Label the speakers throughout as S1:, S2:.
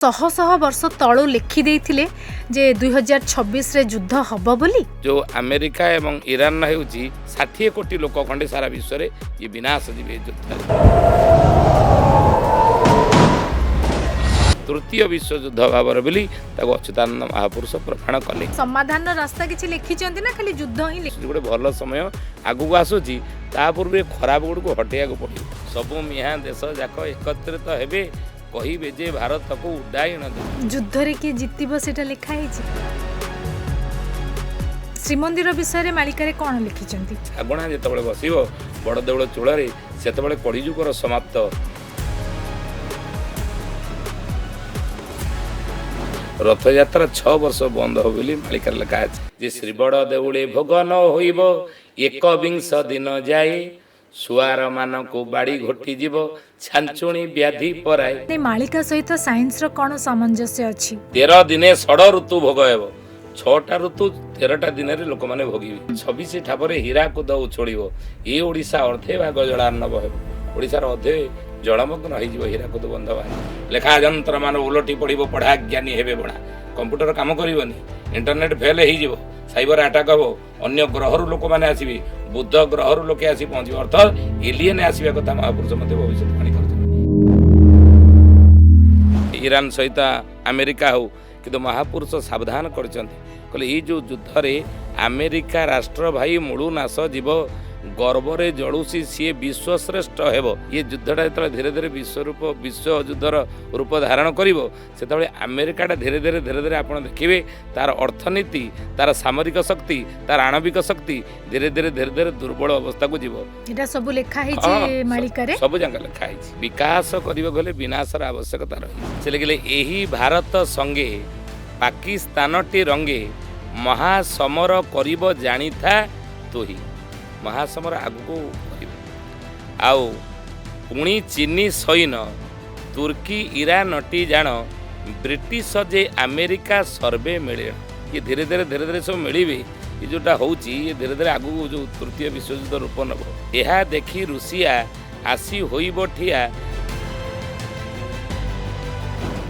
S1: शह शह वर्ष तलू लिखिदे जे 2026 रे युद्ध हब बोली।
S2: जो अमेरिका एवं ईरान होउची 60 कोटी लोक खंडे सारा विश्व रे ये विनाश जीवे युद्ध तृतीय विश्व युद्ध भावर बोली ताको अच्युतानंद महापुरुष प्रमाण कले।
S1: समाधान रास्ता किछि लिखिचंती ना खाली युद्ध ही
S2: गोटे भल समय आगु आसुची ता पूर्व खराब गुड़ को हटेया पड़े सबु मिया देश जाक एकत्रित हेबे कहिबे जे भारत को उड्डायन
S1: युद्ध रे कि जितिबो सेटा लिखा है। श्रीमंदिर विषय रे मालिका रे कोन लिखिचंती
S2: छागणा जेतबेले बसिबो बड़ देउळ चूड़ारे सेतबेले कलिजुगर समाप्त रथ यात्रा 6 वर्ष बंद हो बोली मालिका लिखा है जे श्री बड़ देउळे भोग न होइबो 21 दिन जाए सुआर मान को बाड़ी घोटी जीव छांचुणी व्याधि पराए।
S1: मालिका सहित साइंस रो कोन सामंजस्य अछि
S2: 13 दिने षड ऋतु भोग हेबो 6टा ऋतु 13टा दिन रे लोक माने भोगिबे 26 ठापरे हीराकुद उछोड़िबो ए ओडिसा अर्धे भाग जलार्णव हेबो ओडिसा रो अर्धे जलमग्न होई जीव हीराकुद बंध बाहर लेखा यंत्र मान उलटी पड़िबो पढ़ा ज्ञानी हेबे बणा कंप्यूटर काम करिवनी इंटरनेट फेल होई जीव साइबर अटैक हो अन्य ग्रहरु लोक माने आसीबे बुध ग्रहरु लोके आसी पहुंची अर्थात एलियन आसीबा कथा महापुरुष मते भविष्यवाणी करथि। ईरान सहित अमेरिका हो कि महापुरुष सावधान करछन्ति कहले ई जो युद्ध रे अमेरिका राष्ट्र भाई मुळु नाश जीव गर्वरे जड़ुसी सी विश्व श्रेष्ठ हेबो ये युद्धटा जो धीरे धीरे विश्व युद्धर रूप धारण करिवो सेतबेले अमेरिकाटा धीरे धीरे आपण देखिबे तार अर्थनीति तार सामरिक शक्ति तार आणविक शक्ति धीरे धीरे दुर्बल अवस्था को जीवो
S1: एटा सब लिखा है जे मालिका रे सब
S2: जंग लिखा है विकास करिवो गले विनाशर आवश्यकता रही से लगिले एही भारत संगे पाकिस्तान टी रंगे महासमर करिवो जानी था तो ही महासमर आगु आउ पुणी चीनी सैन तुर्की ईरान टी जान ब्रिटिश जे अमेरिका सर्वे मिले ये धीरे धीरे सब मिले ये जोटा होची ये धीरे धीरे आगु जो तृतीय विश्वयुद्ध रूप नब यह देखी रुषिया आसी होइबो ठिया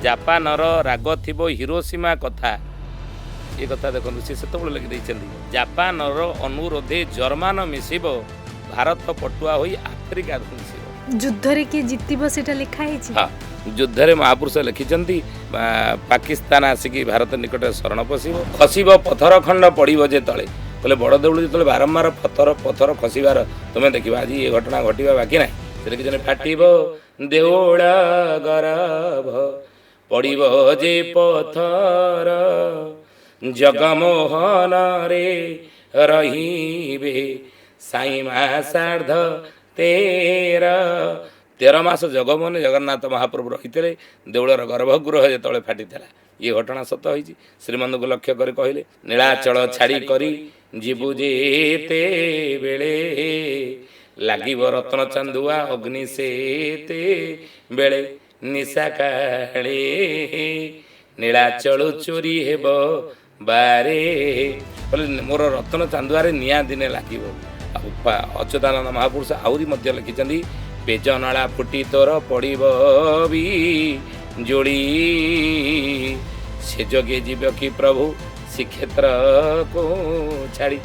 S2: जापानर राग थिबो हिरोशिमा कथा ये कथा देखो सी से लिखि जापानर अनुरोधे जर्मान मिसिब भारत पटुआ होई आफ्रिका मिसिब
S1: युद्ध रे कि जितिबो सेटा लिखा है।
S2: हां युद्ध रे महापुरुष लिखिचंती पाकिस्तान आसिकी भारत निकट शरण पसिबो खसिबो पत्थर खंड पड़िबो जे तळे कहले बड़ देउळ जे बारंबार पत्थर खसिबार तुमे देखिबा आज ये घटना घटिबा बाकी नाही से कि जने फाटिबो देउळ गरभ पड़िबो जे पत्थर जगमोहन रे रहीबे साई सार्ध 13 मास जगमोहन जगन्नाथ महाप्रभु रही देउलर गर्भगृह जो फाटी ये घटना सत होई श्रीमंद को लक्ष्य कर कहले नीलाचल छाड़ी करी जीवु जेते बेले लागिब रत्न चांदुआ अग्नि सेते बेले निशा काळे नीलाचल चोरी हेबो बारे मोर रत्न चांदुआरे निया दिने लागिब अच्युतानंद महापुरुष आउरी मध्य लिखिचंदी पेजनाला फुटी तोर पड़िब भी जोड़ी से जोगे जीव कि प्रभु श्रीक्षेत्र को छाड़ी।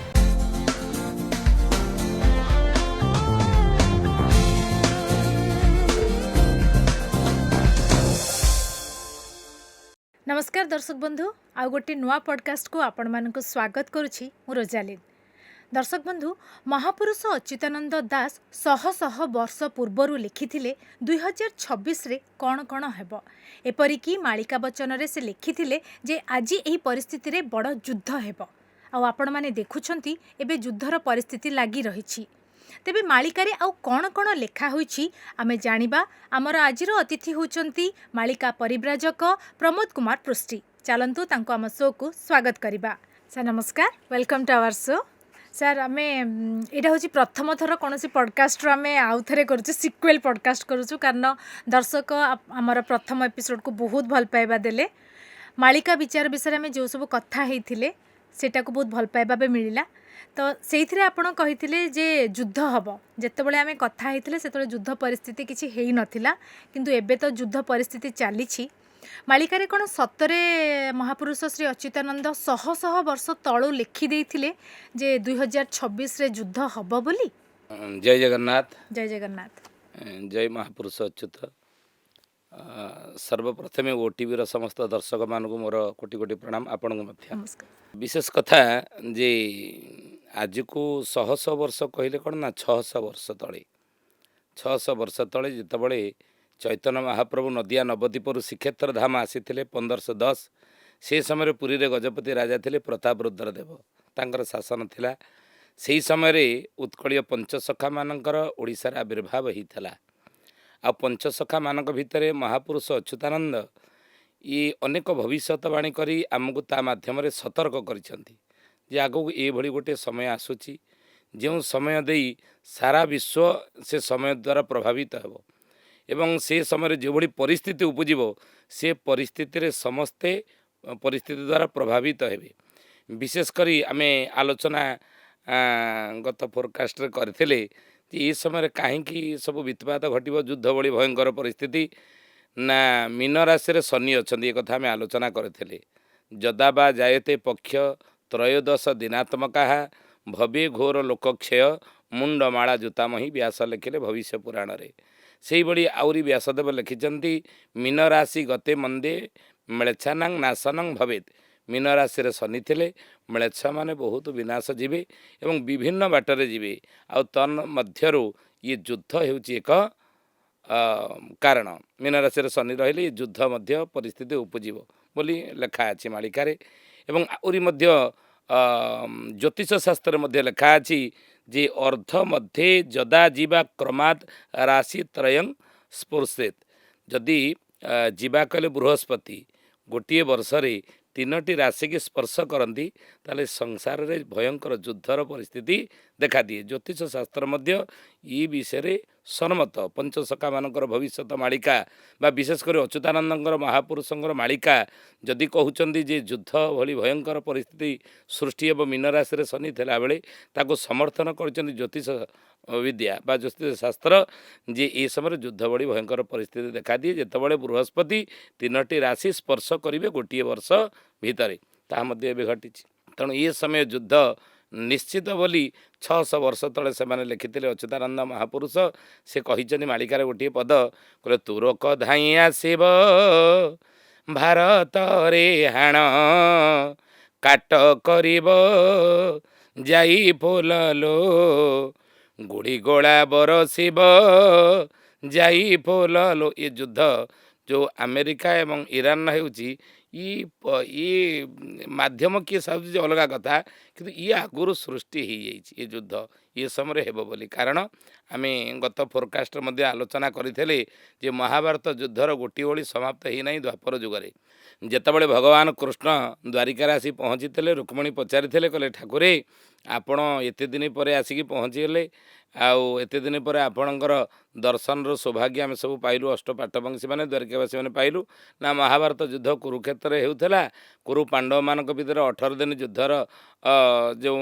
S1: नमस्कार दर्शक बंधु आ गोटे नुआ पॉडकास्ट को आपण मानक स्वागत करुछि मु रोजालिन। दर्शक बंधु महापुरुष अच्युतानंद दास शह शह वर्ष पूर्वरु लिखिथिले 2026 रे कौन कौन हेबो एपरिकी मालिका वचन रे से लिखिथिले जे आज एही परिस्थिति रे बड़ युद्ध हेबो आ आपण माने देखुछंती एबे युद्धर परिस्थिति लागी रहिछि तेबे मालिकारे आउ कौन कौन लेखा होइछि आमे जानिबा आमर आजिर अतिथि होचंती मालिका परिव्राजक प्रमोद कुमार पृष्टि चलंतु तांको आम शो को स्वागत करिबा। सर नमस्कार welcome to our show. Sir आमे एटा होची प्रथम थर कोनोसी पॉडकास्ट रो आमे आउ थरे करूछु सिक्वेल पॉडकास्ट करूछु कारण दर्शक आमर प्रथम एपिसोड को बहुत भल पाइबा देले मालिका विचार विषय में जो सब कथा हेथिले सेटा को बहुत भल पाइबा बे मिलिला तो से आपण कही जे युद्ध हम जितेबाला आम कथा होते से युद्ध परिस्थिति किसी हो नाला किंतु एबे तो युद्ध परिस्थिति चली ମାଳିକାରେ କ'ଣ ସତରେ ମହାପୁରୁଷ ଶ୍ରୀ ଅଚ୍ୟୁତାନନ୍ଦ ଶହ ଶହ ବର୍ଷ ତଳୁ ଲେଖିଦେଇଥିଲେ ଯେ 2026ରେ ଯୁଦ୍ଧ ହବ ବୋଲି?
S2: ଜୟ ଜଗନ୍ନାଥ।
S1: ଜୟ ଜଗନ୍ନାଥ।
S2: ଜୟ ମହାପୁରୁଷ ଅଚ୍ୟୁତ। ସର୍ବପ୍ରଥମେ ଓଟିଭିର ସମସ୍ତ ଦର୍ଶକମାନଙ୍କୁ ମୋର କୋଟି କୋଟି ପ୍ରଣାମ, ଆପଣଙ୍କୁ ମଧ୍ୟ।
S1: ନମସ୍କାର।
S2: ବିଶେଷ କଥା ଯେ ଆଜକୁ ଶହ ଶହ ବର୍ଷ କହିଲେ କ'ଣ ନା 600 ବର୍ଷ ତଳେ 600 ବର୍ଷ ତଳେ ଯେତେବେଳେ ଚୈତନ୍ୟ ମହାପ୍ରଭୁ ନଦିଆ ନବଦ୍ୱୀପରୁ ଶ୍ରୀକ୍ଷେତ୍ର ଧାମ ଆସିଥିଲେ 1510, ସେ ସମୟରେ ପୁରୀରେ ଗଜପତି ରାଜା ଥିଲେ ପ୍ରତାପ ରୁଦ୍ରଦେବ, ତାଙ୍କର ଶାସନ ଥିଲା। ସେହି ସମୟରେ ଉତ୍କଳୀୟ ପଞ୍ଚସଖାମାନଙ୍କର ଓଡ଼ିଶାରେ ଆବିର୍ଭାବ ହୋଇଥିଲା। ଆଉ ପଞ୍ଚସଖାମାନଙ୍କ ଭିତରେ ମହାପୁରୁଷ ଅଚ୍ୟୁତାନନ୍ଦ ଇଏ ଅନେକ ଭବିଷ୍ୟତବାଣୀ କରି ଆମକୁ ତା ମାଧ୍ୟମରେ ସତର୍କ କରିଛନ୍ତି ଯେ ଆଗକୁ ଏଭଳି ଗୋଟିଏ ସମୟ ଆସୁଛି ଯେଉଁ ସମୟ ଦେଇ ସାରା ବିଶ୍ୱ ସେ ସମୟ ଦ୍ୱାରା ପ୍ରଭାବିତ ହେବ ଏବଂ ସେ ସମୟରେ ଯେଭଳି ପରିସ୍ଥିତି ଉପୁଜିବ ସେ ପରିସ୍ଥିତିରେ ସମସ୍ତେ ପରିସ୍ଥିତି ଦ୍ୱାରା ପ୍ରଭାବିତ ହେବେ। ବିଶେଷ କରି ଆମେ ଆଲୋଚନା ଗତ ଫୋରକାଷ୍ଟରେ କରିଥିଲେ ଯେ ଏ ସମୟରେ କାହିଁକି ସବୁ ବିତ୍ପାତ ଘଟିବ, ଯୁଦ୍ଧ ଭଳି ଭୟଙ୍କର ପରିସ୍ଥିତି ନା ମୀନ ରାଶିରେ ଶନି ଅଛନ୍ତି, ଏ କଥା ଆମେ ଆଲୋଚନା କରିଥିଲେ। ଯଦା ବା ଜାୟତେ ପକ୍ଷ ତ୍ରୟୋଦଶ ଦିନାତ୍ମକାହା ଭବେ ଘୋର ଲୋକକ୍ଷୟ ମୁଣ୍ଡମାଳା ଜୁତାମହି, ବ୍ୟାସ ଲେଖିଲେ ଭବିଷ୍ୟ ପୁରାଣରେ। ସେଇଭଳି ଆହୁରି ବ୍ୟାସଦେବ ଲେଖିଛନ୍ତି ମୀନ ରାଶି ଗତେ ମନ୍ଦେ ମେଳେଚ୍ଛାନାଂ ନାଶନଂ ଭବେତ୍। ମୀନ ରାଶିରେ ଶନି ଥିଲେ ମେଳେଚ୍ଛାମାନେ ବହୁତ ବିନାଶ ଯିବେ ଏବଂ ବିଭିନ୍ନ ବାଟରେ ଯିବେ। ଆଉ ତନ୍ମଧ୍ୟରୁ ଇଏ ଯୁଦ୍ଧ ହେଉଛି ଏକ କାରଣ। ମୀନ ରାଶିରେ ଶନି ରହିଲେ ଏ ଯୁଦ୍ଧ ମଧ୍ୟ ପରିସ୍ଥିତି ଉପୁଜିବ ବୋଲି ଲେଖା ଅଛି ମାଳିକାରେ। ଏବଂ ଆହୁରି ମଧ୍ୟ ଜ୍ୟୋତିଷ ଶାସ୍ତ୍ରରେ ମଧ୍ୟ ଲେଖା ଅଛି ଯେ ଅର୍ଦ୍ଧ ମଧ୍ୟେ ଯଦା ଯିବା କ୍ରମାତ୍ ରାଶି ତ୍ରୟଂ ସ୍ପୃଶେତ୍। ଯଦି ଯିବା କହିଲେ ବୃହସ୍ପତି ଗୋଟିଏ ବର୍ଷରେ 3ଟି ରାଶିକି ସ୍ପର୍ଶ କରନ୍ତି ତାହେଲେ ସଂସାରରେ ଭୟଙ୍କର ଯୁଦ୍ଧର ପରିସ୍ଥିତି ଦେଖାଦିଏ। ଜ୍ୟୋତିଷ ଶାସ୍ତ୍ର ମଧ୍ୟ ଏ ବିଷୟରେ ସମ୍ମତ। ପଞ୍ଚସଖାମାନଙ୍କର ଭବିଷ୍ୟତ ମାଳିକା ବା ବିଶେଷ କରି ଅଚ୍ୟୁତାନନ୍ଦଙ୍କର ମହାପୁରୁଷଙ୍କର ମାଳିକା ଯଦି କହୁଛନ୍ତି ଯେ ଯୁଦ୍ଧ ଭଳି ଭୟଙ୍କର ପରିସ୍ଥିତି ସୃଷ୍ଟି ହେବ ମୀନ ରାଶିରେ ଶନି ଥିଲାବେଳେ, ତାକୁ ସମର୍ଥନ କରିଛନ୍ତି ଜ୍ୟୋତିଷ ବିଦ୍ୟା ବା ଜ୍ୟୋତିଷ ଶାସ୍ତ୍ର ଯେ ଏ ସମୟରେ ଯୁଦ୍ଧ ଭଳି ଭୟଙ୍କର ପରିସ୍ଥିତି ଦେଖାଦିଏ ଯେତେବେଳେ ବୃହସ୍ପତି 3ଟି ରାଶି ସ୍ପର୍ଶ କରିବେ ଗୋଟିଏ ବର୍ଷ ଭିତରେ। ତାହା ମଧ୍ୟ ଏବେ ଘଟିଛି। ତେଣୁ ଏ ସମୟ ଯୁଦ୍ଧ ନିଶ୍ଚିତ ବୋଲି 600 ବର୍ଷ ତଳେ ସେମାନେ ଲେଖିଥିଲେ ଅଚ୍ୟୁତାନନ୍ଦ ମହାପୁରୁଷ। ସେ କହିଛନ୍ତି ମାଳିକାରେ ଗୋଟିଏ ପଦ, କହିଲେ ତୁରକ ଧାଇଁ ଆସିବ ଭାରତରେ ହାଣ, କାଟ କରିବ ଯାଇ ଫୁଲଲୋ, ଗୁଡ଼ି ଗୋଳା ବରସିବ ଯାଇ ଫୁଲଲୋ। ଏ ଯୁଦ୍ଧ ଯେଉଁ ଆମେରିକା ଏବଂ ଇରାନ ହେଉଛି ଇଏ ମାଧ୍ୟମ କିଏ ସାଜୁଛି ଅଲଗା କଥା, କିନ୍ତୁ ଇଏ ଆଗରୁ ସୃଷ୍ଟି ହୋଇଯାଇଛି ଏ ଯୁଦ୍ଧ ଏ ସମୟରେ ହେବ ବୋଲି। କାରଣ ଆମେ ଗତ ଫୋରକାଷ୍ଟରେ ମଧ୍ୟ ଆଲୋଚନା କରିଥିଲେ ଯେ ମହାଭାରତ ଯୁଦ୍ଧର ଗୋଟିଏ ଓଳି ସମାପ୍ତ ହୋଇନାହିଁ ଦ୍ୱାପର ଯୁଗରେ। ଯେତେବେଳେ ଭଗବାନ କୃଷ୍ଣ ଦ୍ୱାରିକାରେ ଆସି ପହଞ୍ଚିଥିଲେ, ରୁକ୍ମିଣୀ ପଚାରିଥିଲେ, କହିଲେ ଠାକୁରେ ଆପଣ ଏତେ ଦିନ ପରେ ଆସିକି ପହଞ୍ଚିଗଲେ, ଆଉ ଏତେ ଦିନ ପରେ ଆପଣଙ୍କର ଦର୍ଶନର ସୌଭାଗ୍ୟ ଆମେ ସବୁ ପାଇଲୁ, ଅଷ୍ଟପାଟବଂଶୀମାନେ ଦ୍ୱାରିକାବାସୀମାନେ ପାଇଲୁ। ନା ମହାଭାରତ ଯୁଦ୍ଧ କୁରୁକ୍ଷେତ୍ରରେ ହେଉଥିଲା। କୁରୁ ପାଣ୍ଡବମାନଙ୍କ ଭିତରେ 18 ଦିନ ଯୁଦ୍ଧର ଯେଉଁ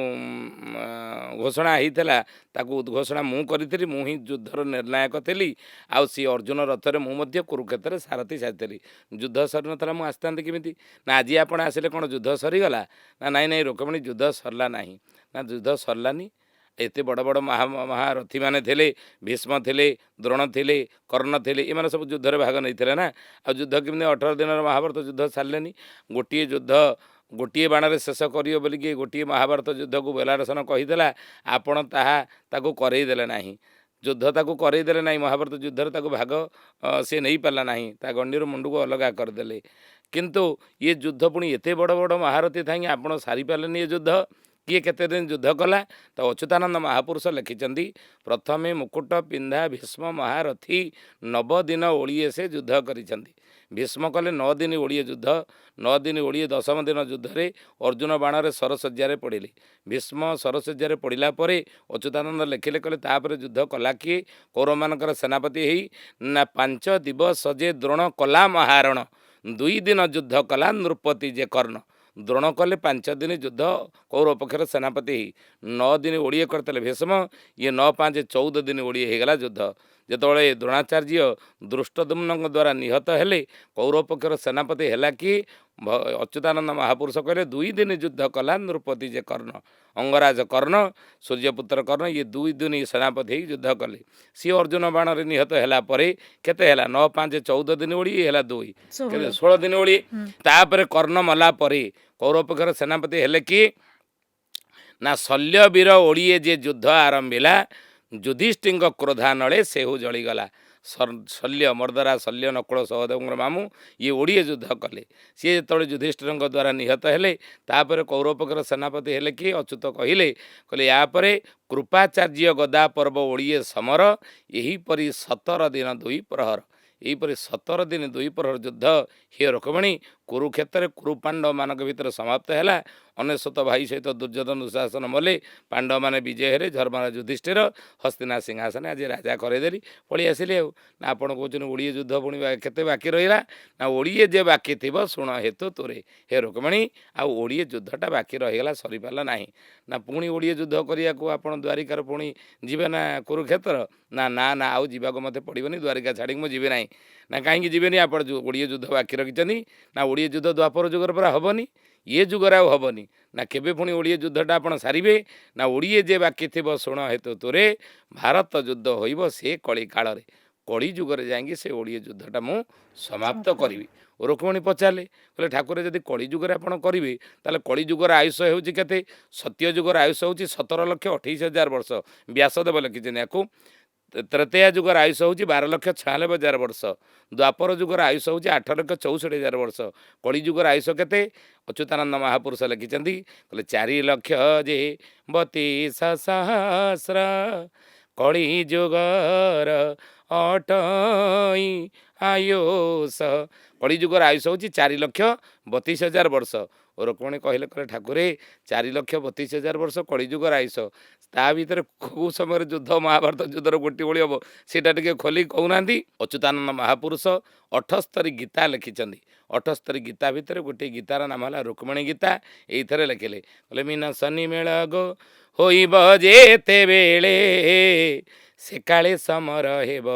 S2: ଘୋଷଣା ହେଇଥିଲା ତାକୁ ଉଦ୍ଘୋଷଣା ମୁଁ କରିଥିଲି। ମୁଁ ହିଁ ଯୁଦ୍ଧର ନିର୍ଣ୍ଣାୟକ ଥିଲି। ଆଉ ସେ ଅର୍ଜୁନ ରଥରେ ମୁଁ ମଧ୍ୟ କୁରୁକ୍ଷେତ୍ରରେ ସାରଥି ସାରିଥିଲି। ଯୁଦ୍ଧ ସରିନଥିଲା ମୁଁ ଆସିଥାନ୍ତି କେମିତି? ନା ଆଜି ଆପଣ ଆସିଲେ କ'ଣ ଯୁଦ୍ଧ ସରିଗଲା? ନା ନାଇଁ ରୁକ୍ମିଣୀ ଯୁଦ୍ଧ ସରିଲା ନାହିଁ। ନା ଯୁଦ୍ଧ ସରିଲାନି। ଏତେ ବଡ଼ ବଡ଼ ମହାରଥୀମାନେ ଥିଲେ, ଭୀଷ୍ମ ଥିଲେ, ଦ୍ରୋଣ ଥିଲେ, କର୍ଣ୍ଣ ଥିଲେ, ଏମାନେ ସବୁ ଯୁଦ୍ଧରେ ଭାଗ ନେଇଥିଲେ ନା। ଆଉ ଯୁଦ୍ଧ କେମିତି 18 ଦିନର ମହାଭାରତ ଯୁଦ୍ଧ ସାରିଲେନି? ଗୋଟିଏ ଯୁଦ୍ଧ ଗୋଟିଏ ବାଣରେ ଶେଷ କରିବ ବୋଲିକି ଗୋଟିଏ ମହାଭାରତ ଯୁଦ୍ଧକୁ ବେଲାରସନ କହିଥିଲା। ଆପଣ ତାକୁ କରେଇ ଦେଲେ ନାହିଁ। ଯୁଦ୍ଧ ତାକୁ କରେଇ ଦେଲେ ନାହିଁ। ମହାଭାରତ ଯୁଦ୍ଧରେ ତାକୁ ଭାଗ ସେ ନେଇପାରିଲା ନାହିଁ। ତା ଗଣ୍ଡିରୁ ମୁଣ୍ଡକୁ ଅଲଗା କରିଦେଲେ। କିନ୍ତୁ ଇଏ ଯୁଦ୍ଧ ପୁଣି ଏତେ ବଡ଼ ବଡ଼ ମହାରଥୀ ଥାଇକି ଆପଣ ସାରିପାରିଲେନି ଏ ଯୁଦ୍ଧ। କିଏ କେତେ ଦିନ ଯୁଦ୍ଧ କଲା? ତ ଅଚ୍ୟୁତାନନ୍ଦ ମହାପୁରୁଷ ଲେଖିଛନ୍ତି ପ୍ରଥମେ ମୁକୁଟ ପିନ୍ଧା ଭୀଷ୍ମ ମହାରଥୀ 9 ଦିନ ଓଳିଏ ସେ ଯୁଦ୍ଧ କରିଛନ୍ତି। ଭୀଷ୍ମ କଲେ 9 ଦିନ ଓଳିଏ ଯୁଦ୍ଧ। 9 ଦିନ ଓଳିଏ 10ମ ଦିନ ଯୁଦ୍ଧରେ ଅର୍ଜୁନ ବାଣରେ ସରଶଯ୍ୟାରେ ପଡ଼ିଲେ। ଭୀଷ୍ମ ସରଶଯ୍ୟାରେ ପଡ଼ିଲା ପରେ ଅଚ୍ୟୁତାନନ୍ଦ ଲେଖିଲେ, କହିଲେ ତାପରେ ଯୁଦ୍ଧ କଲା କିଏ? କୌରବମାନଙ୍କର ସେନାପତି ହେଇ ନା 5 ଦିବସ ଯେ ଦ୍ରୋଣ କଲା ମହାରଣ, 2 ଦିନ ଯୁଦ୍ଧ କଲା ନୃପତି ଯେ କର୍ଣ୍ଣ। ଦ୍ରୋଣ କଲେ 5 ଦିନ ଯୁଦ୍ଧ କୌରବ ପକ୍ଷର ସେନାପତି ହେଇ, 9 ଦିନ ଓଳିଏ କରିଥିଲେ ଭୀଷ୍ମ। ଇଏ 9 5 14 ଦିନ ଓଳିଏ ହେଇଗଲା ଯୁଦ୍ଧ। ଯେତେବେଳେ ଦ୍ରୋଣାଚାର୍ଯ୍ୟ ଦୃଷ୍ଟଦ୍ୟୁମ୍ନଙ୍କ ଦ୍ୱାରା ନିହତ ହେଲେ କୌରବ ପକ୍ଷର ସେନାପତି ହେଲା କି ଅଚ୍ୟୁତାନନ୍ଦ ମହାପୁରୁଷ କହିଲେ 2 ଦିନ ଯୁଦ୍ଧ କଲା ନୃପତି ଯେ କର୍ଣ୍ଣ ଅଙ୍ଗରାଜ କର୍ଣ୍ଣ ସୂର୍ଯ୍ୟପୁତ୍ର କର୍ଣ୍ଣ ଇଏ 2 ଦିନ ସେନାପତି ହେଇ ଯୁଦ୍ଧ କଲେ। ସିଏ ଅର୍ଜୁନ ବାଣରେ ନିହତ ହେଲା ପରେ କେତେ ହେଲା 9 5 14 ଦିନ ଓଳି ହେଲା 2 କେତେ 16 ଦିନ ଓଳି। ତାପରେ କର୍ଣ୍ଣ ମଲା ପରେ କୌରବ ପକ୍ଷର ସେନାପତି ହେଲେ କି ନା ଶଲ୍ୟବୀର ଓଳିଏ ଯେ ଯୁଦ୍ଧ ଆରମ୍ଭିଲା ଯୁଧିଷ୍ଠିଙ୍କ କ୍ରୋଧାନଳେ ସେହୁ ଜଳିଗଲା। ଶଲ୍ୟ ମର୍ଦ୍ଦରା ଶଲ୍ୟ ନକୁଳ ସହଦେବଙ୍କର ମାମୁଁ ଇଏ ଓଡ଼ିଏ ଯୁଦ୍ଧ କଲେ। ସିଏ ଯେତେବେଳେ ଯୁଧିଷ୍ଠିରଙ୍କ ଦ୍ୱାରା ନିହତ ହେଲେ ତାପରେ କୌରବ ପକ୍ଷର ସେନାପତି ହେଲେ କି ଅଚ୍ୟୁତ କହିଲେ ୟାପରେ କୃପାଚାର୍ଯ୍ୟ ଗଦା ପର୍ବ ଓଳିଏ ସମର ଏହିପରି 17 ଦିନ 2 ପ୍ରହର। ଏହିପରି 17 ଦିନ 2 ପ୍ରହର ଯୁଦ୍ଧ ହେ ରୁକ୍ମିଣୀ କୁରୁକ୍ଷେତ୍ରରେ କୁରୁପାଣ୍ଡବମାନଙ୍କ ଭିତରେ ସମାପ୍ତ ହେଲା। 99 ଭାଇ ସହିତ ଦୁର୍ଯ୍ୟୋଧନ ଦୁଃଶାସନ ମଲେ ପାଣ୍ଡବମାନେ ବିଜୟ ହେଲେ ଧର୍ମରାଜ ଯୁଧିଷ୍ଠିର ହସ୍ତିନା ସିଂହାସନ ଆଜି ରାଜା କରେଇଦେଲି ପଳେଇ ଆସିଲେ। ଆଉ ନା ଆପଣ କହୁଛନ୍ତି ଓଡ଼ିଏ ଯୁଦ୍ଧ ପୁଣି କେତେ ବାକି ରହିଲା ନା ଓଡ଼ିଏ ଯେ ବାକି ଥିବ ଶୁଣ ହେତୁ ତୋରେ ହେ ରୁକ୍ମିଣୀ ଆଉ ଓଡ଼ିଏ ଯୁଦ୍ଧଟା ବାକି ରହିଗଲା ସରିପାରିଲା ନାହିଁ। ନା ପୁଣି ଓଡ଼ିଏ ଯୁଦ୍ଧ କରିବାକୁ ଆପଣ ଦ୍ୱାରିକାର ପୁଣି ଯିବେ ନା କୁରୁକ୍ଷେତ୍ର ନା ନା ନା ଆଉ ଯିବାକୁ ମୋତେ ପଡ଼ିବନି ଦ୍ୱାରିକା ଛାଡ଼ିକି ମୁଁ ଯିବି ନାହିଁ। ନା କାହିଁକି ଯିବେନି ଆପଣ ଓଡ଼ିଏ ଯୁଦ୍ଧ ବାକି ରଖିଛନ୍ତି ନା ଓଡ଼ିଏ ଯୁଦ୍ଧ ଦ୍ୱାପର ଯୁଗରେ ପୁରା ହେବନି ଏ ଯୁଗରେ ଆଉ ହେବନି ନା କେବେ ପୁଣି ଓଡ଼ିଏ ଯୁଦ୍ଧଟା ଆପଣ ସାରିବେ ନା ଓଡ଼ିଏ ଯେ ବାକି ଥିବ ଶୁଣ ହେତୁ ତୋରେ ଭାରତ ଯୁଦ୍ଧ ହୋଇବ ସେ କଳି କାଳରେ କଳି ଯୁଗରେ ଯାଇକି ସେ ଓଡ଼ିଏ ଯୁଦ୍ଧଟା ମୁଁ ସମାପ୍ତ କରିବି। ରୁକ୍ମିଣୀ ପଚାରିଲେ କହିଲେ ଠାକୁର ଯଦି କଳି ଯୁଗରେ ଆପଣ କରିବେ ତାହେଲେ କଳି ଯୁଗର ଆୟୁଷ ହେଉଛି କେତେ ସତ୍ୟ ଯୁଗର ଆୟୁଷ ହେଉଛି 17,28,000 ବର୍ଷ ବ୍ୟାସଦେବ ଲେଖିଛନ୍ତି ୟାକୁ। ତ୍ରେତେୟା ଯୁଗର ଆୟୁଷ ହେଉଛି 12,96,000 ବର୍ଷ। ଦ୍ୱାପର ଯୁଗର ଆୟୁଷ ହେଉଛି 8,64,000 ବର୍ଷ। କଳି ଯୁଗର ଆୟୁଷ କେତେ ଅଚ୍ୟୁତାନନ୍ଦ ମହାପୁରୁଷ ଲେଖିଛନ୍ତି କହିଲେ 4,32,ସହସ୍ର କଳି ଯୁଗର ଅଟଇ ଆୟୁଷ। କଳି ଯୁଗର ଆୟୁଷ ହେଉଛି 4,32,000 ବର୍ଷ। ରୁକ୍ମିଣୀ କହିଲେ ଠାକୁରେ 4,32,000 ବର୍ଷ କଳି ଯୁଗର ଆୟୁଷ ତା ଭିତରେ କେଉଁ ସମୟରେ ଯୁଦ୍ଧ ମହାଭାରତ ଯୁଦ୍ଧର ଗୋଟିଏ ଓଳି ହେବ ସେଇଟା ଟିକେ ଖୋଲି କହୁନାହାନ୍ତି। ଅଚ୍ୟୁତାନନ୍ଦ ମହାପୁରୁଷ 78 ଗୀତା ଲେଖିଛନ୍ତି। 78 ଗୀତା ଭିତରେ ଗୋଟିଏ ଗୀତାର ନାମ ହେଲା ରୁକ୍ମିଣୀ ଗୀତା। ଏଇଥିରେ ଲେଖିଲେ କହିଲେ ମିନ ଶନି ମେଳ ଗୋ ହୋଇବ ଯେତେବେଳେ ସେକାଳେ ସମର ହେବ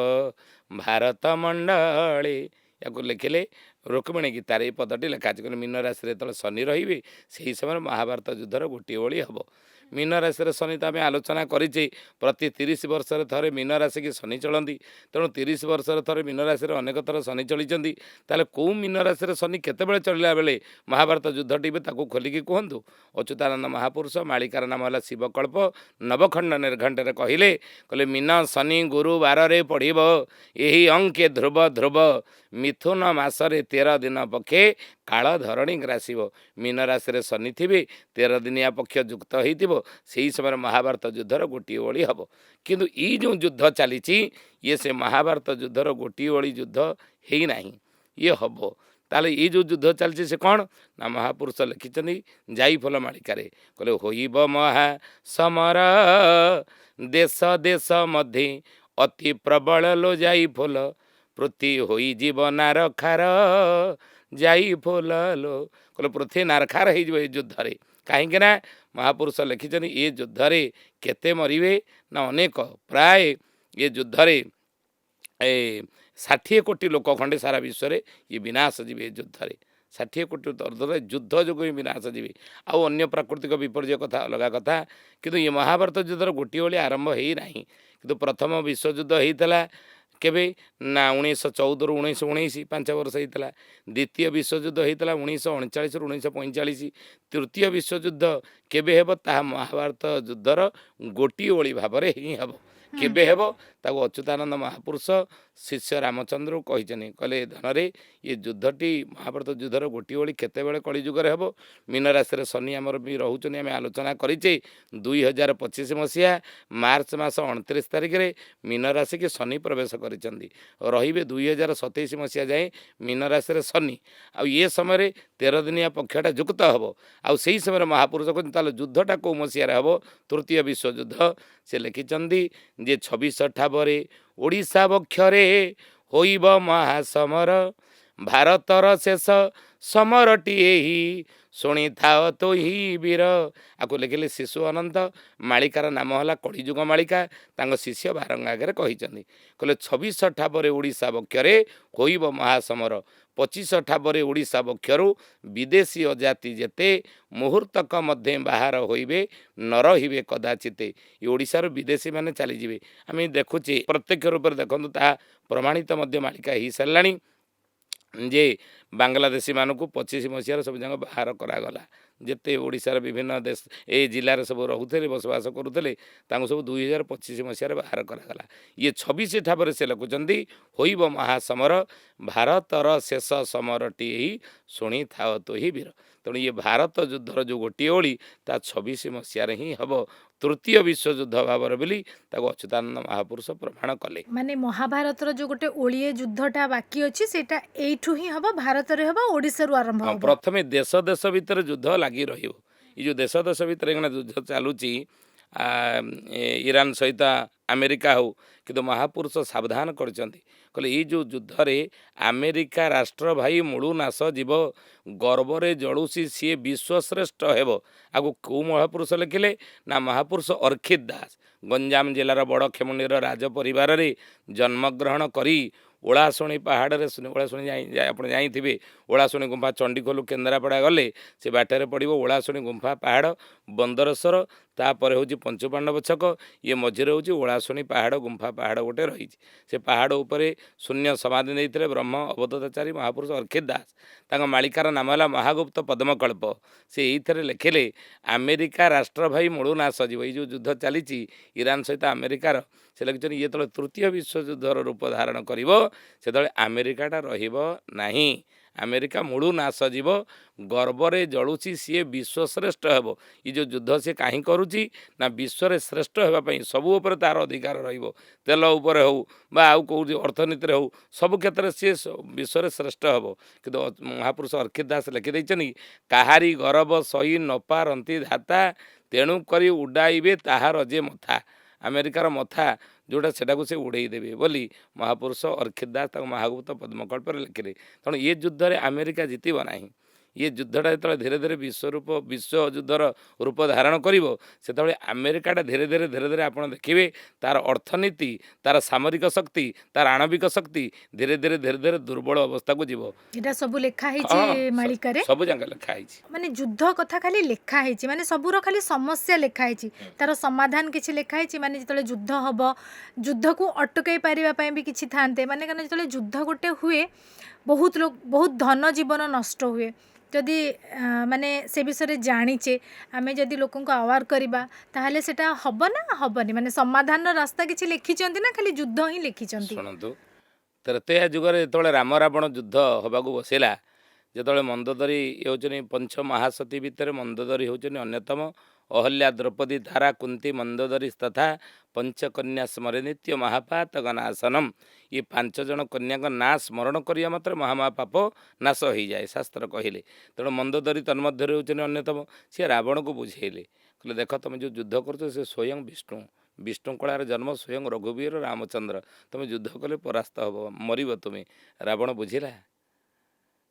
S2: ଭାରତ ମଣ୍ଡଳେ। ୟାକୁ ଲେଖିଲେ ରୁକ୍ମିଣୀ ଗୀତାରେ ଏଇ ପଦଟି ଲେଖା ଅଛି। କହିଲେ ମୀନ ରାଶିରେ ଯେତେବେଳେ ଶନି ରହିବେ ସେହି ସମୟରେ ମହାଭାରତ ଯୁଦ୍ଧର ଗୋଟିଏ ଓଳି ହେବ। ମୀନ ରାଶିରେ ଶନି ତ ଆମେ ଆଲୋଚନା କରିଛେ ପ୍ରତି 30 ବର୍ଷରେ ଥରେ ମୀନ ରାଶିକି ଶନି ଚଳନ୍ତି। ତେଣୁ 30 ବର୍ଷରେ ଥରେ ମୀନ ରାଶିରେ ଅନେକ ଥର ଶନି ଚଳିଛନ୍ତି। ତାହେଲେ କେଉଁ ମୀନ ରାଶିରେ ଶନି କେତେବେଳେ ଚଳିଲା ବେଳେ ମହାଭାରତ ଯୁଦ୍ଧଟି ବି ତାକୁ ଖୋଲିକି କୁହନ୍ତୁ। ଅଚ୍ୟୁତାନନ୍ଦ ମହାପୁରୁଷ ମାଳିକାର ନାମ ହେଲା ଶିବକଳ୍ପ ନବଖଣ୍ଡ ନିର୍ଘଣ୍ଟରେ କହିଲେ ମୀନ ଶନି ଗୁରୁବାରରେ ପଢ଼ିବ ଏହି ଅଙ୍କେ ଧ୍ରୁବ ଧ୍ରୁବ ମିଥୁନ ମାସରେ 13 ଦିନ ପକ୍ଷେ କାଳ ଧରଣୀ ଗ୍ରାସିବ। ମୀନ ରାଶିରେ ଶନି ଥିବେ 13 ଦିନିଆ ପକ୍ଷ ଯୁକ୍ତ ହେଇଥିବ ସେହି ସମୟରେ ମହାଭାରତ ଯୁଦ୍ଧର ଗୋଟିଏ ଓଳି ହେବ। କିନ୍ତୁ ଏଇ ଯେଉଁ ଯୁଦ୍ଧ ଚାଲିଛି ଇଏ ସେ ମହାଭାରତ ଯୁଦ୍ଧର ଗୋଟିଏ ଓଳି ଯୁଦ୍ଧ ହେଇନାହିଁ ଇଏ ହେବ। ତାହେଲେ ଏଇ ଯେଉଁ ଯୁଦ୍ଧ ଚାଲିଛି ସେ କ'ଣ ନା ମହାପୁରୁଷ ଲେଖିଛନ୍ତି ଜାଇଫଲ ମାଳିକାରେ କହିଲେ ହୋଇବ ମହା ସମର ଦେଶ ଦେଶ ମଧ୍ୟରେ ଅତି ପ୍ରବଳ लो ଜାଇଫଲ ପୃଥ୍ୱୀ ହୋଇଯିବ ନାରଖାର ଜାଇଫଲ लो। କହିଲେ ପୃଥ୍ୱୀ ନାରଖାର ହେଇଯିବ ଏ ଯୁଦ୍ଧରେ। କାହିଁକି ନା ମହାପୁରୁଷ ଲେଖିଛନ୍ତି ଏ ଯୁଦ୍ଧରେ କେତେ ମରିବେ ନା ଅନେକ ପ୍ରାୟ ଏ ଯୁଦ୍ଧରେ 60 କୋଟି ଲୋକ ଖଣ୍ଡେ ସାରା ବିଶ୍ୱରେ ଇଏ ବିନାଶ ଯିବେ ଏ ଯୁଦ୍ଧରେ। 60 କୋଟି ଅର୍ଦ୍ଧରେ ଯୁଦ୍ଧ ଯୋଗୁଁ ହିଁ ବିନାଶ ଯିବେ। ଆଉ ଅନ୍ୟ ପ୍ରାକୃତିକ ବିପର୍ଯ୍ୟୟ କଥା ଅଲଗା କଥା। କିନ୍ତୁ ଏ ମହାଭାରତ ଯୁଦ୍ଧର ଗୋଟିଏ ଓଳି ଆରମ୍ଭ ହେଇନାହିଁ। କିନ୍ତୁ ପ୍ରଥମ ବିଶ୍ୱଯୁଦ୍ଧ ହେଇଥିଲା କେବେ ନା 1914ରୁ 1919 5 ବର୍ଷ ହେଇଥିଲା। ଦ୍ୱିତୀୟ ବିଶ୍ୱଯୁଦ୍ଧ ହେଇଥିଲା 1939ରୁ 1945। ତୃତୀୟ ବିଶ୍ୱଯୁଦ୍ଧ କେବେ ହେବ ତାହା ମହାଭାରତ ଯୁଦ୍ଧର ଗୋଟିଏ ଓଳି ଭାବରେ ହିଁ ହେବ। କେବେ ହେବ ତାକୁ ଅଚ୍ୟୁତାନନ୍ଦ ମହାପୁରୁଷ ଶିଷ୍ୟ ରାମଚନ୍ଦ୍ରକୁ କହିଛନ୍ତି। କହିଲେ ଧନରେ ଏ ଯୁଦ୍ଧଟି ମହାଭାରତ ଯୁଦ୍ଧର ଗୋଟିଏ ଓଳି କେତେବେଳେ କଳିଯୁଗରେ ହେବ। ମୀନ ରାଶିରେ ଶନି ଆମର ବି ରହୁଛନ୍ତି ଆମେ ଆଲୋଚନା କରିଛେ 2025 ମସିହା ମାର୍ଚ୍ଚ ମାସ 29 ତାରିଖରେ ମୀନ ରାଶିକି ଶନି ପ୍ରବେଶ କରିଛନ୍ତି। ରହିବେ 2027 ମସିହା ଯାଏଁ ମୀନ ରାଶିରେ ଶନି। ଆଉ ଏ ସମୟରେ 13 ଦିନିଆ ପକ୍ଷଟା ଯୁକ୍ତ ହେବ। ଆଉ ସେହି ସମୟରେ ମହାପୁରୁଷ କହିଛନ୍ତି ତାହେଲେ ଯୁଦ୍ଧଟା କେଉଁ ମସିହାରେ ହେବ ତୃତୀୟ ବିଶ୍ୱଯୁଦ୍ଧ। ସେ ଲେଖିଛନ୍ତି ଯେ 26 ଠାବରେ ଓଡ଼ିଶା ବକ୍ଷରେ ହୋଇବ ମହାସମର ଭାରତର ଶେଷ ସମରଟି ଏହି ଶୁଣିଥାଅ ତୋହି ବୀର। ଆକୁ ଲେଖିଲେ ଶିଶୁ ଅନନ୍ତ। ମାଳିକାର ନାମ ହେଲା କଳିଯୁଗ ମାଳିକା। ତାଙ୍କ ଶିଷ୍ୟ ଭାରଙ୍ଗ ଆଗରେ କହିଛନ୍ତି, କହିଲେ 26 ଠାବରେ ଓଡ଼ିଶା ବକ୍ଷରେ ହୋଇବ ମହାସମର, 25 ଠାବରେ ଓଡ଼ିଶା ବକ୍ଷରୁ ବିଦେଶୀ ଅଜାତି ଯେତେ, ମୁହୂର୍ତ୍ତକ ମଧ୍ୟ ବାହାର ହୋଇବେ ନ ରହିବେ କଦାଚିତେ। ଏ ଓଡ଼ିଶାରୁ ବିଦେଶୀମାନେ ଚାଲିଯିବେ। ଆମେ ଦେଖୁଛେ ପ୍ରତ୍ୟକ୍ଷ ରୂପରେ ଦେଖନ୍ତୁ, ତାହା ପ୍ରମାଣିତ ମଧ୍ୟ ମାଳିକା ହେଇସାରିଲାଣି ଯେ ବାଂଲାଦେଶୀମାନଙ୍କୁ 25 ମସିହାରେ ସବୁ ଯାକ ବାହାର କରାଗଲା। ଯେତେ ଓଡ଼ିଶାର ବିଭିନ୍ନ ଦେଶ ଏ ଜିଲ୍ଲାରେ ସବୁ ରହୁଥିଲେ, ବସବାସ କରୁଥିଲେ, ତାଙ୍କୁ ସବୁ 2025 ମସିହାରେ ବାହାର କରାଗଲା। ଇଏ 26 ଠାବରେ ସେ ଲେଖୁଛନ୍ତି, ହୋଇବ ମହାସମର, ଭାରତର ଶେଷ ସମରଟି ଏହି ଶୁଣିଥାଅ ତୋହି ବୀର। ତେଣୁ ଇଏ ଭାରତ ଯୁଦ୍ଧର ଯେଉଁ ଗୋଟିଏ ଓଳି, ତା 26 ମସିହାରେ ହିଁ ହେବ ତୃତୀୟ ବିଶ୍ୱଯୁଦ୍ଧ ଭାବରେ ବୋଲି ତାକୁ ଅଚ୍ୟୁତାନନ୍ଦ ମହାପୁରୁଷ ପ୍ରମାଣ କଲେ।
S1: ମାନେ ମହାଭାରତର ଯୋଉ ଗୋଟେ ଓଳିଏ ଯୁଦ୍ଧଟା ବାକି ଅଛି ସେଇଟା ଏଇଠୁ ହିଁ ହବ, ଭାରତରେ ହବ, ଓଡ଼ିଶାରୁ ଆରମ୍ଭ
S2: ହଁ,
S1: ହବ।
S2: ପ୍ରଥମେ ଦେଶ ଦେଶ ଭିତରେ ଯୁଦ୍ଧ ଲାଗି ରହିବ। ଏ ଯେଉଁ ଦେଶ ଦେଶ ଭିତରେ ଏଇନା ଯୁଦ୍ଧ ଚାଲୁଛି, ଇରାନ ସହିତ ଆମେରିକା ହଉ, କିନ୍ତୁ ମହାପୁରୁଷ ସାବଧାନ କରିଛନ୍ତି, କହିଲେ ଏଇ ଯେଉଁ ଯୁଦ୍ଧରେ ଆମେରିକା ରାଷ୍ଟ୍ର ଭାଇ ମୂଳୁ ନାଶ ଯିବ, ଗର୍ବରେ ଜଳୁଛି ସିଏ ବିଶ୍ୱଶ୍ରେଷ୍ଠ ହେବ। ଆକୁ କେଉଁ ମହାପୁରୁଷ ଲେଖିଲେ? ନା ମହାପୁରୁଷ ଅର୍ଖିତ ଦାସ। ଗଞ୍ଜାମ ଜିଲ୍ଲାର ବଡ଼ ଖେମୁଣ୍ଡିର ରାଜ ପରିବାରରେ ଜନ୍ମଗ୍ରହଣ କରି ଓଳାଶୁଣୀ ପାହାଡ଼ରେ, ଓଳାଶୁଣୀ ଆପଣ ଯାଇଥିବେ, ଓଳାଶୁଣୀ ଗୁମ୍ଫା, ଚଣ୍ଡିଖୋଲ କେନ୍ଦ୍ରାପଡ଼ା ଗଲେ ସେ ବାଟରେ ପଡ଼ିବ ଓଳାଶୁଣୀ ଗୁମ୍ଫା ପାହାଡ଼, ବନ୍ଦରେଶ୍ୱର, ତାପରେ ହେଉଛି ପଞ୍ଚୁପାଣ୍ଡବ ଛକ, ଇଏ ମଝିରେ ହେଉଛି ଓଳାଶୁଣୀ ପାହାଡ଼, ଗୁମ୍ଫା ପାହାଡ଼ ଗୋଟେ ରହିଛି। ସେ ପାହାଡ଼ ଉପରେ ଶୂନ୍ୟ ସମାଧି ନେଇଥିଲେ ବ୍ରହ୍ମ ଅବଧୂତାଚାରୀ ମହାପୁରୁଷ ଅର୍ଖିତ ଦାସ। ତାଙ୍କ ମାଳିକାର ନାମ ହେଲା ମହାଗୁପ୍ତ ପଦ୍ମକଳ୍ପ। ସେ ଏଇଥିରେ ଲେଖିଲେ, ଆମେରିକା ରାଷ୍ଟ୍ର ଭାଇ ମୂଳୁ ନାଶ ଯିବ। ଏଇ ଯେଉଁ ଯୁଦ୍ଧ ଚାଲିଛି ଇରାନ ସହିତ ଆମେରିକାର, ସେ ଲେଖିଛନ୍ତି ଇଏ ଯେତେବେଳେ ତୃତୀୟ ବିଶ୍ୱଯୁଦ୍ଧର ରୂପ ଧାରଣ କରିବ, ସେତେବେଳେ ଆମେରିକାଟା ରହିବ ନାହିଁ। ଆମେରିକା ମୂଳୁ ନାଶ ଯିବ, ଗର୍ବରେ ଜଳୁଛି ସିଏ ବିଶ୍ୱଶ୍ରେଷ୍ଠ ହେବ। ଏ ଯେଉଁ ଯୁଦ୍ଧ ସିଏ କାହିଁ କରୁଛି? ନା ବିଶ୍ୱରେ ଶ୍ରେଷ୍ଠ ହେବା ପାଇଁ, ସବୁ ଉପରେ ତା'ର ଅଧିକାର ରହିବ। ତେଲ ଉପରେ ହେଉ ବା ଆଉ କେଉଁଠି ଅର୍ଥନୀତିରେ ହେଉ, ସବୁ କ୍ଷେତ୍ରରେ ସିଏ ବିଶ୍ୱରେ ଶ୍ରେଷ୍ଠ ହେବ। କିନ୍ତୁ ମହାପୁରୁଷ ଅର୍ଖିତ ଦାସ ଲେଖିଦେଇଛନ୍ତି, କାହାରି ଗରବ ସହି ନ ପାରନ୍ତି ଧାତା, ତେଣୁ କରି ଉଡ଼ାଇବେ ତାହାର ଯେ ମଥା। ଆମେରିକାର ମଥା ଯେଉଁଟା, ସେଟାକୁ ସେ ଉଡ଼େଇ ଦେବେ ବୋଲି ମହାପୁରୁଷ ଅର୍ଖିତ ଦାସ ତାଙ୍କ ମହାଗୁପ୍ତ ପଦ୍ମକଳ୍ପରେ ଲେଖିଲେ। ତେଣୁ ଏ ଯୁଦ୍ଧରେ ଆମେରିକା ଜିତିବ ନାହିଁ। ଇଏ ଯୁଦ୍ଧଟା ଯେତେବେଳେ ଧୀରେ ଧୀରେ ବିଶ୍ୱଯୁଦ୍ଧର ରୂପ ଧାରଣ କରିବ, ସେତେବେଳେ ଆମେରିକାଟା ଧୀରେ ଧୀରେ ଆପଣ ଦେଖିବେ ତା'ର ଅର୍ଥନୀତି, ତା'ର ସାମରିକ ଶକ୍ତି, ତା'ର ଆଣବିକ ଶକ୍ତି ଧୀରେ ଧୀରେ ଦୁର୍ବଳ ଅବସ୍ଥାକୁ ଯିବ।
S1: ଏଇଟା ସବୁ ଲେଖା ହେଇଛି ମାଳିକାରେ।
S2: ସବୁ ଯାକ ଲେଖା ହେଇଛି।
S1: ମାନେ ଯୁଦ୍ଧ କଥା ଖାଲି ଲେଖା ହେଇଛି, ମାନେ ସବୁର ଖାଲି ସମସ୍ୟା ଲେଖା ହେଇଛି, ତାର ସମାଧାନ କିଛି ଲେଖା ହେଇଛି। ମାନେ ଯେତେବେଳେ ଯୁଦ୍ଧ ହବ, ଯୁଦ୍ଧକୁ ଅଟକାଇ ପାରିବା ପାଇଁ ବି କିଛି ଥାନ୍ତେ। ମାନେ କାରଣ ଯେତେବେଳେ ଯୁଦ୍ଧ ଗୋଟେ ହୁଏ, ବହୁତ ଧନ ଜୀବନ ନଷ୍ଟ ହୁଏ। ଯଦି ମାନେ ସେ ବିଷୟରେ ଜାଣିଛେ, ଆମେ ଯଦି ଲୋକଙ୍କୁ ଆୱାର କରିବା, ତାହେଲେ ସେଟା ହବ ନା ହବନି? ମାନେ ସମାଧାନର ରାସ୍ତା କିଛି ଲେଖିଛନ୍ତି ନା ଖାଲି ଯୁଦ୍ଧ ହିଁ ଲେଖିଛନ୍ତି?
S2: ଶୁଣନ୍ତୁ, ତ୍ରେତୟା ଯୁଗରେ ଯେତେବେଳେ ରାମ ରାବଣ ଯୁଦ୍ଧ ହେବାକୁ ବସିଲା, ଯେତେବେଳେ ମନ୍ଦୋଦରୀ ହେଉଛନ୍ତି ପଞ୍ଚ ମହାସତୀ ଭିତରେ ମନ୍ଦୋଦରୀ ହେଉଛନ୍ତି ଅନ୍ୟତମ। ଅହଲ୍ୟା, ଦ୍ରୌପଦୀ, ତାରା, କୁନ୍ତୀ, ମନ୍ଦୋଦରୀ ତଥା ପଞ୍ଚକନ୍ୟା ସ୍ମରେ ନିତ୍ୟ ମହାପାତକ ନାଶନମ୍। ଏ 5 ଜଣ କନ୍ୟାଙ୍କ ନାଁ ସ୍ମରଣ କରିବା ମାତ୍ରେ ମହାମହାପାପ ନାଶ ହୋଇଯାଏ, ଶାସ୍ତ୍ର କହିଲେ। ତେଣୁ ମନ୍ଦୋଦରୀ ତନ୍ମଧ୍ୟରେ ହେଉଛନ୍ତି ଅନ୍ୟତମ। ସେ ରାବଣକୁ ବୁଝେଇଲେ, କହିଲେ ଦେଖ, ତୁମେ ଯେଉଁ ଯୁଦ୍ଧ କରୁଛ ସେ ସ୍ୱୟଂ ବିଷ୍ଣୁ, ବିଷ୍ଣୁ କଳାର ଜନ୍ମ ସ୍ୱୟଂ ରଘୁବୀର ରାମଚନ୍ଦ୍ର। ତୁମେ ଯୁଦ୍ଧ କଲେ ପରାସ୍ତ ହେବ, ମରିବ ତୁମେ। ରାବଣ ବୁଝିଲା,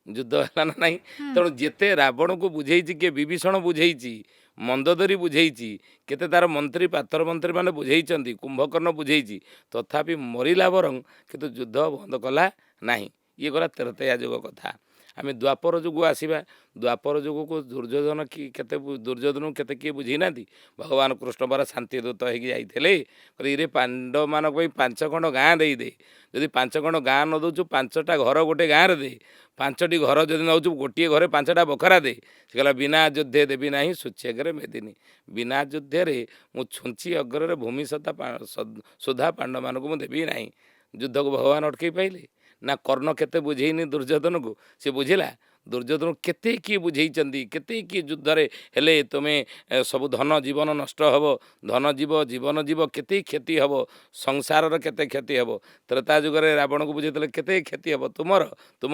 S2: ଯୁଦ୍ଧ ହେଲା ନା ନାହିଁ। ତେଣୁ ଯେତେ ରାବଣକୁ ବୁଝେଇଛି, କିଏ ବିଭୀଷଣ ବୁଝେଇଛି, ମନ୍ଦୋଦରୀ ବୁଝେଇଛି, କେତେ ତା'ର ମନ୍ତ୍ରୀ ପାତର ମନ୍ତ୍ରୀମାନେ ବୁଝେଇଛନ୍ତି, କୁମ୍ଭକର୍ଣ୍ଣ ବୁଝେଇଛି, ତଥାପି ମରିଲା ବରଂ, କିନ୍ତୁ ଯୁଦ୍ଧ ବନ୍ଦ କଲା ନାହିଁ। ଇଏ ଗଲା ତ୍ରେତୟା ଯୁଗ କଥା। ଆମେ ଦ୍ୱାପର ଯୁଗ ଆସିବା। ଦ୍ୱାପର ଯୁଗକୁ ଦୁର୍ଯ୍ୟୋଧନକୁ କେତେ କିଏ ବୁଝେଇ ନାହାନ୍ତି। ଭଗବାନ କୃଷ୍ଣ ପରା ଶାନ୍ତି ଦୂତ ହେଇକି ଯାଇଥିଲେ, କହିଲେ ଇରେ ପାଣ୍ଡବମାନଙ୍କ ପାଇଁ 5 ଖଣ୍ଡ ଗାଁ ଦେଇଦେ। ଯଦି 5 ଖଣ୍ଡ ଗାଁ ନ ଦେଉଛୁ, 5ଟା ଘର ଗୋଟେ ଗାଁରେ ଦେ। 5ଟି ଘର ଯଦି ନେଉଛୁ, ଗୋଟିଏ ଘରେ 5ଟା ବଖରା ଦେ। ସେ କହିଲା, ବିନା ଯୁଦ୍ଧେ ଦେବି ନାହିଁ ସୂଚ୍ୟଗ୍ରେ ମେଦିନୀ। ବିନା ଯୁଦ୍ଧରେ ମୁଁ ଛୁଞ୍ଚି ଅଗ୍ରରେ ଭୂମି ସୁଧା ପାଣ୍ଡବମାନଙ୍କୁ ମୁଁ ଦେବି ନାହିଁ। ଯୁଦ୍ଧକୁ ଭଗବାନ ଅଟକେଇ ପାଇଲେ ନା? କର୍ଣ୍ଣ କେତେ ବୁଝେଇନି ଦୁର୍ଯ୍ୟୋଧନକୁ, ସେ ବୁଝିଲା। ଦୁର୍ଯ୍ୟୋଧନକୁ କେତେ କିଏ ବୁଝେଇଛନ୍ତି, କେତେ କିଏ ଯୁଦ୍ଧରେ ହେଲେ ତୁମେ ସବୁ ଧନ ଜୀବନ ନଷ୍ଟ ହେବ, ଧନ ଯିବ, ଜୀବନ ଯିବ, କେତେ କ୍ଷତି ହେବ, ସଂସାରର କେତେ କ୍ଷତି ହେବ। ତ୍ରେତା ଯୁଗରେ ରାବଣକୁ ବୁଝେଇଥିଲେ କେତେ କ୍ଷତି ହେବ ତୁମର, ତୁମ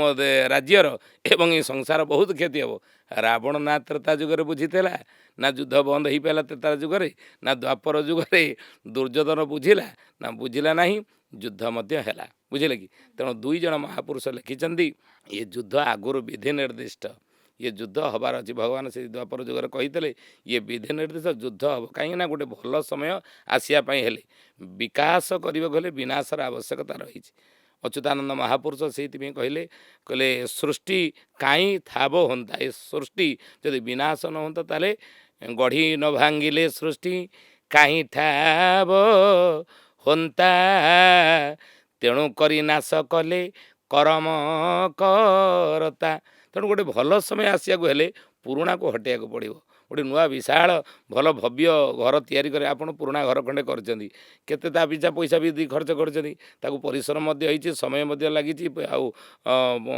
S2: ରାଜ୍ୟର, ଏବଂ ଏ ସଂସାର ବହୁତ କ୍ଷତି ହେବ। ରାବଣ ନା ତ୍ରେତା ଯୁଗରେ ବୁଝିଥିଲା, ନା ଯୁଦ୍ଧ ବନ୍ଦ ହେଇପାରିଲା ତ୍ରେତା ଯୁଗରେ, ନା ଦ୍ୱାପର ଯୁଗରେ ଦୁର୍ଯ୍ୟୋଧନ ବୁଝିଲା, ନା ବୁଝିଲା ନାହିଁ। ଯୁଦ୍ଧ ମଧ୍ୟ ହେଲା ବୁଝିଲେ କି। ତେଣୁ ଦୁଇ ଜଣ ମହାପୁରୁଷ ଲେଖିଛନ୍ତି ଏ ଯୁଦ୍ଧ ଆଗରୁ ବିଧି ନିର୍ଦ୍ଦିଷ୍ଟ, ଇଏ ଯୁଦ୍ଧ ହେବାର ଅଛି। ଭଗବାନ ସେ ଦ୍ୱାପର ଯୁଗରେ କହିଥିଲେ ଇଏ ବିଧି ନିର୍ଦ୍ଦିଷ୍ଟ ଯୁଦ୍ଧ ହେବ, କାହିଁକିନା ଗୋଟେ ଭଲ ସମୟ ଆସିବା ପାଇଁ ହେଲେ ବିକାଶ କରିବାକୁ ହେଲେ ବିନାଶର ଆବଶ୍ୟକତା ରହିଛି। ଅଚ୍ୟୁତାନନ୍ଦ ମହାପୁରୁଷ ସେଇଥିପାଇଁ କହିଲେ ସୃଷ୍ଟି କାହିଁ ଥାବ ହୁଅନ୍ତା, ଏ ସୃଷ୍ଟି ଯଦି ବିନାଶ ନ ହୁଅନ୍ତା ତାହେଲେ ଗଢ଼ି ନ ଭାଙ୍ଗିଲେ ସୃଷ୍ଟି କାହିଁ ଠାବ ହୁଅନ୍ତା, ତେଣୁ କରି ନାଶ କଲେ କରମ କରତା। ତେଣୁ ଗୋଟେ ଭଲ ସମୟ ଆସିବାକୁ ହେଲେ ପୁରୁଣାକୁ ହଟେଇବାକୁ ପଡ଼ିବ। ଗୋଟେ ନୂଆ ବିଶାଳ ଭଲ ଭବ୍ୟ ଘର ତିଆରି କରି ଆପଣ ପୁରୁଣା ଘର ଖଣ୍ଡେ କରିଛନ୍ତି, କେତେ ତା ପିଛା ପଇସା ବି ଖର୍ଚ୍ଚ କରିଛନ୍ତି, ତାକୁ ପରିଶ୍ରମ ମଧ୍ୟ ହେଇଛି, ସମୟ ମଧ୍ୟ ଲାଗିଛି, ଆଉ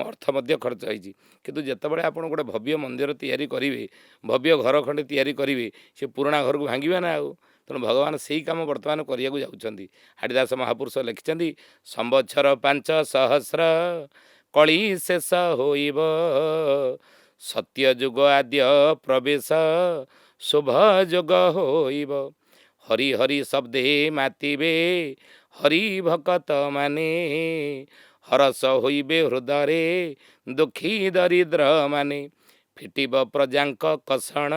S2: ଅର୍ଥ ମଧ୍ୟ ଖର୍ଚ୍ଚ ହେଇଛି। କିନ୍ତୁ ଯେତେବେଳେ ଆପଣ ଗୋଟେ ଭବ୍ୟ ମନ୍ଦିର ତିଆରି କରିବେ, ଭବ୍ୟ ଘର ଖଣ୍ଡେ ତିଆରି କରିବେ, ସେ ପୁରୁଣା ଘରକୁ ଭାଙ୍ଗିବେ ନା ଆଉ। ତେଣୁ ଭଗବାନ ସେଇ କାମ ବର୍ତ୍ତମାନ କରିବାକୁ ଯାଉଛନ୍ତି। ହାଡ଼ିଦାସ ମହାପୁରୁଷ ଲେଖିଛନ୍ତି ସମ୍ବତ୍ସର 5,000 କଳି ଶେଷ ହୋଇବ, ସତ୍ୟ ଯୁଗ ଆଦ୍ୟ ପ୍ରବେଶ ଶୁଭ ଯୁଗ ହୋଇବ, ହରି ହରି ଶବ୍ଦେ ମାତିବେ ହରି ଭକତ ମାନେ, ହରସ ହୋଇବେ ହୃଦୟରେ ଦୁଃଖୀ ଦରିଦ୍ର ମାନେ, ଫିଟିବ ପ୍ରଜାଙ୍କ କଷଣ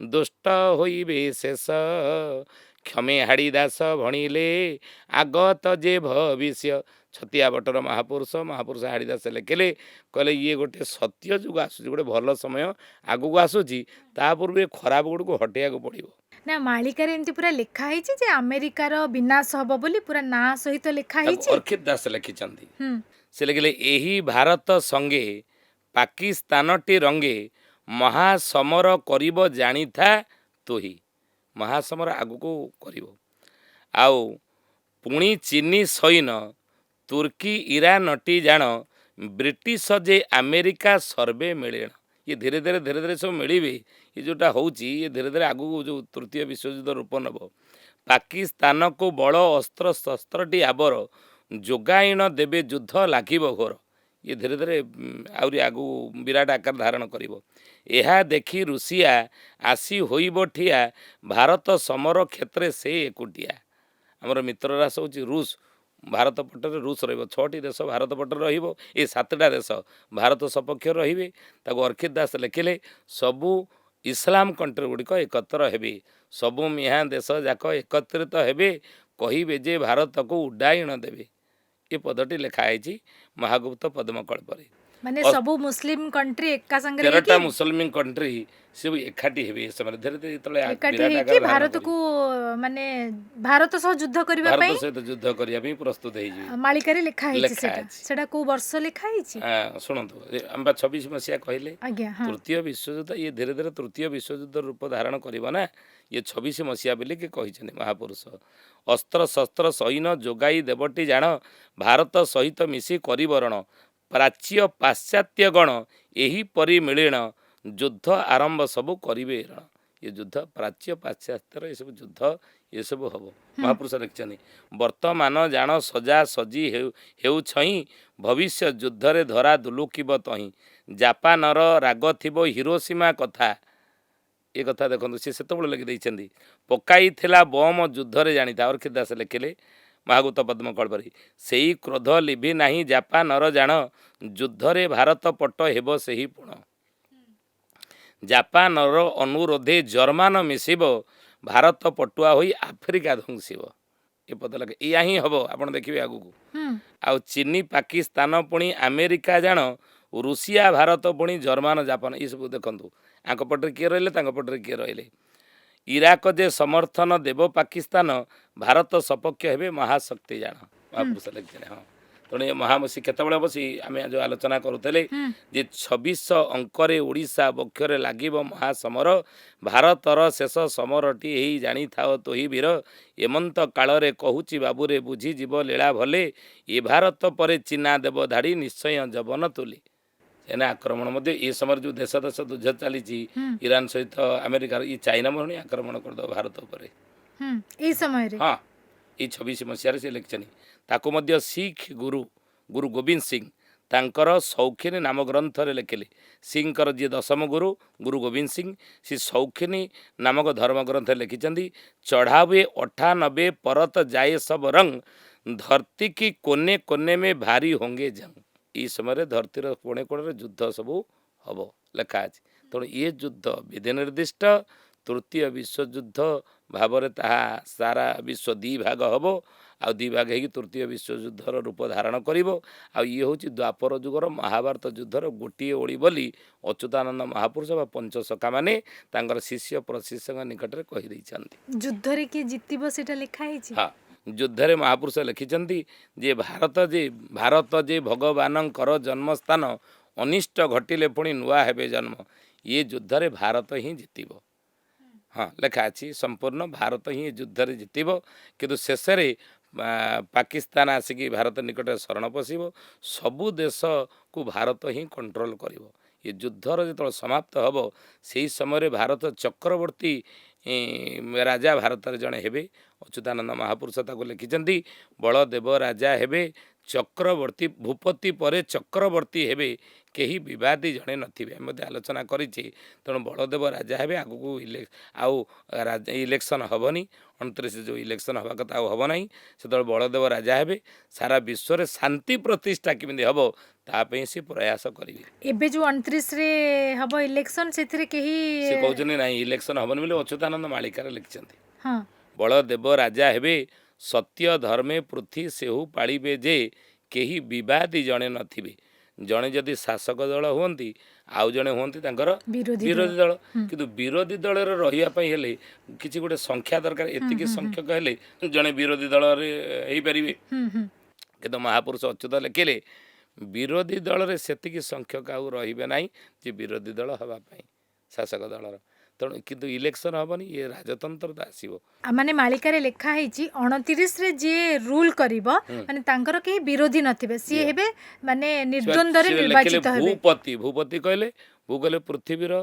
S2: ଦୁଷ୍ଟ ହୋଇବେ ଶେଷ, କ୍ଷମେ ହାଡ଼ିଦାସ ଭଣିଲେ ଆଗତ ଯେ ଭବିଷ୍ୟ। ଛତିଆ ବଟର ମହାପୁରୁଷ ହାଡ଼ିଦାସ ଲେଖିଲେ, କହିଲେ ଇଏ ଗୋଟେ ସତ୍ୟ ଯୁଗ ଆସୁଛି, ଗୋଟେ ଭଲ ସମୟ ଆଗକୁ ଆସୁଛି, ତା ପୂର୍ବେ ଖରାପ ଗୁଡ଼ିକୁ ହଟେଇବାକୁ ପଡ଼ିବ।
S1: ନା ମାଳିକାରେ ଏମିତି ପୁରା ଲେଖା ହେଇଛି ଯେ ଆମେରିକାର ବିନାଶ ହବ ବୋଲି ପୁରା ନାଁ ସହିତ ଲେଖା ହେଇଛି।
S2: ଅର୍ଖିତ ଦାସ ଲେଖିଛନ୍ତି, ସେ ଲେଖିଲେ ଏହି ଭାରତ ସଙ୍ଗେ ପାକିସ୍ତାନଟି ରଙ୍ଗେ ମହାସମର କରିବ ଜାଣିଥା ତୁହି। ମହାସମର ଆଗକୁ କରିବ, ଆଉ ପୁଣି ଚିନି ସୈନ ତୁର୍କୀ ଇରାନଟି ଜାଣ, ବ୍ରିଟିଶ ଯେ ଆମେରିକା ସର୍ବେ ମିଳେଣ। ଇଏ ଧୀରେ ଧୀରେ ସବୁ ମିଳିବେ। ଏ ଯେଉଁଟା ହେଉଛି ଇଏ ଧୀରେ ଧୀରେ ଆଗକୁ ଯେଉଁ ତୃତୀୟ ବିଶ୍ୱଯୁଦ୍ଧ ରୂପ ନେବ। ପାକିସ୍ତାନକୁ ବଳ ଅସ୍ତ୍ର ଶସ୍ତ୍ରଟି ଆବର, ଯୋଗାଇଣ ଦେବେ ଯୁଦ୍ଧ ଲାଗିବ ଘୋର। ଇଏ ଧୀରେ ଧୀରେ ଆହୁରି ଆଗକୁ ବିରାଟ ଆକାର ଧାରଣ କରିବ। ଏହା ଦେଖି ରୁଷିଆ ଆସି ହୋଇବ ଠିଆ, ଭାରତ ସମର କ୍ଷେତ୍ରରେ ସେ ଏକୁଟିଆ। ଆମର ମିତ୍ର ରାଷ୍ଟ୍ର ହେଉଛି ରୁଷ, ଭାରତ ପଟରେ ରୁଷ ରହିବ, 6ଟି ଦେଶ ଭାରତ ପଟରେ ରହିବ, ଏ 7ଟା ଦେଶ ଭାରତ ସପକ୍ଷରେ ରହିବେ। ତାକୁ ଅର୍ଖିତ ଦାସ ଲେଖିଲେ ସବୁ ଇସଲାମ କଣ୍ଟ୍ରି ଗୁଡ଼ିକ ଏକତ୍ର ହେବେ, ସବୁ ମିହାଁ ଦେଶ ଯାକ ଏକତ୍ରିତ ହେବେ, କହିବେ ଯେ ଭାରତକୁ ଉଡ଼ାଇଣ ଦେବେ। ଏ ପଦଟି ଲେଖା ହେଇଛି ମହାଗୁପ୍ତ ପଦ୍ମକଳ୍ପରେ।
S1: ମାନେ ସବୁ ମୁସଲିମ କଣ୍ଟ୍ରି ଏକା ସାଙ୍ଗରେ
S2: 13ଟା ମୁସଲମାନ କଣ୍ଟ୍ରି ସବୁ ଏକାଠି ହେବେ ଏ ସମୟରେ। ଧୀରେ ଧୀରେ
S1: ଏକାଠି
S2: ଯେତେବେଳେ
S1: ହେଇକି ଭାରତକୁ ମାନେ ଭାରତ ସହ ଯୁଦ୍ଧ କରିବା
S2: ଭାରତ
S1: ପାଇଁ
S2: ସହିତ ଯୁଦ୍ଧ କରିବା ପାଇଁ ପ୍ରସ୍ତୁତ ହେଇଯିବେ।
S1: ମାଳିକାରେ ଲେଖା ହେଇଛି।
S2: ଲେଖା
S1: ସେଟା
S2: ଅଛି।
S1: ସେଟା କୋଉ ବର୍ଷ ଲେଖା ହେଇଛି?
S2: ଶୁଣନ୍ତୁ, ଆମେ ବା 26 ମସିହା କହିଲେ,
S1: ଆଜ୍ଞା ହଁ।
S2: ତୃତୀୟ ବିଶ୍ୱଯୁଦ୍ଧ ଇଏ ଧୀରେ ଧୀରେ ତୃତୀୟ ବିଶ୍ୱଯୁଦ୍ଧ ରୂପ ଧାରଣ କରିବ ନା। ଇଏ 26 ମସିହା ବୋଲି କି କହିଛନ୍ତି ମହାପୁରୁଷ। ଅସ୍ତ୍ର ଶସ୍ତ୍ର ସୈନ୍ୟ ଯୋଗାଇ ଦେବଟି ଜାଣ, ଭାରତ ସହିତ ମିଶି କରିବରଣ, ପ୍ରାଚ୍ୟ ପାଶ୍ଚାତ୍ୟ ଗଣ ଏହିପରି ମିଳିଣ, ଯୁଦ୍ଧ ଆରମ୍ଭ ସବୁ କରିବେ ରଣ। ଏ ଯୁଦ୍ଧ ପ୍ରାଚ୍ୟ ପାଶ୍ଚାତ୍ୟର ଏସବୁ ଯୁଦ୍ଧ ଏସବୁ ହେବ। ମହାପୁରୁଷ ଲେଖିଛନ୍ତି ବର୍ତ୍ତମାନ ଜାଣ ସଜା ସଜି ହେଉଛଇଁ, ଭବିଷ୍ୟ ଯୁଦ୍ଧରେ ଧରା ଦୁଲୁକିବ ତହିଁ, ଜାପାନର ରାଗ ଥିବ ହିରୋସୀମା କଥା। ଏ କଥା ଦେଖନ୍ତୁ, ସେ ସେତେବେଳେ ଲେଖିଦେଇଛନ୍ତି ପକାଇଥିଲା ବମ୍ ଯୁଦ୍ଧରେ ଜାଣିଥା। ଅର୍ଖିତ ଦାସ ଲେଖିଲେ ମହାଗୁପ୍ତ ପଦ୍ମକଳ୍ପରେ, ସେଇ କ୍ରୋଧ ଲିଭି ନାହିଁ ଜାପାନର ଜାଣ, ଯୁଦ୍ଧରେ ଭାରତ ପଟ ହେବ ସେହି ପୁଣ, ଜାପାନର ଅନୁରୋଧେ ଜର୍ମାନ ମିଶିବ, ଭାରତ ପଟୁଆ ହୋଇ ଆଫ୍ରିକା ଧ୍ୱଂସିବ। ଏ ପଦ ଲେଖେ ଏଇଆ ହିଁ ହେବ, ଆପଣ ଦେଖିବେ ଆଗକୁ। ଆଉ ଚିନି ପାକିସ୍ତାନ ପୁଣି ଆମେରିକା ଜାଣ, ରୁଷିଆ ଭାରତ ପୁଣି ଜର୍ମାନ ଜାପାନ। ଏସବୁ ଦେଖନ୍ତୁ, ଆଙ୍କ ପଟରେ କିଏ ରହିଲେ, ତାଙ୍କ ପଟରେ କିଏ ରହିଲେ। ଇରାକ ଯେ ସମର୍ଥନ ଦେବ ପାକିସ୍ତାନ, ଭାରତ ସପକ୍ଷ ହେବେ ମହାଶକ୍ତି ଜାଣ। ମହାପୁରୁଷ ଲେଖିଥିଲେ। ହଁ, ତେଣୁ ଏ ମହାମସୀ କେତେବେଳେ ବସି ଆମେ ଯେଉଁ ଆଲୋଚନା କରୁଥିଲେ ଯେ 26 ଅଙ୍କରେ ଓଡ଼ିଶା ବକ୍ଷରେ ଲାଗିବ ମହାସମର, ଭାରତର ଶେଷ ସମରଟି ଏହି ଜାଣିଥାଅ ତୋହି ବୀର, ଏମନ୍ତ କାଳରେ କହୁଛି ବାବୁରେ ବୁଝିଯିବ ଲୀଳା ଭଲେ, ଏ ଭାରତ ପରେ ଚିନା ଦେବ ଧାଡ଼ି ନିଶ୍ଚୟ ଯବନ ତୁଲି। ଏନା ଆକ୍ରମଣ ମଧ୍ୟ ଏ ସମୟରେ ଯେଉଁ ଦେଶ ଯୁଦ୍ଧ ଚାଲିଛି ଇରାନ ସହିତ ଆମେରିକାର, ଏ ଚାଇନା ମଧ୍ୟ ଆକ୍ରମଣ କରିଦେବ ଭାରତ ଉପରେ
S1: ଏଇ ସମୟରେ।
S2: ହଁ, ଏଇ 26 ମସିହାରେ ସେ ଲେଖିଛନ୍ତି। ତାକୁ ମଧ୍ୟ ଶିଖ ଗୁରୁ ଗୋବିନ୍ଦ ସିଂ ତାଙ୍କର ସୌଖିନୀ ନାମ ଗ୍ରନ୍ଥରେ ଲେଖିଲେ। ସିଂଙ୍କର ଯିଏ 10ମ ଗୁରୁ ଗୋବିନ୍ଦ ସିଂ, ସେ ସୌଖିନୀ ନାମକ ଧର୍ମ ଗ୍ରନ୍ଥରେ ଲେଖିଛନ୍ତି ଚଢ଼ାବେ 98 ପରତ ଯାଏ ସବ ରଙ୍ଗ, धरती की कोने कोने में भारी होंगे जंग। ई समय धरतीर कोणे कोणे युद्ध सबू हम लेखा अच्छे। तेणु ये युद्ध विधि निर्दिष्ट तृतीय विश्वयुद्ध भाव सारा विश्व दी भाग हम आ दी भाग हो तृतीय विश्वयुद्धर रूप धारण कर ये हूँ द्वापर जुगर महाभारत युद्धर गोटे ओड़ी बोली अच्युतानंद महापुरुष बा पंचसखा माने तांकर शिष्य प्रशिष्य निकट में कहीदे।
S1: युद्ध रे किए जितिबो सेटा लिखा है
S2: हाँ युद्धरे महापुरुष लिखिं जे भारत जे भगवानंकर जन्मस्थान अनिष्ट घटिले पुणी नुआ हेबे जन्म ये युद्धरे भारत ही जितिब। हाँ लेखा अच्छी संपूर्ण भारत ही युद्धरे जितिब किंतु शेष पाकिस्तान आसिकी भारत निकट शरण पशिब सबु देश को भारत ही कंट्रोल करिवो। ये युद्धर जो समाप्त हम से समय भारत चक्रवर्ती राजा भारत जड़े हेबे अच्युतानंद महापुरुष ताको लिखिं बलदेव राजा हेबे चक्रवर्ती भूपति परे चक्रवर्ती हेबे केही विवादी जड़े नथिबे आलोचना करिछि। तेणु बलदेव राजा हेबे आगु इलेक्शन हेबनी 29 जो इलेक्शन हवा कथा हम ना से बलदेव राजा हेबे सारा विश्व में शांति प्रतिष्ठा केमिति हम तापे से प्रयास करेंगे।
S1: एबे जो 29 रे हबो इलेक्शन सेथिरे केही
S2: से कहउछनी नाही इलेक्शन हबन बोले अच्युतानंद मालिकार लिखिछन्ती।
S1: हां
S2: बलदेव राजा हेबे सत्य धर्मे पृथ्वी सेहु पालिबे जे केही विवादी जणे नथिबे। जणे जदि शासक दल हुअन्ति आउ जणे हुअन्ति तांकर विरोधी दल किंतु विरोधी दल रे रहिया पई हेले किछि गोटे संख्या दरकार एतिकी संख्यक हेले जणे विरोधी दल रे हेई परिबे। किंतु महापुरुष अच्युत लेखिले विरोधी दल रे सेतिकी संख्यक आउ रहिबे नाही जे विरोधी दल हवा पई शासक दल। तेणु किंतु इलेक्शन हेबनी ये राजतंत्र आसीबो।
S1: माने मालिकारे लेखा है 29 रे जे रूल करिवो माने तांकर के विरोधी नथिबे सी हेबे माने निर्द्वंद्व रे निर्वाचित हेबे।
S2: भूपति कहले पृथ्वीर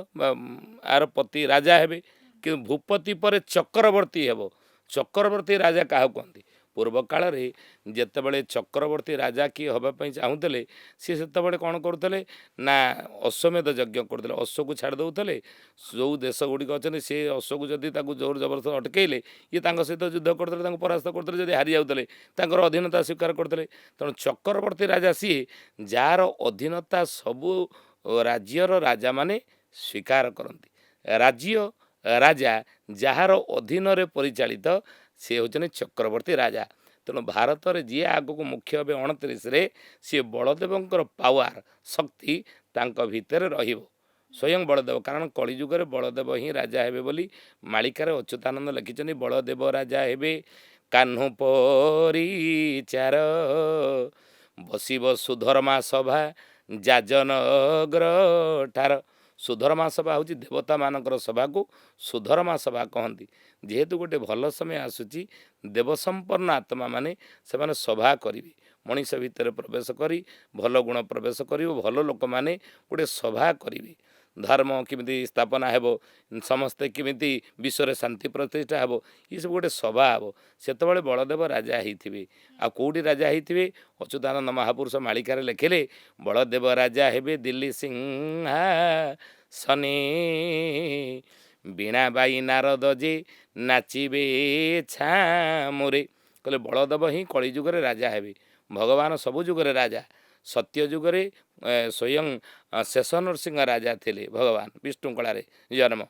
S2: आर पति राजा हेबे कि भूपति पर चक्रवर्ती हेबो। चक्रवर्ती राजा काहा कहंती पूर्व काल रे जेतेबेले चक्रवर्ती राजा किए होबापई चाहूले सी सेतेबेले कौन करुले ना अश्वमेध यज्ञ करते अश्व को छाड़ दौले जो देश गुड़िक अच्छे से अश्व को जदि जोर जबरदस्त अटकैले ये सहित युद्ध करते परास्त करते जब हारी जाते अधीनता स्वीकार करते। तेणु चक्रवर्ती राजा सी जार अधीनता सबू राज्यर राजा माने स्वीकार करती। राज्य राजा जार अधीन परिचालित सी होचने चक्रवर्ती राजा। तेणु भारत में जी आग को मुख्य हे 29 रे सी बलदेवंकर पावर शक्ति तांक भितर रहिबो स्वयं बलदेव कारण कलिजुगर बलदेव ही राजा हेबे बोली मालिकार अच्युतानंद लिखिं बलदेव राजा हेबे कान्हू परिचार बसिब सुधर्मा सभा जाजनगर ठार। सुधर्मा सभा हूँ देवता मानकर सभा को सुधर्मा सभा कहती जेहेतु गोटे भल समय आसूची देवसंपन्न आत्मा माने से सभा करेंगे मनीष भितर प्रवेश करी भल गुण प्रवेश कर भल लोक मैंने गोटे सभा करेंगे धर्म किमिति स्थापना हेबो समस्ते किमिति विश्व शांति प्रतिष्ठा हेबो ये सब गोटे सभा हेबो सेतबेले बलदेव राजा होइथिबे आ कोउडी राजा होइथिबे अच्युतानंद महापुरुष मालिकारे लेखिले बलदेव राजा हेबे दिल्ली सिंहासने बीणा बाई नारद जे नाचिबे छामुरे कहले बलदेव ही कलिजुगरे राजा हेबे भगवान सबु जुगरे राजा सत्य जुगरे स्वयं शेष नरसिंह राजा थिले भगवान विष्णु कलारे जन्म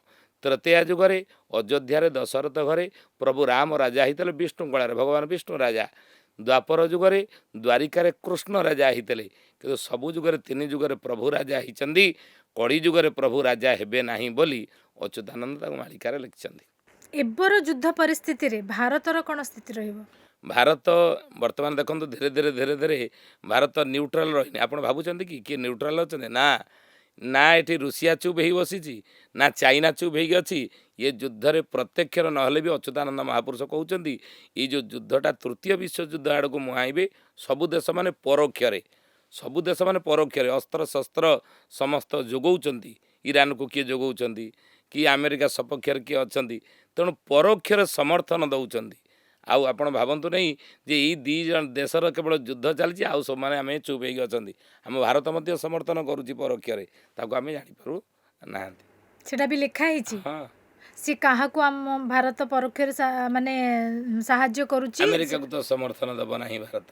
S2: तृतीया जुगरे अयोध्यारे दशरथ घरे प्रभु राम राजा होते विष्णु कलारे भगवान विष्णु राजा द्वापर जुगरे द्वारिकार कृष्ण राजा होते कि सबु जुगरे तीन जुगरे प्रभु राजा होती कड़ी जुगरे प्रभु राजा हेबे नाही बोली अच्युतानंद मालिकार लिखिं।
S1: एबर युद्ध परिस्थिति रे भारतर कौन स्थिति रहिबो?
S2: भारत वर्तमान देखो धीरे धीरे भारत न्यूट्राल रही आप भावुं कि किए न्यूट्राल अच्छा ना ना ये रुषिया चुप हो बसी ना चाइना चुप हो अच्छी ये युद्ध प्रत्यक्षर नहले भी अच्युतानंद महापुरुष कहते ये जो युद्धटा तृतीय विश्वयुद्ध आड़ को मुहाइबे सबु देश माने परोक्षरे सबु देश माने परोक्षरे अस्त्र शस्त्र समस्त जोगाउछंती ईरान को किए जोगाउछंती कि अमेरिका सपक्षर किए अच्छा तेणु परोक्षर समर्थन दौरान आउ आपण भावतु नहीं जे ये दी जन देशर केवल युद्ध चलती आउ सब मैंने आम चुप हो आम भारत मध्य समर्थन करुच्ची परोक्षरे ताको आम जापर ना
S1: सेटा भी लिखा है।
S2: हाँ
S1: सी काहाकू आम भारत परोक्षरे माने साहाଯ୍य करूची
S2: ଆମେରିକା କୁ ତ ସମର୍ଥନ ଦେବ ନାହିଁ ଭାରତ।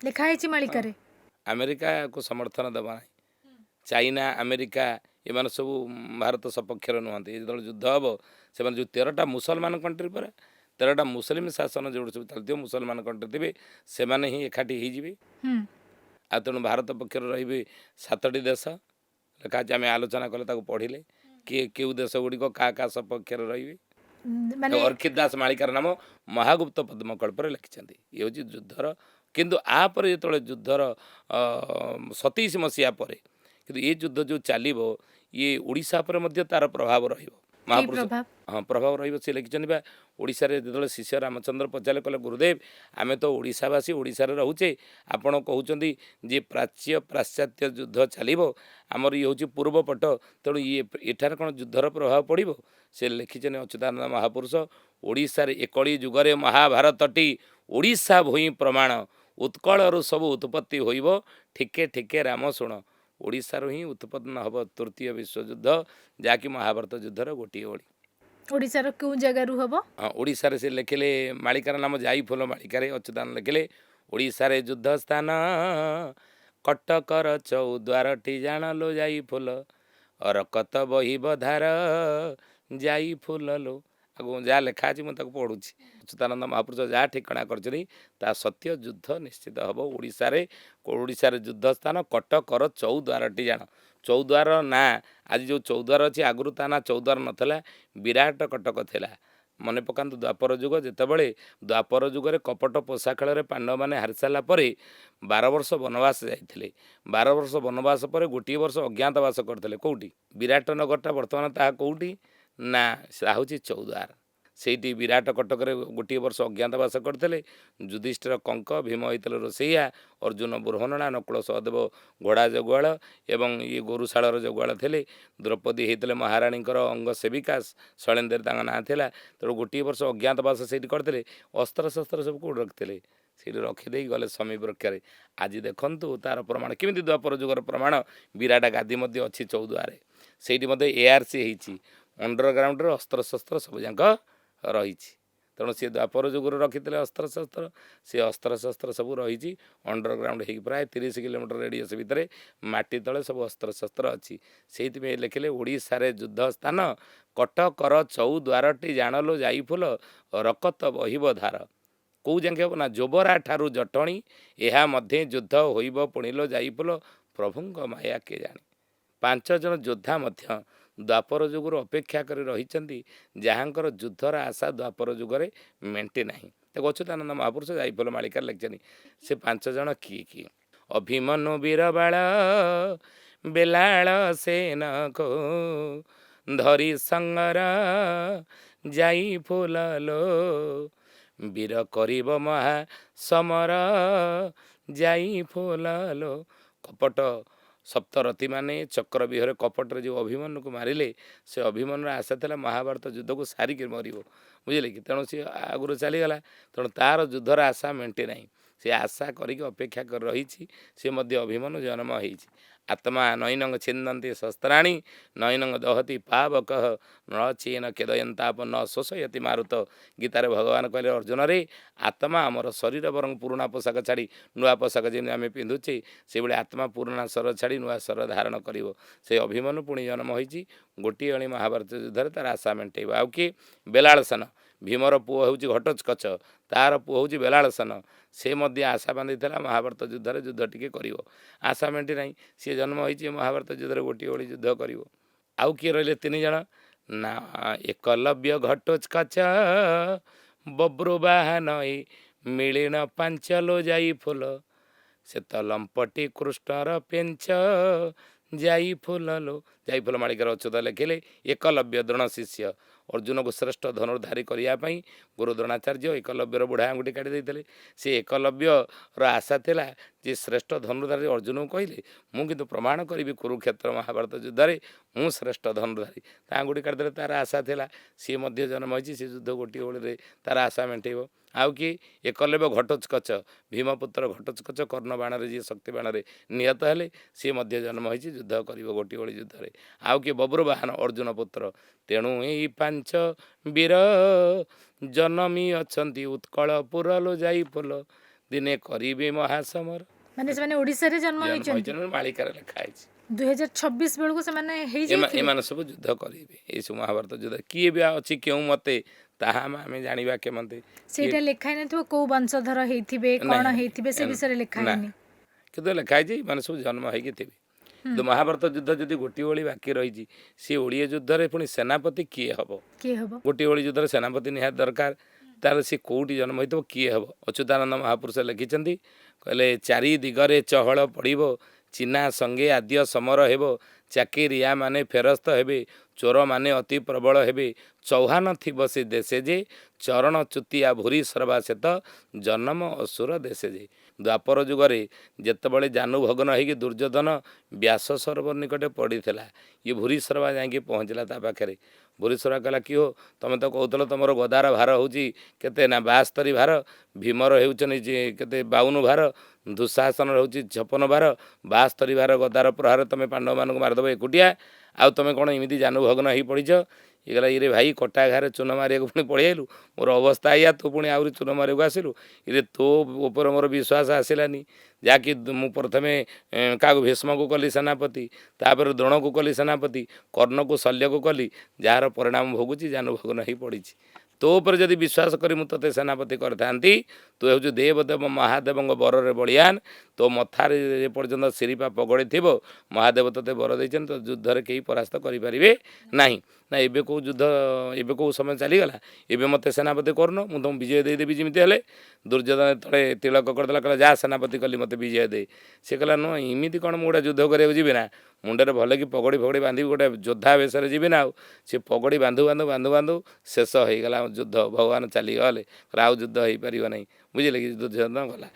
S1: लिखा है मालिकारे
S2: ଆମେରିକା କୁ ସମର୍ଥନ ଦେବ ନାହିଁ। ଚାଇନା ଆମେରିକା ଏମାନେ ସବୁ ଭାରତ ସପକ୍ଷରେ ନୁହନ୍ତି। ଯେତେବେଳେ ଯୁଦ୍ଧ ହେବ ସେମାନେ ଯେଉଁ 13ଟା ମୁସଲମାନ କଣ୍ଟ୍ରି ପରେ 13ଟା ମୁସଲିମ ଶାସନ ଯେଉଁଠି ସବୁ ଚାଲିଥିବ ମୁସଲମାନ କଣ୍ଟ୍ରି ଥିବେ ସେମାନେ ହିଁ ଏକାଠି ହେଇଯିବେ। ଆଉ ତେଣୁ ଭାରତ ପକ୍ଷରେ ରହିବେ 7ଟି ଦେଶ ଲେଖା ଅଛି। ଆମେ ଆଲୋଚନା କଲେ ତାକୁ ପଢ଼ିଲେ କିଏ କେଉଁ ଦେଶ ଗୁଡ଼ିକ କାହା କାହା ସପକ୍ଷରେ ରହିବେ।
S1: माने
S2: ଅର୍କିତ ଦାସ ମାଳିକାର ନାମ ମହାଗୁପ୍ତ ପଦ୍ମକଳ୍ପରେ ଲେଖିଛନ୍ତି। ଇଏ ହେଉଛି ଯୁଦ୍ଧର କିନ୍ତୁ ଆପରେ ଯେତେବେଳେ ଯୁଦ୍ଧର 27 ମସିହା ପରେ କିନ୍ତୁ ଏ ଯୁଦ୍ଧ ଯେଉଁ ଚାଲିବ ଇଏ ଓଡ଼ିଶା ଉପରେ ମଧ୍ୟ ତା'ର ପ୍ରଭାବ ରହିବ।
S1: की
S2: ମହାପୁରୁଷ
S1: प्रभाव
S2: ହଁ ପ୍ରଭାବ ରହିବ। ସେ ଲେଖିଛନ୍ତି ବା ଓଡ଼ିଶାରେ ଯେତେବେଳେ ଶିଷ୍ୟ ରାମଚନ୍ଦ୍ର ପଚାରିଲେ କହିଲେ ଗୁରୁଦେବ ଆମେ ତ ଓଡ଼ିଶାବାସୀ ଓଡ଼ିଶାରେ ରହୁଛେ ଆପଣ କହୁଛନ୍ତି ଯେ ପାଶ୍ଚାତ୍ୟ ଯୁଦ୍ଧ ଚାଲିବ ଆମର ଇଏ ହେଉଛି ପୂର୍ବ ପଟ ତେଣୁ ଏଠାରେ କ'ଣ ଯୁଦ୍ଧର ପ୍ରଭାବ ପଡ଼ିବ। ସେ ଲେଖିଛନ୍ତି ଅଚ୍ୟୁତାନନ୍ଦ ମହାପୁରୁଷ ଓଡ଼ିଶାରେ ଏକଳି ଯୁଗରେ ମହାଭାରତଟି ଓଡ଼ିଶା ଭୂଇଁ ପ୍ରମାଣ ଉତ୍କଳରୁ ସବୁ ଉତ୍ପତ୍ତି ହୋଇବ ଠିକେ ଠିକେ ରାମ ଶୁଣ। ଓଡ଼ିଶାରୁ ହିଁ ଉତ୍ପନ୍ନ ହେବ ତୃତୀୟ ବିଶ୍ୱଯୁଦ୍ଧ ଯାହାକି ମହାଭାରତ ଯୁଦ୍ଧର ଗୋଟିଏ ଓଳି।
S1: ओडिशार क्यों जगह हम
S2: ହଁ ଓଡ଼ିଶାରେ ସେ ଲେଖିଲେ ମାଳିକାର ନାମ ଯାଇ ଫୁଲ ମାଳିକାରେ ଅଚ୍ୟୁତାନନ୍ଦ ଲେଖିଲେ ଓଡ଼ିଶାରେ ଯୁଦ୍ଧ ସ୍ଥାନ କଟକର ଚୌଦ୍ୱାରଟି ଜାଣଲୋ ଯାଇ ଫୁଲ ଅରକତ ବହିବ ଧାର ଯାଇ ଫୁଲ ଲୋ। ଆଗକୁ ଯାହା ଲେଖା ଅଛି ମୁଁ ତାକୁ ପଢ଼ୁଛି। ଅଚ୍ୟୁତାନନ୍ଦ ମହାପୁରୁଷ ଯାହା ଠିକଣା କରିଛନ୍ତି ତାହା ସତ୍ୟ। ଯୁଦ୍ଧ ନିଶ୍ଚିତ ହେବ ଓଡ଼ିଶାରେ ଯୁଦ୍ଧ ସ୍ଥାନ କଟକର ଚୌଦ୍ୱାରଟି ଜାଣ। ଚୌଦ୍ୱାର ନାଁ ଆଜି ଯେଉଁ ଚୌଦ୍ୱାର ଅଛି ଆଗରୁ ତା ନାଁ ଚୌଦ୍ୱାର ନଥିଲା ବିରାଟ କଟକ ଥିଲା। ମନେ ପକାନ୍ତୁ ଦ୍ୱାପର ଯୁଗ ଯେତେବେଳେ ଦ୍ୱାପର ଯୁଗରେ କପଟ ପୋଷା ଖେଳରେ ପାଣ୍ଡବମାନେ ହାରିସାରିଲା ପରେ 12 ବର୍ଷ ବନବାସ ଯାଇଥିଲେ। 12 ବର୍ଷ ବନବାସ ପରେ ଗୋଟିଏ ବର୍ଷ ଅଜ୍ଞାତବାସ କରିଥିଲେ। କେଉଁଠି ବିରାଟ ନଗରଟା ବର୍ତ୍ତମାନ ତାହା କେଉଁଠି ନା ତାହା ହେଉଛି ଚୌଦ୍ୱାର। ସେଇଠି ବିରାଟ କଟକରେ ଗୋଟିଏ ବର୍ଷ ଅଜ୍ଞାତବାସ କରିଥିଲେ। ଯୁଧିଷ୍ଠିର କଙ୍କ ଭୀମ ହେଇଥିଲେ ରୋଷେଇଆ ଅର୍ଜୁନ ବୃହନ୍ନଣା ନକୁଳ ସହଦେବ ଘୋଡ଼ା ଜଗୁଆଳ ଏବଂ ଇଏ ଗୋରୁଶାଳର ଜଗୁଆଳ ଥିଲେ। ଦ୍ରୌପଦୀ ହେଇଥିଲେ ମହାରାଣୀଙ୍କର ଅଙ୍ଗ ସେବିକା ଶୈଳେନ୍ଦ୍ର ତାଙ୍କ ନାଁ ଥିଲା। ତେଣୁ ଗୋଟିଏ ବର୍ଷ ଅଜ୍ଞାତବାସ ସେଇଠି କରିଥିଲେ। ଅସ୍ତ୍ରଶସ୍ତ୍ର ସବୁ କେଉଁଠି ରଖିଥିଲେ ସେଇଠି ରଖିଦେଇ ଗଲେ ସମୀ ବୃକ୍ଷରେ। ଆଜି ଦେଖନ୍ତୁ ତା'ର ପ୍ରମାଣ କେମିତି ଦ୍ୱାପର ଯୁଗର ପ୍ରମାଣ ବିରାଟ ଗାଦି ମଧ୍ୟ ଅଛି ଚୌଦ୍ୱାରରେ। ସେଇଠି ମଧ୍ୟ ARC ହେଇଛି ଅଣ୍ଡରଗ୍ରାଉଣ୍ଡରେ ଅସ୍ତ୍ରଶସ୍ତ୍ର ସବୁଯାକ ରହିଛି। ତେଣୁ ସେ ଦ୍ୱାପର ଯୁଗରୁ ରଖିଥିଲେ ଅସ୍ତ୍ରଶସ୍ତ୍ର ସେ ଅସ୍ତ୍ରଶସ୍ତ୍ର ସବୁ ରହିଛି ଅଣ୍ଡରଗ୍ରାଉଣ୍ଡ ହେଇକି ପ୍ରାୟ 30 କିଲୋମିଟର ରେଡ଼ିୟସ୍ ଭିତରେ ମାଟି ତଳେ ସବୁ ଅସ୍ତ୍ରଶସ୍ତ୍ର ଅଛି। ସେଇଥିପାଇଁ ଲେଖିଲେ ଓଡ଼ିଶାରେ ଯୁଦ୍ଧ ସ୍ଥାନ କଟକର ଚୌଦ୍ୱାରଟି ଜାଣଲୋ ଯାଇ ଫୁଲ ରକତ ବହିବ ଧାର। କେଉଁ ଯାକେ ହେବ ନା ଜୋବରା ଠାରୁ ଜଟଣୀ ଏହା ମଧ୍ୟ ଯୁଦ୍ଧ ହୋଇବ ପୁଣିଲୋ ଯାଇ ଫୁଲ ପ୍ରଭୁଙ୍କ ମାୟା କେ ଜାଣି। 5 ଜଣ ଯୋଦ୍ଧା ମଧ୍ୟ ଦ୍ୱାପର ଯୁଗରୁ ଅପେକ୍ଷା କରି ରହିଛନ୍ତି ଯାହାଙ୍କର ଯୁଦ୍ଧର ଆଶା ଦ୍ୱାପର ଯୁଗରେ ମେଣ୍ଟେ ନାହିଁ। ତାକୁ ଅଚ୍ୟୁତାନନ୍ଦ ମହାପୁରୁଷ ଯାଇଫୁଲ ମାଳିକାରେ ଲେଖିଛନ୍ତି। ସେ 5 ଜଣ କିଏ? ଅଭିମନ୍ୟୁ ବୀରବାଳ ବେଲାଳ ସେନକୋ ଧରି ସଙ୍ଗର ଯାଇ ଫୁଲ ଲୋ ବୀର କରିବ ମହା ସମର ଯାଇ ଫୁଲ ଲୋ। କପଟ ସପ୍ତରଥୀମାନେ ଚକ୍ରବ୍ୟୁହରେ କପଟରେ ଯେଉଁ ଅଭିମନ୍ୟୁକୁ ମାରିଲେ ସେ ଅଭିମନ୍ୟୁର ଆଶା ଥିଲା ମହାଭାରତ ଯୁଦ୍ଧକୁ ସାରିକି ମରିବ ବୁଝିଲେ କି। ତେଣୁ ସେ ଆଗରୁ ଚାଲିଗଲା। ତେଣୁ ତା'ର ଯୁଦ୍ଧର ଆଶା ମେଣ୍ଟେ ନାହିଁ। ସେ ଆଶା କରିକି ଅପେକ୍ଷା କରି ରହିଛି। ସେ ମଧ୍ୟ ଅଭିମନ୍ୟୁ ଜନ୍ମ ହେଇଛି। ଆତ୍ମା ନୈନଙ୍ଗ ଛିନ୍ଦନ୍ତି ଶସ୍ତ୍ରାଣୀ ନୈନଙ୍ଗ ଦହତି ପାବକଃ ନ ଚୀନ କେଦୟନ୍ତାପ ନ ଶୋଷୟତି ମାରୁତ। ଗୀତାରେ ଭଗବାନ କହିଲେ ଅର୍ଜୁନରେ ଆତ୍ମା ଆମର ଶରୀର ବରଂ ପୁରୁଣା ପୋଷାକ ଛାଡ଼ି ନୂଆ ପୋଷାକ ଯେମିତି ଆମେ ପିନ୍ଧୁଛେ ସେଇଭଳି ଆତ୍ମା ପୁରୁଣା ଶର ଛାଡ଼ି ନୂଆ ଶର ଧାରଣ କରିବ। ସେ ଅଭିମନ୍ୟୁ ପୁଣି ଜନ୍ମ ହୋଇଛି ଗୋଟିଏ ଅଣି ମହାଭାରତ ଯୁଦ୍ଧରେ ତା'ର ଆଶା ମେଣ୍ଟେଇବ। ଆଉ କିଏ? ବେଲାଳସେନ। ଭୀମର ପୁଅ ହେଉଛି ଘଟୋତ୍କଚ ତା'ର ପୁଅ ହେଉଛି ବେଲାଳସେନ। ସେ ମଧ୍ୟ ଆଶା ବାନ୍ଧିଥିଲା ମହାଭାରତ ଯୁଦ୍ଧରେ ଯୁଦ୍ଧ ଟିକେ କରିବ। ଆଶା ମେଣ୍ଟି ନାହିଁ। ସିଏ ଜନ୍ମ ହୋଇଛି ମହାଭାରତ ଯୁଦ୍ଧରେ ଗୋଟିଏ ଓଳି ଯୁଦ୍ଧ କରିବ। ଆଉ କିଏ ରହିଲେ 3 ଜଣ ନା ଏକଲବ୍ୟ ଘଟୋତ୍କଚ ବବ୍ରୁବାହନଇ ମିଳିନ ପାଞ୍ଚଲୋ ଯାଇ ଫୁଲ ସେ ତ ଲମ୍ପଟି କୃଷ୍ଣର ପେଞ୍ଚ ଯାଇ ଫୁଲ ଲୋ। ଯାଇ ଫୁଲ ମାଳିକାର ଅଚ୍ୟୁତ ଲେଖିଲେ ଏକଲବ୍ୟ ଦ୍ରୋଣ ଶିଷ୍ୟ ଅର୍ଜୁନକୁ ଶ୍ରେଷ୍ଠ ଧନୁର୍ଧାରୀ କରିବା ପାଇଁ ଗୁରୁ ଦ୍ରୋଣାଚାର୍ଯ୍ୟ ଏକଲବ୍ୟର ବୁଢ଼ା ଆଙ୍ଗୁଠି କାଟି ଦେଇଥିଲେ। ସେ ଏକଲବ୍ୟର ଆଶା ଥିଲା ଯେ ଶ୍ରେଷ୍ଠ ଧନୁର୍ଧାରୀ ଅର୍ଜୁନକୁ କହିଲେ ମୁଁ କିନ୍ତୁ ପ୍ରମାଣ କରିବି କୁରୁକ୍ଷେତ୍ର ମହାଭାରତ ଯୁଦ୍ଧରେ ମୁଁ ଶ୍ରେଷ୍ଠ ଧନୁର୍ଧାରୀ। ତା ଆଙ୍ଗୁଠି କାଟିଦେଲେ। ତା'ର ଆଶା ଥିଲା। ସିଏ ମଧ୍ୟ ଜନ୍ମ ହୋଇଛି। ସେ ଯୁଦ୍ଧ ଗୋଟିଏ ଓଳିରେ ତା'ର ଆଶା ମେଣ୍ଟେଇବ। ଆଉ କିଏ? ଏକଲବ୍ୟ ଘଟୋତ୍କଚ ଭୀମପୁତ୍ର ଘଟୋତ୍କଚ କର୍ଣ୍ଣ ବାଣରେ ଯିଏ ଶକ୍ତି ବାଣରେ ନିହତ ହେଲେ ସିଏ ମଧ୍ୟ ଜନ୍ମ ହୋଇଛି ଯୁଦ୍ଧ କରିବ ଗୋଟିଏ ଓଳି ଯୁଦ୍ଧରେ। ଆଉ କିଏ ବବ୍ର ବାହନ ଅର୍ଜୁନ ପୁତ୍ର। ତେଣୁ ଏଇ ପାଞ୍ଚ ବୀର ଜନମୀ ଅଛନ୍ତି ଉତ୍କଳ ପୁରଲ ଯାଇ ଫୁଲ ଦିନେ କରିବେ ମହାସମର।
S1: ମାନେ ସେମାନେ ଓଡ଼ିଶାରେ ଜନ୍ମ ହୋଇଛନ୍ତି।
S2: ମାଳିକାରେ ଲେଖା ହେଇଛି
S1: 2026 ବେଳକୁ ସେମାନେ ହେଇଯାଇଥିବେ।
S2: ଏମାନେ ସବୁ ଯୁଦ୍ଧ କରିବେ ଏଇସବୁ ମହାଭାରତ ଯୁଦ୍ଧ। କିଏ ବି ଅଛି କେଉଁ ମତେ ତାହା ଆମେ ଜାଣିବା କେମତେ।
S1: ସେଇଟା ଲେଖା ହେଇନଥିବ କୋଉ ବଂଶଧର ହେଇଥିବେ କଣ ହେଇଥିବେ ସେ ବିଷୟରେ ଲେଖା ହେଇନି।
S2: କିନ୍ତୁ ଲେଖା ହେଇଛି ମାନେ ସବୁ ଜନ୍ମ ହେଇକି ଥିବେ। କିନ୍ତୁ ମହାଭାରତ ଯୁଦ୍ଧ ଯଦି ଗୋଟିଏ ଓଳି ବାକି ରହିଛି ସେ ଓଡ଼ିଆ ଯୁଦ୍ଧରେ ପୁଣି ସେନାପତି କିଏ ହବ? ଗୋଟିଏ ଓଳି ଯୁଦ୍ଧରେ ସେନାପତି ନିହାତି ଦରକାର। ତାର ସେ କେଉଁଠି ଜନ୍ମ ହେଇଥିବ କିଏ ହେବ? ଅଚ୍ୟୁତାନନ୍ଦ ମହାପୁରୁଷ ଲେଖିଛନ୍ତି କହିଲେ ଚାରି ଦିଗରେ ଚହଳ ପଡ଼ିବ ଚିହ୍ନା ସଙ୍ଗେ ଆଦ୍ୟ ସମର ହେବ ଚାକିରିଆ ମାନେ ଫେରସ୍ତ ହେବେ ଚୋରମାନେ ଅତି ପ୍ରବଳ ହେବେ ଚୌହାନ ଥିବ ସେ ଦେଶେ ଯେ ଚରଣ ଚୁତିଆ ଭୁରି ସର୍ବା ସେତ ଜନମ ଅସୁର ଦେଶେ ଯେ। ଦ୍ୱାପର ଯୁଗରେ ଯେତେବେଳେ ଜାନୁଭଗ୍ନ ହେଇକି ଦୁର୍ଯ୍ୟୋଧନ ବ୍ୟାସ ସରୋବର ନିକଟେ ପଡ଼ିଥିଲା ଇଏ ଭୁରି ସର୍ବା ଯାଇକି ପହଞ୍ଚିଲା ତା ପାଖରେ। ଭୁରି ସର୍ବା କହିଲା କି ହୋ ତମେ ତ କହୁଥିଲ ତମର ଗଦାର ଭାର ହେଉଛି କେତେ ନା 72 ଭାର, ଭୀମର ହେଉଛନ୍ତି କେତେ 52 ଭାର, ଦୁଃଶାସନର ହେଉଛି 56 ଭାର, 72 ଭାର ଗଦାର ପ୍ରହାର ତମେ ପାଣ୍ଡବମାନଙ୍କୁ ମାରିଦେବ ଏକୁଟିଆ। ଆଉ ତମେ କ'ଣ ଏମିତି ଜାନୁଭଗ୍ନ ହେଇ ପଡ଼ିଛ? ଇଏ କହିଲା ଇରେ ଭାଇ କଟା ଘାରେ ଚୂନ ମାରିବାକୁ ପୁଣି ପଳେଇ ଆଇଲୁ ମୋର ଅବସ୍ଥା ଏଇଆ ତୁ ପୁଣି ଆହୁରି ଚୂନ ମାରିବାକୁ ଆସିଲୁ। ଇରେ ତୋ ଉପରେ ମୋର ବିଶ୍ୱାସ ଆସିଲାନି ଯାହାକି ମୁଁ ପ୍ରଥମେ କାହାକୁ ଭୀଷ୍ମକୁ କଲି ସେନାପତି ତାପରେ ଦ୍ରୋଣକୁ କଲି ସେନାପତି କର୍ଣ୍ଣକୁ ଶଲ୍ୟକୁ କଲି ଯାହାର ପରିଣାମ ଭୋଗୁଛି ଜାନୁଭଗ୍ନ ହେଇ ପଡ଼ିଛି। ତୋ ଉପରେ ଯଦି ବିଶ୍ୱାସ କରି ମୁଁ ତୋତେ ସେନାପତି କରିଥାନ୍ତି ତୁ ହେଉଛୁ ଦେବଦେବ ମହାଦେବଙ୍କ ବରରେ ବଳିଆନ ତୋ ମଥାରେ ଯେପର୍ଯ୍ୟନ୍ତ ଶିରିପା ପଗଡ଼ିଥିବ ମହାଦେବ ତୋତେ ବର ଦେଇଛନ୍ତି ତୋ ଯୁଦ୍ଧରେ କେହି ପରାସ୍ତ କରିପାରିବେ ନାହିଁ। ନା ଏବେ କେଉଁ ଯୁଦ୍ଧ ଏବେ କେଉଁ ସମୟ ଚାଲିଗଲା ଏବେ ମୋତେ ସେନାପତି କରୁନ ମୁଁ ତୁମକୁ ବିଜୟ ଦେଇଦେବି ଯେମିତି ହେଲେ। ଦୁର୍ଯ୍ୟୋଧନ ତଳେ ତିଳକ କରିଦେଲା କହିଲା ଯାହା ସେନାପତି କଲି ମୋତେ ବିଜୟ ଦେ। ସେ କହିଲା ନୁହଁ ଏମିତି କ'ଣ ମୁଁ ଗୋଟେ ଯୁଦ୍ଧ କରିବାକୁ ଯିବି ନା ମୁଣ୍ଡରେ ଭଲକି ପଗଡ଼ି ବାନ୍ଧିବି ଗୋଟେ ଯୋଦ୍ଧା ବେଶରେ ଯିବି ନା। ଆଉ ସେ ପଗଡ଼ି ବାନ୍ଧୁ ବାନ୍ଧୁ ବାନ୍ଧୁ ବାନ୍ଧୁ ଶେଷ ହେଇଗଲା ଯୁଦ୍ଧ ଭଗବାନ ଚାଲିଗଲେ ଆଉ ଯୁଦ୍ଧ ହେଇପାରିବ ନାହିଁ ବୁଝିଲେ କି। ଦୁର୍ଯ୍ୟୋଧନ ଗଲା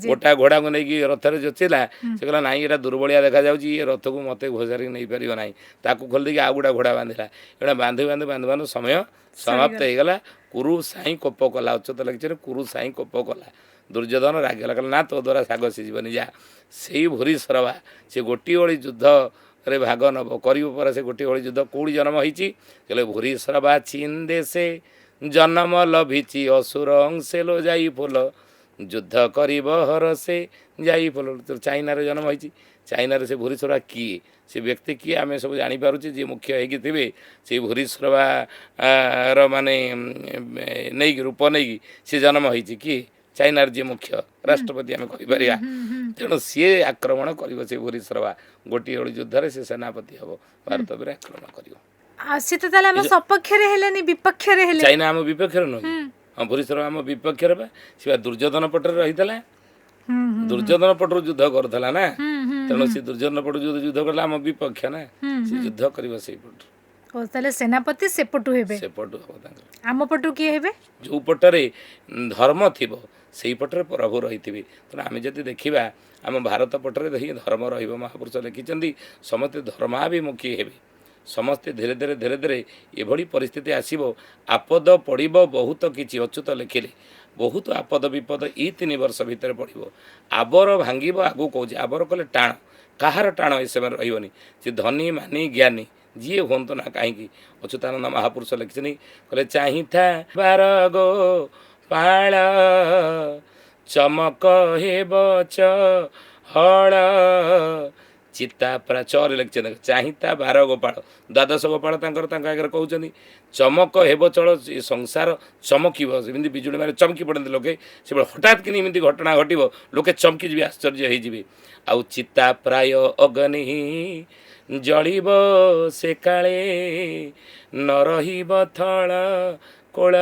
S2: ଗୋଟା ଘୋଡ଼ାକୁ ନେଇକି ରଥରେ ଯୋଚିଲା ସେ କହିଲା ନାଇଁ ଏଇଟା ଦୁର୍ବଳିଆ ଦେଖାଯାଉଛି ଇଏ ରଥକୁ ମୋତେ ଘୋଷାରିକି ନେଇପାରିବ ନାହିଁ ତାକୁ ଖୋଲି ଦେଇକି ଆଉ ଗୋଟେ ଘୋଡ଼ା ବାନ୍ଧିଲା ଏଗୁଡ଼ା ବାନ୍ଧି ବାନ୍ଧି ବାନ୍ଧୁ ବାନ୍ଧୁ ସମୟ ସମାପ୍ତ ହେଇଗଲା। କୁରୁ ସାଇଁ କୋପ କଲା ଅଚ୍ୟୁତ ଲେଖିଛନ୍ତି କୁରୁ ସାଇଁ କୋପ କଲା। ଦୁର୍ଯ୍ୟୋଧନ ରାଗିଗଲା କହିଲା ନା ତୋ ଦ୍ୱାରା ଶାଗ ସିଝିବନି ଯା। ସେଇ ଭୁରି ସରବା ସେ ଗୋଟିଏ ଓଳି ଯୁଦ୍ଧରେ ଭାଗ ନେବ କରିବ ପରେ ସେ ଗୋଟିଏ ଓଳି ଯୁଦ୍ଧ କେଉଁଠି ଜନ୍ମ ହେଇଛି କହିଲେ ଭୁରି ସରବା ଚୀନ ଦେଶେ ଜନ୍ମ ଲଭିଛି ଅସୁର ଅଂଶେ लो ଯାଇ ଫୁଲ ଯୁଦ୍ଧ କରିବ ହରସେ ଯାଇ ଫୁଲ। ଚାଇନାରେ ଜନ୍ମ ହେଇଛି। ଚାଇନାରେ ସେ ଭୁରି ସରବା କିଏ ସେ ବ୍ୟକ୍ତି କିଏ ଆମେ ସବୁ ଜାଣିପାରୁଛେ ଯିଏ ମୁଖ୍ୟ ହେଇକି ଥିବେ ସେଇ ଭୁରି ସରବାର ମାନେ ନେଇକି ରୂପ ନେଇକି ସେ ଜନ୍ମ ହେଇଛି କିଏ ଚାଇନାର ଯିଏ ମୁଖ୍ୟ ରାଷ୍ଟ୍ରପତି ଆମେ କହିପାରିବା। ତେଣୁ ସିଏ ଆକ୍ରମଣ କରିବ ସେ ଭୁରି ସରବା ଗୋଟିଏ ଓଳି ଯୁଦ୍ଧରେ ସେ ସେନାପତି ହେବ ଭାରତ ଉପରେ ଆକ୍ରମଣ କରିବ। ଚାଇନା ଆମ ବିପକ୍ଷରେ ନୁହେଁ ହଁ ଭୁରି ସରବା ଆମ ବିପକ୍ଷରେ ବା ସେ ବା ଦୁର୍ଯ୍ୟୋଧନ ପଟରେ ରହିଥିଲା ଦୁର୍ଯ୍ୟୋଧନ ପଟରୁ ଯୁଦ୍ଧ କରୁଥିଲା ନା। ତେଣୁ ସେ ଦୁର୍ଯ୍ୟୋଧନ ପଟରୁ ଯୁଦ୍ଧ କଲା ଆମ ବିପକ୍ଷ ନା ସେ ଯୁଦ୍ଧ କରିବ ସେଇପଟୁ।
S1: ତାହେଲେ ସେନାପତି ସେପଟୁ ହେବେ
S2: ସେପଟୁ ହେବ ତାଙ୍କର।
S1: ଆମ ପଟୁ କିଏ ହେବେ
S2: ଯେଉଁ ପଟରେ ଧର୍ମ ଥିବ ସେଇ ପଟରେ ପ୍ରଭୁ ରହିଥିବେ। ତେଣୁ ଆମେ ଯଦି ଦେଖିବା ଆମ ଭାରତ ପଟରେ ହିଁ ଧର୍ମ ରହିବ। ମହାପୁରୁଷ ଲେଖିଛନ୍ତି ସମସ୍ତେ ଧର୍ମାଭିମୁଖୀ ହେବେ ସମସ୍ତେ ଧୀରେ ଧୀରେ ଧୀରେ ଧୀରେ ଏଭଳି ପରିସ୍ଥିତି ଆସିବ ଆପଦ ପଡ଼ିବ ବହୁତ କିଛି। ଅଚ୍ୟୁତ ଲେଖିଲେ ବହୁତ ଆପଦ ବିପଦ ଏଇ 3 ବର୍ଷ ଭିତରେ ପଡ଼ିବ। ଆବର ଭାଙ୍ଗିବ ଆଗକୁ କହୁଛି ଆବର କଲେ ଟାଣ କାହାର ଟାଣ ଏ ସମୟରେ ରହିବନି ସେ ଧନୀ ମାନି ଜ୍ଞାନୀ ଯିଏ ହୁଅନ୍ତୁ ନା କାହିଁକି। ଅଚ୍ୟୁତାନନ୍ଦ ମହାପୁରୁଷ ଲେଖିଛନ୍ତି କହିଲେ ଚାହିଁଥା ବାର ଗୋ ପାଳ ଚମକ ହେବ ଚହଳ ଚିତା ଚରେ ଲେଖିଛନ୍ତି ଚାହିଁତା 12 ଗୋପାଳ 12 ଗୋପାଳ ତାଙ୍କ ଆଗରେ କହୁଛନ୍ତି ଚମକ ହେବ ଚଳ ସଂସାର ଚମକିବ ଯେମିତି ବିଜୁଳି ମାନେ ଚମକି ପଡ଼ନ୍ତି ଲୋକେ ସେବେଳେ ହଠାତ୍ କିନି ଏମିତି ଘଟଣା ଘଟିବ ଲୋକେ ଚମକି ଯିବେ ଆଶ୍ଚର୍ଯ୍ୟ ହେଇଯିବେ। ଆଉ ଚିତା ପ୍ରାୟ ଅଗ୍ନି ଜଳିବ ସେ କାଳେ ନ ରହିବ ଥଳ କୋଳ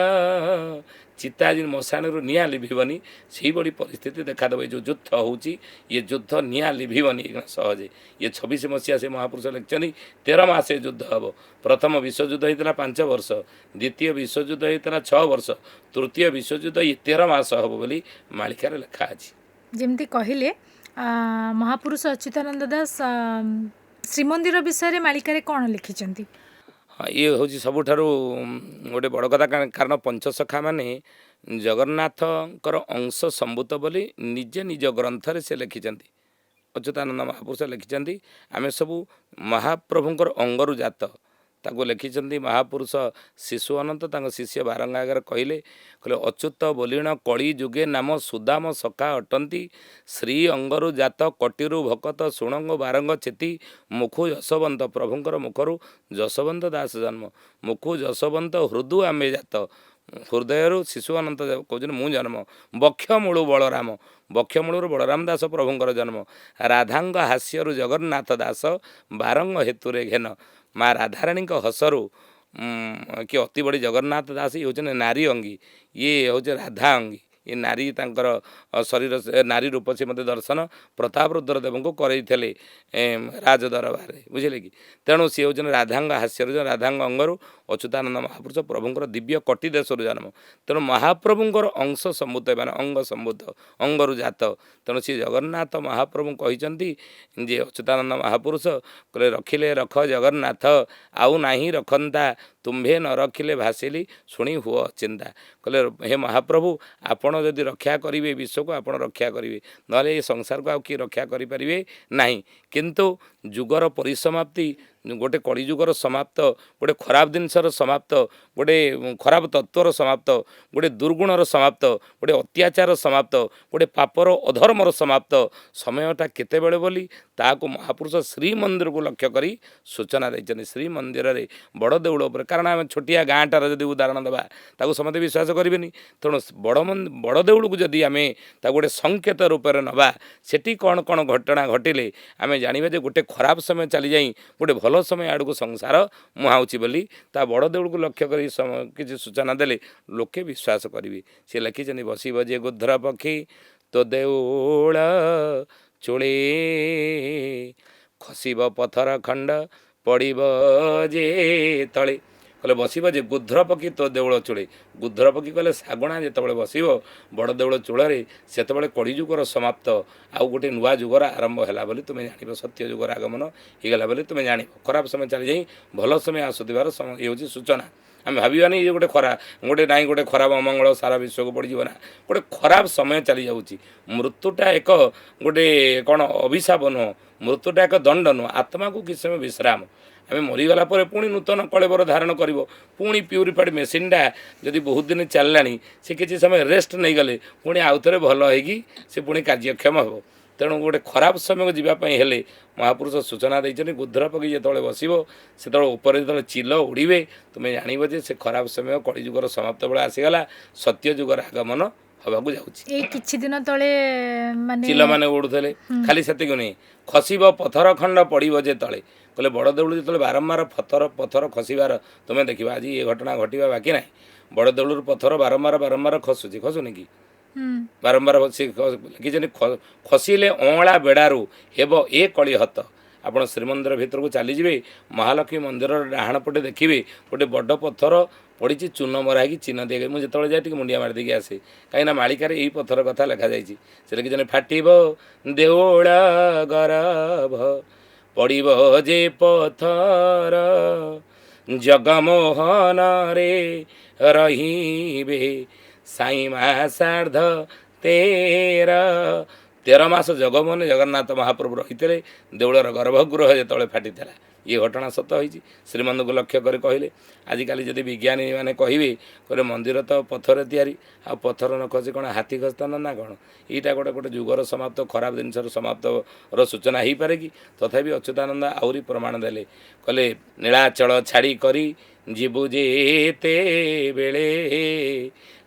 S2: ଚିତା ମଶାଣରୁ ନିଆଁ ଲିଭିବନି ସେଇଭଳି ପରିସ୍ଥିତି ଦେଖାଦେବ। ଏ ଯେଉଁ ଯୁଦ୍ଧ ହେଉଛି ଇଏ ଯୁଦ୍ଧ ନିଆଁ ଲିଭିବନି ସହଜେ। ଇଏ 26 ମସିହା ସେ ମହାପୁରୁଷ ଲେଖିଛନ୍ତି 13 ମାସେ ଯୁଦ୍ଧ ହେବ। ପ୍ରଥମ ବିଶ୍ୱଯୁଦ୍ଧ ହେଇଥିଲା 5 ବର୍ଷ ଦ୍ୱିତୀୟ ବିଶ୍ୱଯୁଦ୍ଧ ହେଇଥିଲା 6 ବର୍ଷ ତୃତୀୟ ବିଶ୍ୱଯୁଦ୍ଧ ଇଏ 13 ମାସ ହେବ ବୋଲି ମାଳିକାରେ ଲେଖା ଅଛି।
S1: ଯେମିତି କହିଲେ ମହାପୁରୁଷ ଅଚ୍ୟୁତାନନ୍ଦ ଦାସ ଶ୍ରୀମନ୍ଦିର ବିଷୟରେ ମାଳିକାରେ କ'ଣ ଲେଖିଛନ୍ତି?
S2: ହଁ ଇଏ ହେଉଛି ସବୁଠାରୁ ଗୋଟେ ବଡ଼ କଥା କାରଣ ପଞ୍ଚସଖା ମାନେ ଜଗନ୍ନାଥଙ୍କର ଅଂଶ ସମ୍ଭୂତ ବୋଲି ନିଜେ ନିଜ ଗ୍ରନ୍ଥରେ ସେ ଲେଖିଛନ୍ତି। अच्युतानंद महापुरुष लिखिं आम सबू महाप्रभुंर अंगरु जात ताको लिखिं महापुरुष शिशु अनंत शिष्य बारंग आगे कहले कहले अच्युत बोलीण कली जुगे नाम सुदाम सखा अटंती श्री अंगरु जात कटिरु भकत सुणंग बारंग चेती मुखु यशवंत प्रभुंर मुखरु जशवंत दास जन्म मुखु जशवंत हृदु आमे जात हृदय शिशु अनंत कहते मु जन्म बक्षमूलु बलराम बक्षमूलु बलराम दास प्रभुंर जन्म राधांग हास्यरु जगन्नाथ दास बारंग हेतुरे घेन माँ राधाराणी हसरु कि अति बड़ी जगन्नाथ दास ये हूँ नारी अंगी ये हूँ राधा अंगी ये नारी तांकर शरीर नारी रूप से मत दर्शन प्रताप रुद्रदेव को करते राज दरबार बुझे कि तेणु सी हूँ राधांग हास्यर राधांग अंगरू अच्युतानंद महापुरुष प्रभुंर दिव्य कटी देश जन्म तेणु महाप्रभुंर अंश सम्भूत मान अंग सम्भूत अंगरु जात तेणु सी जगन्नाथ महाप्रभु कहते जे अच्युतानंद महापुरुष कहले रखिले रख जगन्नाथ आउ नाही रखंता तुम्भे न रखिले भासिली शुणी हुआ चिंता कहले हे महाप्रभु आपण जदि रक्षा करेंगे विश्व को आपण रक्षा करेंगे ना ये संसार को आउ कि रक्षा करें ना किंतु जुगर परिसमाप्ति गोटे कलिजुगर समाप्त गोटे खराब जिनसर समाप्त गोटे खराब तत्वर समाप्त गोटे दुर्गुणर समाप्त गोटे अत्याचार समाप्त गोटे पापर अधर्मर समाप्त समयटा केतेबेले बोली ताकू महापुरुष श्रीमंदिर को लक्ष्य करी सूचना देते श्रीमंदिर में बड़ देउल पर कारण आम छोटिया गाँटार जब उदाहरण देवा ताकू समस्ते विश्वास करेंगे तेणु बड़ देउल को जदि आम गोटे संकेत रूप में नवा सेठी कौन कौन घटना घटिले आम जाना जे गोटे खराब समय चली जाई गोटे भल समय आड़ संसार मुहाऊँच बोली ता बड़ देउल को लक्ष्य कर किसी सूचना देले लोके विश्वास करेंगे सी लिखिं बस बजे गुध्र पक्षी तो देउल चूले खसब पथर खंड पड़ब जे तले कहले बसब जे गुध्र पक्षी तो देउल चूले गुध्र पक्षी कहले शागुणा जिते बस बड़ देउल चूल से कलिजुगर समाप्त आउ गोटे नुआ जुगर आरंभ है बोली तुम्हें जान सत्य जुगर आगमन होगा बोली तुम्हें जान खराब समय चली जा भल समय आसुबार ये हूँ सूचना आम भावानी ये गोटे खरा गोटे ना गोटे खराब अमंगल सारा विश्व को पड़ज ना गोटे खराब समय चली जाऊँगी मृत्युटा एक गोटे कौन अभिशाप नुह मृत्युटा एक दंड नुह आत्मा को किसी समय विश्राम आम मरीगला पुणी नूतन कलेबर धारण कर पुणी प्यूरीफाइड मेसीनटा जदि बहुत दिन चलला से किसी समय रेस्ट नहीं गले पुणी आउ थे भल होगी से पुणी कार्यक्षम हो तेणु गोटे खराब समय को जीवाई हेले महापुरुष सूचना देते गुध्र पक्षी जो बस से उपर जो चिल उड़े तुम्हें जानव जे से खराब समय कलिजुगर समाप्त बेले आसीगला सत्य जुगर आगमन हवा
S1: किछि दिन तले माने
S2: चिल माने उड़ुले खाली से नहीं खसब पथर खंड पड़ब जे तले कहले बड़ देउल जो बारंबार पथर खसबार तुम्हें देखा आज ये घटना घटवा बाकी ना बड़ देउल पथर बारंबार बारंबार खसुची खसुनी कि बारंबार लिखिं खसिले अँला बेड़ारू हेब ए कली हत आपण श्रीमंदिर भितर को चलीजे महालक्ष्मी मंदिर डाहाण पटे देखिए गोटे बड़ पथर पड़ी चून मराही चिन्ह दिए मुझे जो जाए मुंडिया मारिदेकी आसे कहीं मालिकार यही पथर कथा लिखा जाइए से लिखिं फाटिब देउल गरभ पड़ब जे पथर जगमोहन रे रहिबे साई सार्ध 13 मास जगमोहन जगन्नाथ महाप्रभु रही देउलर गर्भगृह जो फाटी ये घटना सत होती श्रीमंदिर को लक्ष्य कर कहले आजिकल जदि विज्ञानी मैंने कहे मंदिर तो पथर तैयारी आ पथर न खसी कौन हाथी खसता ना कौन यहाँ गोटे गोटे जुगर समाप्त खराब जिनसर समाप्त सूचना हो पारे कि तथापि अच्युतानंद आहरी प्रमाण देले कहले नीलाचल छाड़ी करी जीवु जेते बेले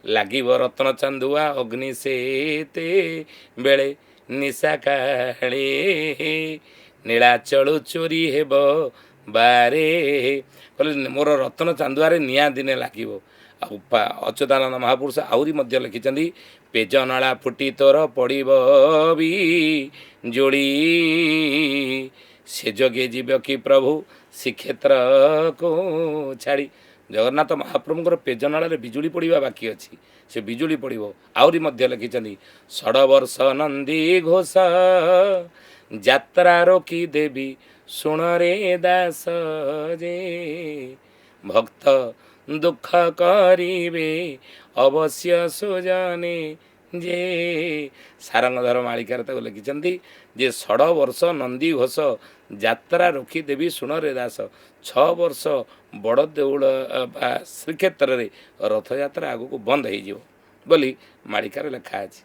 S2: लागिब रत्न चांदुआ अग्नि सेते बेले निशा काले नीलाचल चोरी हेब बारे कहले मोर रत्न चांदुआरे निया दिने लागिब अच्युतानंद महापुरुष आहरी मध्य लिखिं पेज नाला फुटी तोर पड़ब भी जोड़ी से जगे जीव कि प्रभु श्रीक्षेत्र को छाड़ी जगन्नाथ महाप्रभुंर पेज नाल बिजुली पड़ा बाकी अच्छी से बिजुली पड़ो आहरी मध्य लिखिं 6 वर्ष नंदी घोष यात्रा रोकी देवी सुण रे दास जे भक्त दुख करिबे अवश्य सुजने ଯେ ସାରଙ୍ଗଧର ମାଳିକାରେ ତାକୁ ଲେଖିଛନ୍ତି ଯେ 6 ବର୍ଷ ନନ୍ଦୀ ଘୋଷ ଯାତ୍ରା ରଖିଦେବି ଶୁଣରେ ଦାସ 6 ବର୍ଷ ବଡ଼ ଦେଉଳ ବା ଶ୍ରୀକ୍ଷେତ୍ରରେ ରଥଯାତ୍ରା ଆଗକୁ ବନ୍ଦ ହେଇଯିବ ବୋଲି ମାଳିକାରେ ଲେଖା ଅଛି।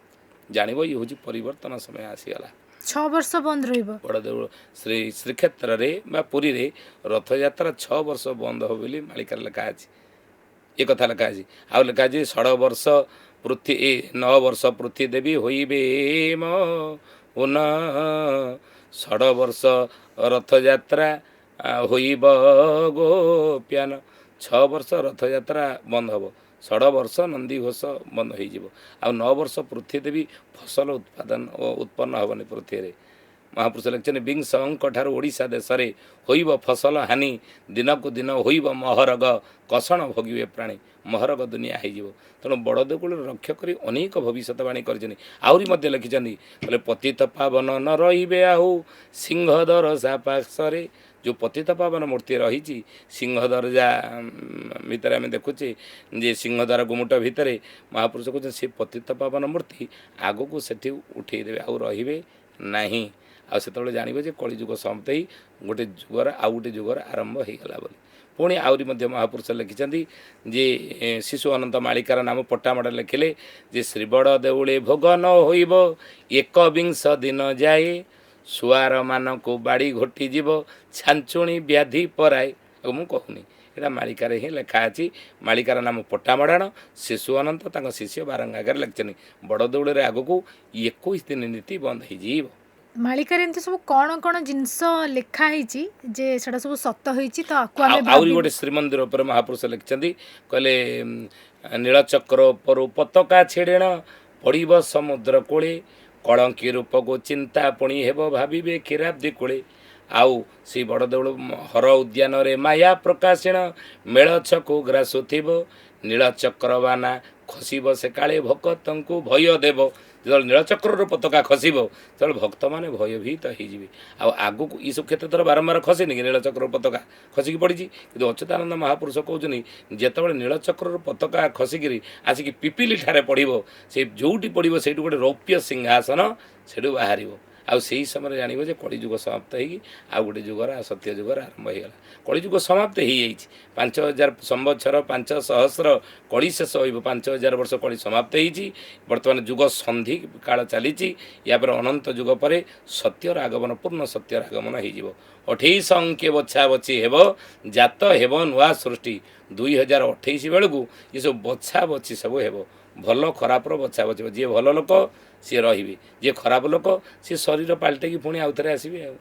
S2: ଜାଣିବ ଇଏ ହେଉଛି ପରିବର୍ତ୍ତନ ସମୟ ଆସିଗଲା।
S1: 6 ବର୍ଷ ବନ୍ଦ ରହିବ।
S2: ବଡ଼ ଦେଉଳ ଶ୍ରୀକ୍ଷେତ୍ରରେ ବା ପୁରୀରେ ରଥଯାତ୍ରା 6 ବର୍ଷ ବନ୍ଦ ହେବ ବୋଲି ମାଳିକାରେ ଲେଖା ଅଛି। ଏ କଥା ଲେଖା ଅଛି। ଆଉ ଲେଖା ଅଛି 6 ବର୍ଷ 9 ବର୍ଷ ପୃଥ୍ୱୀ ଦେବୀ ହୋଇବେ ମ ଉନ 6 ବର୍ଷ ରଥଯାତ୍ରା ହୋଇବ ଗୋପ୍ୟାନ 6 ବର୍ଷ ରଥଯାତ୍ରା ବନ୍ଦ ହେବ 6 ବର୍ଷ ନନ୍ଦିଘୋଷ ବନ୍ଦ ହୋଇଯିବ ଆଉ 9 ବର୍ଷ ପୃଥ୍ୱୀ ଦେବୀ ଫସଲ ଉତ୍ପନ୍ନ ହେବନି ପୃଥ୍ୱୀରେ। ମହାପୁରୁଷ ଲେଖିଛନ୍ତି ବିଂଶ ଅଙ୍କ ଠାରୁ ଓଡ଼ିଶା ଦେଶରେ ହୋଇବ ଫସଲ ହାନି ଦିନକୁ ଦିନ ହୋଇବ ମହରଗ କଷଣ ଭୋଗିବେ ପ୍ରାଣୀ ମହରଗ ଦୁନିଆ ହେଇଯିବ। ତେଣୁ ବଡ଼ ଦେଉଳରୁ ରକ୍ଷା କରି ଅନେକ ଭବିଷ୍ୟତବାଣୀ କରିଛନ୍ତି। ଆହୁରି ମଧ୍ୟ ଲେଖିଛନ୍ତି କହିଲେ ପତିତ ପାବନ ନ ରହିବେ ଆଉ ସିଂହ ଦରଜା ପାଶରେ ଯେଉଁ ପତିତ ପାବନ ମୂର୍ତ୍ତି ରହିଛି ସିଂହ ଦରଜା ଭିତରେ ଆମେ ଦେଖୁଛେ ଯେ ସିଂହଦ୍ୱାର ଗୁମୁଟ ଭିତରେ ମହାପୁରୁଷ କହୁଛନ୍ତି ସେ ପତିତ ପାବନ ମୂର୍ତ୍ତି ଆଗକୁ ସେଠି ଉଠେଇ ଦେବେ ଆଉ ରହିବେ ନାହିଁ। ଆଉ ସେତେବେଳେ ଜାଣିବ ଯେ କଳିଯୁଗ ସମାପ୍ତ ହେଇ ଗୋଟେ ଯୁଗର ଆଉ ଗୋଟେ ଯୁଗର ଆରମ୍ଭ ହେଇଗଲା ବୋଲି। ପୁଣି ଆହୁରି ମଧ୍ୟ ମହାପୁରୁଷ ଲେଖିଛନ୍ତି ଯେ ଶିଶୁ ଅନନ୍ତ ମାଳିକାର ନାମ ପଟ୍ଟାମଡ଼ା ଲେଖିଲେ ଯେ ଶ୍ରୀବଡ଼ ଦେଉଳେ ଭୋଗ ନ ହୋଇବ 21 ଦିନ ଯାଏ ସୁଆରମାନଙ୍କୁ ବାଡ଼ି ଘୋଟିଯିବ ଛାଞ୍ଚୁଣି ବ୍ୟାଧି ପରାଏ। ଆଉ ମୁଁ କହୁନି ଏଇଟା ମାଳିକାରେ ହିଁ ଲେଖା ଅଛି। ମାଳିକାର ନାମ ପଟ୍ଟାମଡ଼ାଣ ଶିଶୁ ଅନନ୍ତ ତାଙ୍କ ଶିଷ୍ୟ ବାରଙ୍ଗ ଆଗରେ ଲେଖିଛନ୍ତି ବଡ଼ ଦେଉଳରେ ଆଗକୁ 21 ଦିନ ନୀତି ବନ୍ଦ ହେଇଯିବ।
S1: ମାଳିକାରେ ଏମିତି ସବୁ କ'ଣ ଜିନିଷ ଲେଖା ହେଇଛି ଯେ ସେଟା ସବୁ ସତ ହେଇଛି ତ
S2: ଆହୁରି ଗୋଟେ ଶ୍ରୀମନ୍ଦିର ଉପରେ ମହାପୁରୁଷ ଲେଖିଛନ୍ତି କହିଲେ ନୀଳଚକ୍ର ଉପରୁ ପତାକା ଛିଡ଼ିଣ ପଡ଼ିବ ସମୁଦ୍ର କୂଳେ କଳଙ୍କି ରୂପକୁ ଚିନ୍ତା ପୁଣି ହେବ ଭାବିବେ କ୍ଷୀରାବ୍ଦି କୂଳେ। ଆଉ ସେଇ ବଡ଼ ଦେଉଳ ହର ଉଦ୍ୟାନରେ ମାୟା ପ୍ରକାଶିଣ ମେଳ ଛକୁ ଗ୍ରାସୁଥିବ ନୀଳଚକ୍ରବାନା ଖସିବ ସେ କାଳେ ଭକ୍ତଙ୍କୁ ଭୟ ଦେବ। ଯେତେବେଳେ ନୀଳଚକ୍ରର ପତାକା ଖସିବ ସେତେବେଳେ ଭକ୍ତମାନେ ଭୟଭୀତ ହେଇଯିବେ। ଆଉ ଆଗକୁ ଏସବୁ କ୍ଷେତ୍ରରେ ବାରମ୍ବାର ଖସେନି କି ନୀଳଚକ୍ରର ପତାକା ଖସିକି ପଡ଼ିଛି କିନ୍ତୁ ଅଚ୍ୟୁତାନନ୍ଦ ମହାପୁରୁଷ କହୁଛନ୍ତି ଯେତେବେଳେ ନୀଳଚକ୍ରର ପତାକା ଖସିକିରି ଆସିକି ପିପିଲି ଠାରେ ପଡ଼ିବ ସେ ଯେଉଁଠି ପଡ଼ିବ ସେଇଠୁ ଗୋଟେ ରୌପ୍ୟ ସିଂହାସନ ସେଠୁ ବାହାରିବ। ଆଉ ସେହି ସମୟରେ ଜାଣିବ ଯେ କଳିଯୁଗ ସମାପ୍ତ ହେଇକି ଆଉ ଗୋଟେ ଯୁଗର ସତ୍ୟ ଯୁଗର ଆରମ୍ଭ ହେଇଗଲା। କଳିଯୁଗ ସମାପ୍ତ ହେଇଯାଇଛି 5000 ସମ୍ବତ୍ସର 5 ସହସ୍ର କଳି ଶେଷ ହୋଇବ 5000 ବର୍ଷ କଳି ସମାପ୍ତ ହେଇଛି। ବର୍ତ୍ତମାନ ଯୁଗ ସନ୍ଧି କାଳ ଚାଲିଛି। ୟାପରେ ଅନନ୍ତ ଯୁଗ ପରେ ସତ୍ୟର ଆଗମନ ପୂର୍ଣ୍ଣ ସତ୍ୟର ଆଗମନ ହେଇଯିବ। 28 ଅଙ୍କେ ବଛା ବଛି ହେବ ଜାତ ହେବ ନୂଆ ସୃଷ୍ଟି 2028 ବେଳକୁ ଏସବୁ ବଛା ବଛି ସବୁ ହେବ। ଭଲ ଖରାପର ବଛା ବଛିବ। ଯିଏ ଭଲ ଲୋକ ସିଏ ରହିବେ ଯିଏ ଖରାପ ଲୋକ ସିଏ ଶରୀର ପାଲଟେଇକି ପୁଣି ଆଉଥରେ ଆସିବେ। ଆଉ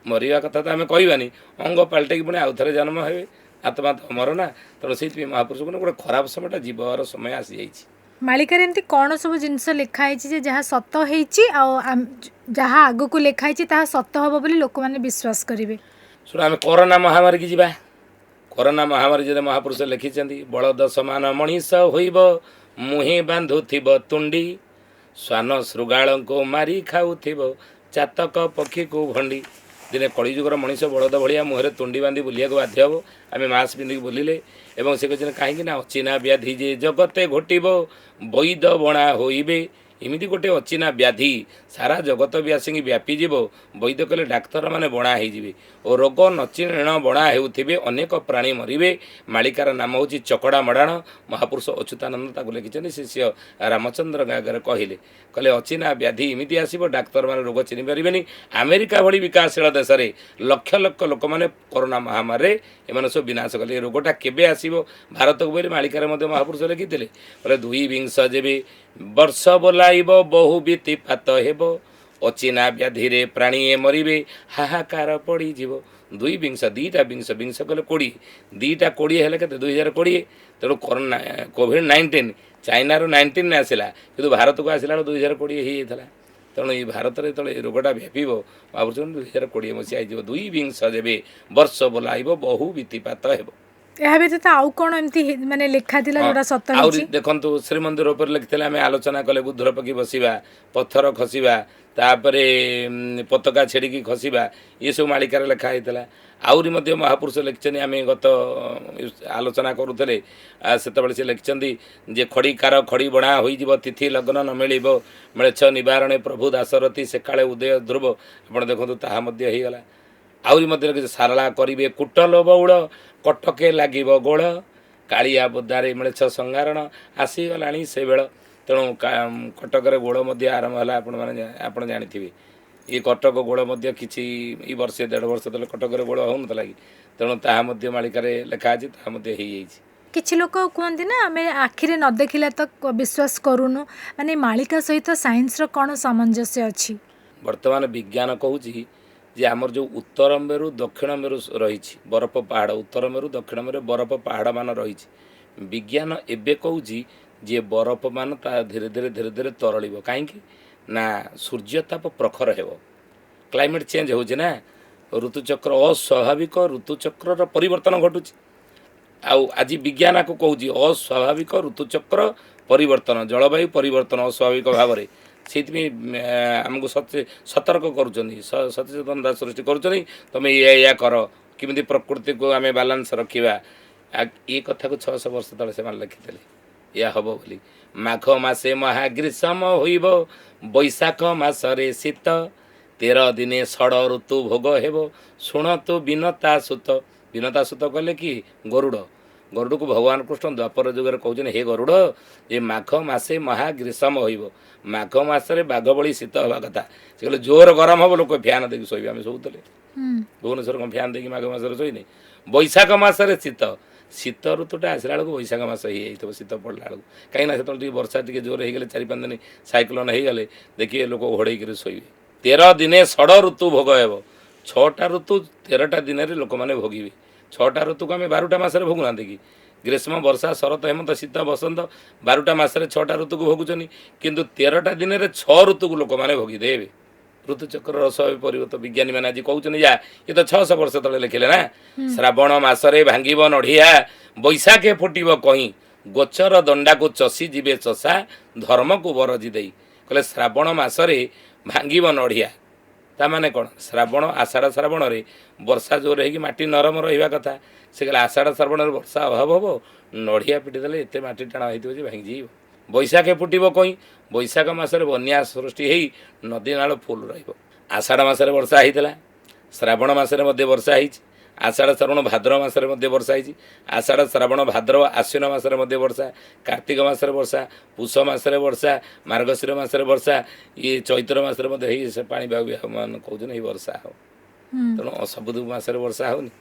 S2: ମରିବା କଥା ତ ଆମେ କହିବାନି ଅଙ୍ଗ ପାଲଟେଇକି ପୁଣି ଆଉଥରେ ଜନ୍ମ ହେବେ ଆତ୍ମା ତ ଅମର ନା। ତେଣୁ ସେଇଥିପାଇଁ ମହାପୁରୁଷ ଗୋଟେ ଖରାପ ସମୟଟା ଯିବାର ସମୟ ଆସିଯାଇଛି।
S1: ମାଳିକାରେ ଏମିତି କ'ଣ ସବୁ ଜିନିଷ ଲେଖା ହେଇଛି ଯେ ଯାହା ସତ ହେଇଛି ଆଉ ଯାହା ଆଗକୁ ଲେଖା ହେଇଛି ତାହା ସତ ହେବ ବୋଲି ଲୋକମାନେ ବିଶ୍ୱାସ କରିବେ।
S2: ଶୁଣ ଆମେ କରୋନା ମହାମାରୀକି ଯିବା। କରୋନା ମହାମାରୀ ଯଦି ମହାପୁରୁଷ ଲେଖିଛନ୍ତି ବଳଦ ସମାନ ମଣିଷ ହୋଇବ ମୁହେଁ ବାନ୍ଧୁଥିବ ତୁଣ୍ଡି ଶ୍ୱାନ ଶୃଗାଳଙ୍କୁ ମାରି ଖାଉଥିବ ଚାତକ ପକ୍ଷୀକୁ ଭଣ୍ଡି। ଦିନେ କଳିଯୁଗର ମଣିଷ ବଳଦ ଭଳିଆ ମୁହଁରେ ତୁଣ୍ଡି ବାନ୍ଧି ବୁଲିବାକୁ ବାଧ୍ୟ ହେବ। ଆମେ ମାସ୍କ ପିନ୍ଧିକି ବୁଲିଲେ ଏବଂ ସେ କହିଛନ୍ତି କାହିଁକି ନା ଅଚିନା ବ୍ୟାଧି ଯେ ଜଗତେ ଘୋଟିବ ବୈଦ ବଣା ହୋଇବେ। ଏମିତି ଗୋଟେ ଅଚିନା ବ୍ୟାଧି ସାରା ଜଗତବାସୀକି ବ୍ୟାପିଯିବ ବୈଦ କଲେ ଡାକ୍ତରମାନେ ବଣା ହେଇଯିବେ ଓ ରୋଗ ନଚିଣ ବଣା ହେଉଥିବେ ଅନେକ ପ୍ରାଣୀ ମରିବେ। ମାଳିକାର ନାମ ହେଉଛି ଚକଡ଼ା ମଡ଼ାଣ। ମହାପୁରୁଷ ଅଚ୍ୟୁତାନନ୍ଦ ତାକୁ ଲେଖିଛନ୍ତି ଶିଷ୍ୟ ରାମଚନ୍ଦ୍ରଙ୍କ ଆଗରେ କହିଲେ ଅଚିନା ବ୍ୟାଧି ଏମିତି ଆସିବ ଡାକ୍ତରମାନେ ରୋଗ ଚିହ୍ନି ପାରିବେନି। ଆମେରିକା ଭଳି ବିକାଶଶୀଳ ଦେଶରେ ଲକ୍ଷ ଲକ୍ଷ ଲୋକମାନେ କରୋନା ମହାମାରୀରେ ଏମାନେ ସବୁ ବିନାଶ କଲେ। ଏ ରୋଗଟା କେବେ ଆସିବ ଭାରତକୁ ବୋଲି ମାଳିକାରେ ମଧ୍ୟ ମହାପୁରୁଷ ଲେଖିଥିଲେ। 22 ଯେବେ ବର୍ଷ ବୋଲାଇବ ବହୁ ବିତିପାତ ହେବ ଅଚିନା ବ୍ୟାଧିରେ ପ୍ରାଣୀଏ ମରିବେ ହାହାକାର ପଡ଼ିଯିବ। 22 ଦୁଇଟା ବିଂଶ ବିଂଶ କଲେ 20 ଦୁଇଟା 20 ହେଲେ କେତେ 2020। ତେଣୁ କରୋନା କୋଭିଡ୍-19 ଚାଇନାରୁ 19 ଆସିଲା କିନ୍ତୁ ଭାରତକୁ ଆସିଲା ବେଳକୁ 2020 ହେଇଯାଇଥିଲା। ତେଣୁ ଏଇ ଭାରତରେ ଯେତେବେଳେ ଏ ରୋଗଟା ବ୍ୟାପିବ ଭାବୁଛନ୍ତି 2020 ମସିହା ହେଇଯିବ। 22 ଯେବେ ବର୍ଷ ବୋଲାଇବ ବହୁ ବିତିପାତ ହେବ।
S1: ଏହା ବ୍ୟତୀତ ଆଉ କ'ଣ ଏମିତି ମାନେ ଲେଖା ଥିଲା ଯୋଉଟା ସତ
S2: ଆହୁରି
S1: ହେଇଛି?
S2: ଦେଖନ୍ତୁ ଶ୍ରୀମନ୍ଦିର ଉପରେ ଲେଖିଥିଲେ ଆମେ ଆଲୋଚନା କଲେ ବୁଦ୍ଧର ପକ୍ଷୀ ବସିବା ପଥର ଖସିବା ତାପରେ ପତାକା ଛିଡ଼ିକି ଖସିବା ଏସବୁ ମାଳିକାରେ ଲେଖା ହେଇଥିଲା। ଆହୁରି ମଧ୍ୟ ମହାପୁରୁଷ ଲେଖିଛନ୍ତି, ଆମେ ଗତ ଆଲୋଚନା କରୁଥିଲେ ସେତେବେଳେ ସେ ଲେଖିଛନ୍ତି ଯେ ଖଡ଼ିକାର ଖଡ଼ି ବଣା ହୋଇଯିବ ତିଥି ଲଗ୍ନ ନ ମିଳିବ ମିଳେଛ ନିବାରଣେ ପ୍ରଭୁ ଦାସରଥୀ ସେକାଳେ ଉଦୟ ଧ୍ରୁବ। ଆପଣ ଦେଖନ୍ତୁ ତାହା ମଧ୍ୟ ହେଇଗଲା। ଆହୁରି ମଧ୍ୟ ଲେଖିଛି ସାରଳା କରିବେ କୁଟଲ ବଉଳ କଟକେ ଲାଗିବ ଗୋଳ କାଳିଆ ବୋଦାରେ ମିଳେଛ ସଂଗାରଣ ଆସିଗଲାଣି ସେ ବେଳ। ତେଣୁ କଟକରେ ଗୋଳ ମଧ୍ୟ ଆରମ୍ଭ ହେଲା। ଆପଣ ଜାଣିଥିବେ ଏ କଟକ ଗୋଳ ମଧ୍ୟ କିଛି ଏଇ ବର୍ଷେ 1.5 ବର୍ଷ ତଳେ କଟକରେ ଗୋଳ ହେଉନଥିଲା କି? ତେଣୁ ତାହା ମଧ୍ୟ ମାଳିକାରେ ଲେଖା ଅଛି, ତାହା ମଧ୍ୟ ହେଇଯାଇଛି।
S1: କିଛି ଲୋକ କୁହନ୍ତି ନା ଆମେ ଆଖିରେ ନ ଦେଖିଲେ ତ ବିଶ୍ୱାସ କରୁନୁ, ମାନେ ମାଳିକା ସହିତ ସାଇନ୍ସର କ'ଣ ସାମଞ୍ଜସ୍ୟ ଅଛି?
S2: ବର୍ତ୍ତମାନ ବିଜ୍ଞାନ କହୁଛି ଯେ ଆମର ଯେଉଁ ଉତ୍ତର ମେରୁ ଦକ୍ଷିଣ ମେରୁ ରହିଛି ବରଫ ପାହାଡ଼, ଉତ୍ତର ମେରୁ ଦକ୍ଷିଣ ମେରୁ ବରଫ ପାହାଡ଼ମାନ ରହିଛି। ବିଜ୍ଞାନ ଏବେ କହୁଛି ଯେ ବରଫମାନ ତା ଧୀରେ ଧୀରେ ତରଳିବ। କାହିଁକି ନା ସୂର୍ଯ୍ୟତାପ ପ୍ରଖର ହେବ, କ୍ଲାଇମେଟ୍ ଚେଞ୍ଜ ହେଉଛି ନା, ଋତୁଚକ୍ର ଅସ୍ୱାଭାବିକ ଋତୁଚକ୍ରର ପରିବର୍ତ୍ତନ ଘଟୁଛି। ଆଉ ଆଜି ବିଜ୍ଞାନକୁ କହୁଛି ଅସ୍ୱାଭାବିକ ଋତୁଚକ୍ର ପରିବର୍ତ୍ତନ, ଜଳବାୟୁ ପରିବର୍ତ୍ତନ ଅସ୍ୱାଭାବିକ ଭାବରେ। ସେଇଥିପାଇଁ ଆମକୁ ସତର୍କ କରୁଛନ୍ତି, ସଚେତନତା ସୃଷ୍ଟି କରୁଛନ୍ତି, ତୁମେ ଏଇଆ କର, କେମିତି ପ୍ରକୃତିକୁ ଆମେ ବାଲାନ୍ସ ରଖିବା। ଏ କଥାକୁ 600 ବର୍ଷ ତଳେ ସେମାନେ ଲେଖିଥିଲେ ଏହା ହେବ ବୋଲି। ମାଘ ମାସେ ମହାଗ୍ରୀଷ୍ମ ହୋଇବ ବୈଶାଖ ମାସରେ ଶୀତ 13 ଦିନେ ଷଡ଼ ଋତୁ ଭୋଗ ହେବ ଶୁଣତୁ ବିନତା ସୁତ। ବିନତା ସୁତ କଲେ କି ଗରୁଡ଼କୁ ଭଗବାନ କୃଷ୍ଣ ଦ୍ୱାପର ଯୁଗରେ କହୁଛନ୍ତି, ହେ ଗରୁଡ଼ ଏ ମାଘ ମାସେ ମହାଗ୍ରୀଷ୍ମ ହୋଇବ, ମାଘ ମାସରେ ବାଘ ଭଳି ଶୀତ ହେବା କଥା। ସେ କହିଲେ ଜୋର ଗରମ ହେବ, ଲୋକ ଫ୍ୟାନ୍ ଦେଇକି ଶୋଇବେ। ଆମେ ଶୋଉଥିଲେ ଭୁବନେଶ୍ୱର କ'ଣ ଫ୍ୟାନ୍ ଦେଇକି ମାଘ ମାସରେ ଶୋଇନେ? ବୈଶାଖ ମାସରେ ଶୀତ ଋତୁଟା ଆସିଲା ବେଳକୁ ବୈଶାଖ ମାସ ହେଇଯାଇଥିବ, ଶୀତ ପଡ଼ିଲା ବେଳକୁ। କାହିଁକିନା ସେତେବେଳେ ଟିକେ ବର୍ଷା ଟିକେ ଜୋର ହେଇଗଲେ 4-5 ଦିନ ସାଇକ୍ଲୋନ ହେଇଗଲେ ଦେଖିବେ ଲୋକ ଘୋଡ଼େଇକିରି ଶୋଇବେ। 13 ଦିନେ ଷଡ଼ ଋତୁ ଭୋଗ ହେବ। 6ଟା ଋତୁ 13ଟା ଦିନରେ ଲୋକମାନେ ଭୋଗିବେ। 6ଟା ଋତୁକୁ ଆମେ 12ଟା ମାସରେ ଭୋଗୁନାହାନ୍ତି କି? ଗ୍ରୀଷ୍ମ ବର୍ଷା ଶରତ ହେମନ୍ତ ଶୀତ ବସନ୍ତ 12ଟା ମାସରେ 6ଟା ଋତୁକୁ ଭୋଗୁଛନ୍ତି, କିନ୍ତୁ 13ଟା ଦିନରେ 6 ଋତୁକୁ ଲୋକମାନେ ଭୋଗିଦେବେ। ଋତୁଚକ୍ରର ଅସ୍ୱାଭାବିକ ପରିବର୍ତ୍ତନ ବିଜ୍ଞାନୀମାନେ ଆଜି କହୁଛନ୍ତି, ଯା ଏ ତ 600 ବର୍ଷ ତଳେ ଲେଖିଲେ ନା। ଶ୍ରାବଣ ମାସରେ ଭାଙ୍ଗିବ ନଡ଼ିଆ ବୈଶାଖେ ଫୁଟିବ କହିଁ ଗୋଚର ଦଣ୍ଡାକୁ ଚଷି ଯିବେ ଚଷା ଧର୍ମକୁ ବରଜି ଦେଇ। କହିଲେ ଶ୍ରାବଣ ମାସରେ ଭାଙ୍ଗିବ ନଡ଼ିଆ, ତାମାନେ କ'ଣ? ଆଷାଢ଼ ଶ୍ରାବଣରେ ବର୍ଷା ଜୋର ହେଇକି ମାଟି ନରମ ରହିବା କଥା। ସେ କହିଲେ ଆଷାଢ଼ ଶ୍ରାବଣରେ ବର୍ଷା ଅଭାବ ହେବ, ନଡ଼ିଆ ପିଟି ଦେଲେ ଏତେ ମାଟି ଟାଣ ହେଇଥିବ ଯେ ଭାଙ୍ଗିଯିବ। ବୈଶାଖେ ଫୁଟିବ କହିଁ, ବୈଶାଖ ମାସରେ ବନ୍ୟା ସୃଷ୍ଟି ହେଇ ନଦୀ ନାଳ ଫୁଲ ରହିବ। ଆଷାଢ଼ ମାସରେ ବର୍ଷା ହେଇଥିଲା, ଶ୍ରାବଣ ମାସରେ ମଧ୍ୟ ବର୍ଷା ହେଇଛି, ଆଷାଢ଼ ଶ୍ରାବଣ ଭାଦ୍ରବ ମାସରେ ମଧ୍ୟ ବର୍ଷା ହେଇଛି, ଆଷାଢ଼ ଶ୍ରାବଣ ଭାଦ୍ରବ ଆଶ୍ୱିନ ମାସରେ ମଧ୍ୟ ବର୍ଷା, କାର୍ତ୍ତିକ ମାସରେ ବର୍ଷା, ପୁଷ ମାସରେ ବର୍ଷା, ମାର୍ଗଶିର ମାସରେ ବର୍ଷା, ଇଏ ଚୈତ୍ର ମାସରେ ମଧ୍ୟ ହେଇ ସେ ପାଣିପାଗ ମାନେ କହୁଛନ୍ତି ଏଇ ବର୍ଷା ହେବ। ତେଣୁ ସବୁ ମାସରେ ବର୍ଷା ହେଉନି।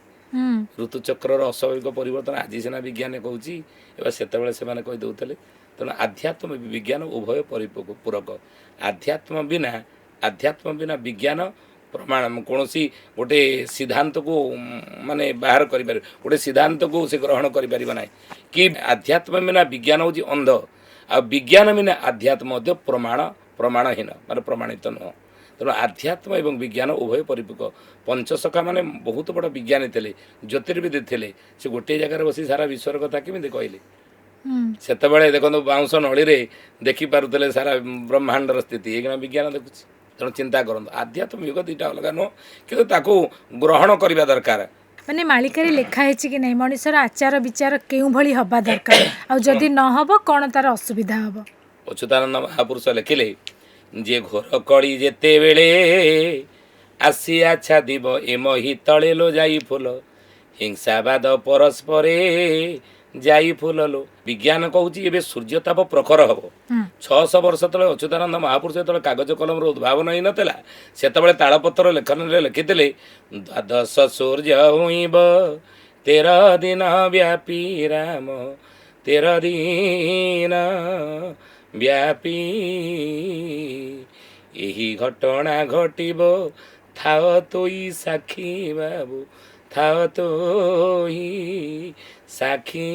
S2: ଋତୁଚକ୍ରର ଅସ୍ୱାଭାବିକ ପରିବର୍ତ୍ତନ ଆଜି ସିନା ବିଜ୍ଞାନ କହୁଛି, ଏବେ ସେତେବେଳେ ସେମାନେ କହିଦେଉଥିଲେ। ତେଣୁ ଆଧ୍ୟାତ୍ମ ବିଜ୍ଞାନ ଉଭୟ ପୂରକ। ଆଧ୍ୟାତ୍ମ ବିନା ବିଜ୍ଞାନ ପ୍ରମାଣ କୌଣସି ଗୋଟେ ସିଦ୍ଧାନ୍ତକୁ ମାନେ ବାହାର କରିପାରିବ, ଗୋଟେ ସିଦ୍ଧାନ୍ତକୁ ସେ ଗ୍ରହଣ କରିପାରିବ ନାହିଁ। କି ଆଧ୍ୟାତ୍ମ ବିନା ବିଜ୍ଞାନ ହେଉଛି ଅନ୍ଧ, ଆଉ ବିଜ୍ଞାନ ବିନା ଆଧ୍ୟାତ୍ମ ମଧ୍ୟ ପ୍ରମାଣହୀନ, ମାନେ ପ୍ରମାଣିତ ନୁହଁ। ତେଣୁ ଆଧ୍ୟାତ୍ମ ଏବଂ ବିଜ୍ଞାନ ଉଭୟ ପରିପୂରକ। ପଞ୍ଚସଖା ମାନେ ବହୁତ ବଡ଼ ବିଜ୍ଞାନୀ ଥିଲେ, ଜ୍ୟୋତିର୍ବିଦ ଥିଲେ। ସେ ଗୋଟିଏ ଜାଗାରେ ବସି ସାରା ବିଶ୍ୱର କଥା କେମିତି କହିଲେ? ସେତେବେଳେ ଦେଖନ୍ତୁ ବାଉଁଶ ନଳୀରେ ଦେଖିପାରୁଥିଲେ ସାରା ବ୍ରହ୍ମାଣ୍ଡର ସ୍ଥିତି, ଏଇକିନା ବିଜ୍ଞାନ ଦେଖୁଛି। ତେଣୁ ଚିନ୍ତା କରନ୍ତୁ, ଆଧ୍ୟାତ୍ମ ଯୁଗ ଦୁଇଟା ଅଲଗା ନୁହଁ, କିନ୍ତୁ ତାକୁ ଗ୍ରହଣ କରିବା ଦରକାର।
S1: ମାନେ ମାଳିକାରେ ଲେଖା ହେଇଛି କି ନାହିଁ ମଣିଷର ଆଚାର ବିଚାର କେଉଁଭଳି ହେବା ଦରକାର, ଆଉ ଯଦି ନ ହେବ କ'ଣ ତାର ଅସୁବିଧା ହେବ?
S2: ଅଚ୍ୟୁତାନନ୍ଦ ମହାପୁରୁଷ ଲେଖିଲେ ଯେ ଘୋର କଳି ଯେତେବେଳେ ଆସି ଆଚ୍ଛାଦିବ ଏ ମହି ତଳେ ଲୋ ଯାଇ ଫୁଲ ହିଂସାବାଦ ପରସ୍ପରେ ଯାଇ ଫୁଲ ଲୋ। ବିଜ୍ଞାନ କହୁଛି ଏବେ ସୂର୍ଯ୍ୟତାପ ପ୍ରଖର ହେବ। 600 ବର୍ଷ ତଳେ ଅଚ୍ୟୁତାନନ୍ଦ ମହାପୁରୁଷ ଯେତେବେଳେ କାଗଜ କଲମର ଉଦ୍ଭାବନ ହେଇନଥିଲା, ସେତେବେଳେ ତାଳପତ୍ର ଲେଖନରେ ଲେଖିଥିଲେ ଦ୍ୱାଦଶ ସୂର୍ଯ୍ୟ ହୁଇବ 13 ଦିନ ବ୍ୟାପୀ ରାମ 13 ଦିନ ବ୍ୟାପୀ ଏହି ଘଟଣା ଘଟିବ ଥାଅ ତୋଇ ସାକ୍ଷୀ ବାବୁ ଥାଅ ତୋଇ ସାକ୍ଷୀ।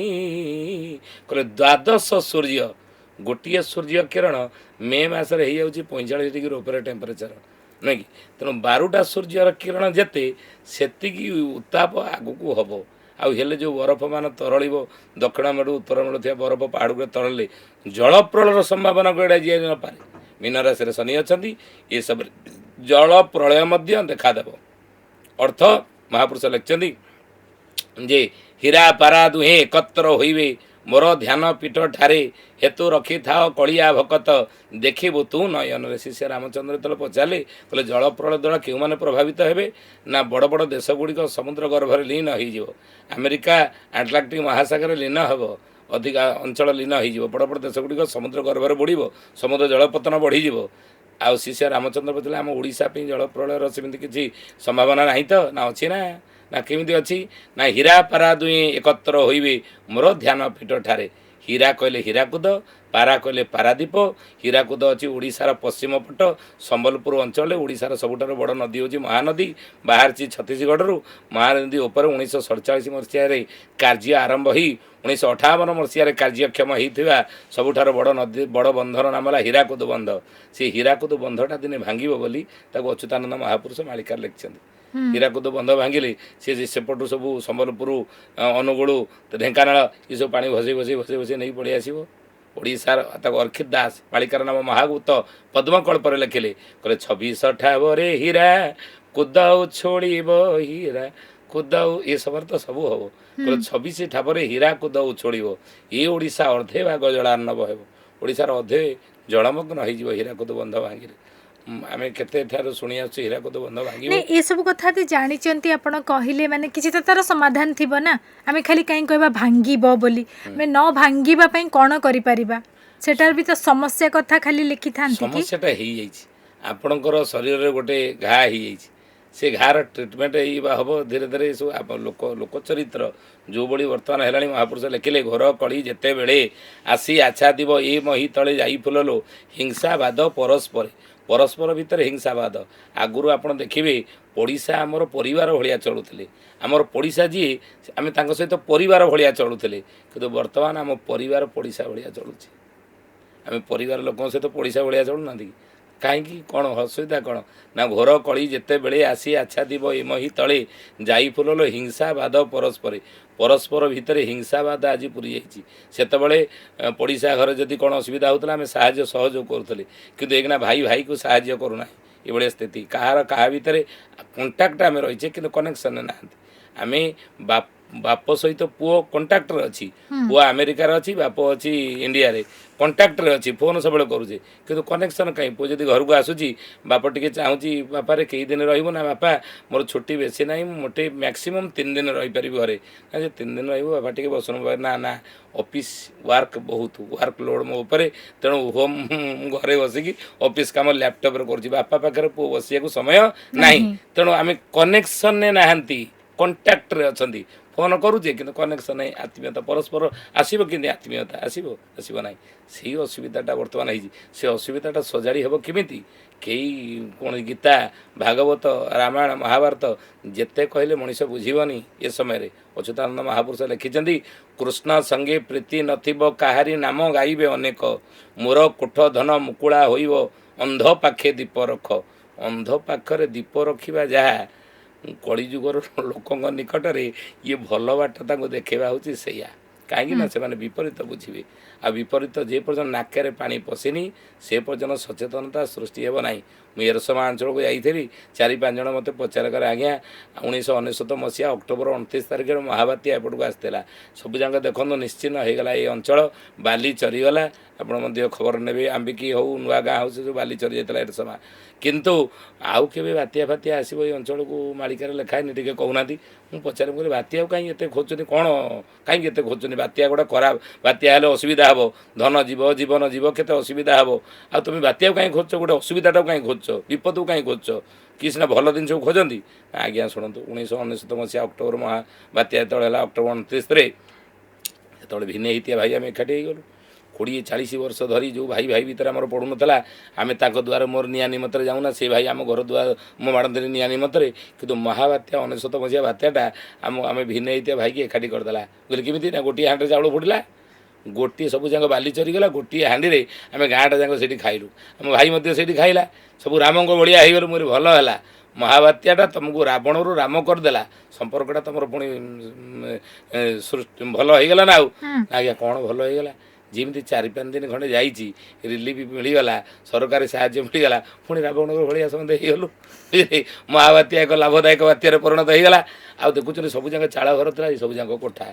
S2: କହିଲେ ଦ୍ୱାଦଶ ସୂର୍ଯ୍ୟ, ଗୋଟିଏ ସୂର୍ଯ୍ୟ କିରଣ ମେ ମାସରେ ହେଇଯାଉଛି 45 ଡିଗ୍ରୀ ଉପରେ ଟେମ୍ପରେଚର, ନୁହେଁ କି? ତେଣୁ 12ଟା ସୂର୍ଯ୍ୟର କିରଣ ଯେତେ ସେତିକି ଉତ୍ତାପ ଆଗକୁ ହେବ। ଆଉ ହେଲେ ଯେଉଁ ବରଫମାନ ତରଳିବ, ଦକ୍ଷିଣ ମେରୁ ଉତ୍ତର ମେରୁ ଥିବା ବରଫ ପାହାଡ଼କୁ ତରଳିଲେ ଜଳପ୍ରଳୟର ସମ୍ଭାବନା ଏଡ଼ା ଯିଏ ନପାରେ। मीन राशि शनि अच्छा ये सब जल प्रलय देखादेव अर्थ महापुरुष लिखिं जे हीरा पारा दुहे एकत्र होइबे मोर ध्यान पीठ ठारे हेतु रखी था कलिया भकत देखिबु तू नयन रे शिष्य रामचंद्र तले पचारे कहले जल प्रलय द्वारा क्यों माने प्रभावित हेबे ना बड़ बड़ देश गुड़िक समुद्र गर्भरे लीन हो अमेरिका आटलांटिक महासागर लीन हेब अधिक अंचल लीन हो बड़ बड़ देश गुड़िक समुद्र गर्भरे बुड़ब समुद्र जलपतन बढ़ीज आ शिष्य रामचंद्र पचारे आम ओडिशा जल प्रलयर सेमती किसी संभावना नहीं तो ना अच्छी ना केमिति अच्छी ना हीरा पारा दुई एकत्र होइबे मोर ध्यान पीठ ठारे हीरा कहले हीराकुद पारा कहले पारादीप हीराकुद अच्छी ओडिशार पश्चिम पट संबलपुर अंचल ओडिशार सबुठार बड़ नदी होची महानदी बाहर छत्तीसगढ़ महानदी उपर 1947 मसीह कार्य आरंभ ही 1958 मसीह कार्यक्षम होता सबुठार बड़ नदी बड़ बंधर नाम है हीराकुद बंध से हीराकुद बंधटा दिने भांगिब बोली ताको अच्युतानंद महापुरुष मालिकार लिखिछन्ति हीराकुद बंध भांगिले सी सेपटू सब संबलपुर अनुगुल ढेंकानाल ये सब पानी भसई भसई भसई भसई नहीं पड़ी आसो ओडिशार अर्खित दास मालिकार नाम महागुप्त पद्मकल्पर लिखिले कहले 26 ठावरे हीरा कुदौ छोड़ब हीरा कुदौ ये सब तो सब हम कहले 26 ठावरे हीरा कुदौ छोड़ब ये ओडिशा अर्धे भाग जलार्णव हेब ओडिशार अर्धे जलमग्न हो हीराकुद बंध भांगिले आम केते शुणी आसु हीराकुद बंध भांगी
S1: ये सब कथा जानी आपण कहले माने किसी तो तार समाधान थिबो ना आमे खाली काई कहबा भांगीबो बोली मैं न भांगीबा पई कोन करि परिबा सेटार भी तो समस्या कथा खाली लिखि थांती कि
S2: समस्याटा हेई जाइछि आपणकर शरीर रे गोटे घा हेई जाइछि से घार ट्रिटमेंट हम धीरे धीरे सब लोक लोक चरित्र जो बड़ी बर्तमान है महापुरुष लिखिले घोर कड़ी जिते बेले आसी आच्छादिब ए मही तले जाई फुललो हिंसावाद परस्पर परस्पर भितर हिंसावाद आगुरी आप देखिए पड़िशा आमर परिवार भाया चलुले आमर पड़िशा जी आम सहित परिवार भाया चलुले कि बर्तमान आम परिवार पड़िशा भाया चलुचे आम परिवार लोक सहित पड़िशा भाया चलुना कहीं कौन असुविधा कौन ना घोर कली जिते बेले आसी आच्छादिब एम ही तले जाई फुललो हिंसावाद परस्पर परस्पर भितर हिंसावाद आज पूरी जाइए सेतबले पड़िशा घर जदि कौन असुविधा होता आम साहाय्य सहयोग करुले किंतु एकना भाई भाई को साहाय्य करूना ये स्थिति कहार क्या भितर कंटाक्ट आम रहीचे कि कनेक्शन ना आम बाप बाप सहित पुओ कंटाक्टर अच्छी पुआ अमेरिकार अच्छी बाप अच्छी इंडिया रे कंटाक्टर अच्छी फोन सब करुचे कि कनेक्शन कहीं पुओ जब घर को आसूची बाप टे चाहूँगी बापारे कई दिन रहा बापा मोर छुट्टी बेसी ना मोटे मैक्सिमम 3 दिन रहीपर घरे ना 3 दिन रहा टे बसन ना ना ऑफिस वर्क बहुत वर्क लोड मो उपरे तेणु होम घरे बसिकी ऑफिस काम लैपटॉप कर बापा पाखे पुओ बसिया समय ना तेणु आम कनेक्शन ने नहांती कंटाक्ट अच्छा फोन करुचे कि कनेक्शन नहीं आत्मीयता परस्पर आसब कि आत्मीयता आसब ना से असुविधाटा बर्तमान से असुविधाटा सजाड़ी हम केमी कई कौन गीता भागवत रामायण महाभारत जिते कहले मनीष बुझीबनी ये समय अच्युतानंद महापुरुष लिखिं कृष्ण संगे प्रीति नथिब काहारी नाम गाइबे अनेक मोर कोठ धन मुकुला होइब अंध पाखे दीप रख अंध पाखरे दीप रखा जहाँ कलिजुगर लोक निकट में ये भल बाट देखा हूँ से कहीं से विपरीत बुझे आ विपरीत जे पर्यटन नाक पानी पशिनी से पर्यटन सचेतनता सृष्टि हे ना मुझे एरसमा अंचल को जाइली 4-5 जन मत पचार कर आज्ञा 1999 मसीहा अक्टोबर 29 तारिख महाबात्या एपटू आसाला सबूक देखो निश्चिन्न होगा ये अंचल बाली चरीगला आप खबर ने आंबिकी हो नुआ गाँ हो जो बाली चरी जाता एरसमा किंतु आउ के बात्या फात्या आसो ये अंचल को मालिकार लिखाएनि टे कहूना मुझे पचारे मुझे बात्या कहीं एत खोजुनि कौन कहीं एत खोजुनि बात्या गोटे खराब बात्या हेल्ले असुविधा हे धन जीव जीवन जीव केते असुविधा हे आ तुम बात्या कहीं खोज गोटे असुविधाटा कहीं खोज विपद को कहीं खोज कि सीना भल जिन खोजती आज्ञा शुणु 1999 मसीहा अक्टोबर बात्या जो अक्टोबर 29 जो भिन्न होती भाई आम एकाठी गलु 20-40 वर्ष धरी जो भाई भाई भीतर आम पड़ू नाला आम द्वार मोर निया निमत जाऊना से भाई आम घर द्वार मो माड़ती निया निमत कि महाबात्या 1999 मसीहा बात्याटा आम आम भिन्न होती भाई की एकाठी करदेला बोले केमी ना गोटे हाँटे चाउल फुटला गोटे सब जाक बाली चरीगला गोटे हाँडी में आम गाँटा जाक से खाइलु आम भाई से खाइला सब राम भाया हो गलु मोर भल है महाबात्याटा तुमको रावण रू राम करदेला संपर्कटा तुम पुणी भल होगला ना आज्ञा कौन भल होगला ଯେମିତି 4-5 ଦିନ ଖଣ୍ଡେ ଯାଇଛି ରିଲିଫ୍ ମିଳିଗଲା, ସରକାରୀ ସାହାଯ୍ୟ ମିଳିଗଲା, ପୁଣି ରାବଣଙ୍କ ଭଳିଆ ସମସ୍ତେ ହେଇଗଲୁ। ମହାବାତ୍ୟା ଏକ ଲାଭଦାୟକ ବାତ୍ୟାରେ ପରିଣତ ହେଇଗଲା। ଆଉ ଦେଖୁଛନ୍ତି ସବୁ ଯାକ ଚାଳ ଘର ଥିଲା, ସବୁ ଯାକ କୋଠା,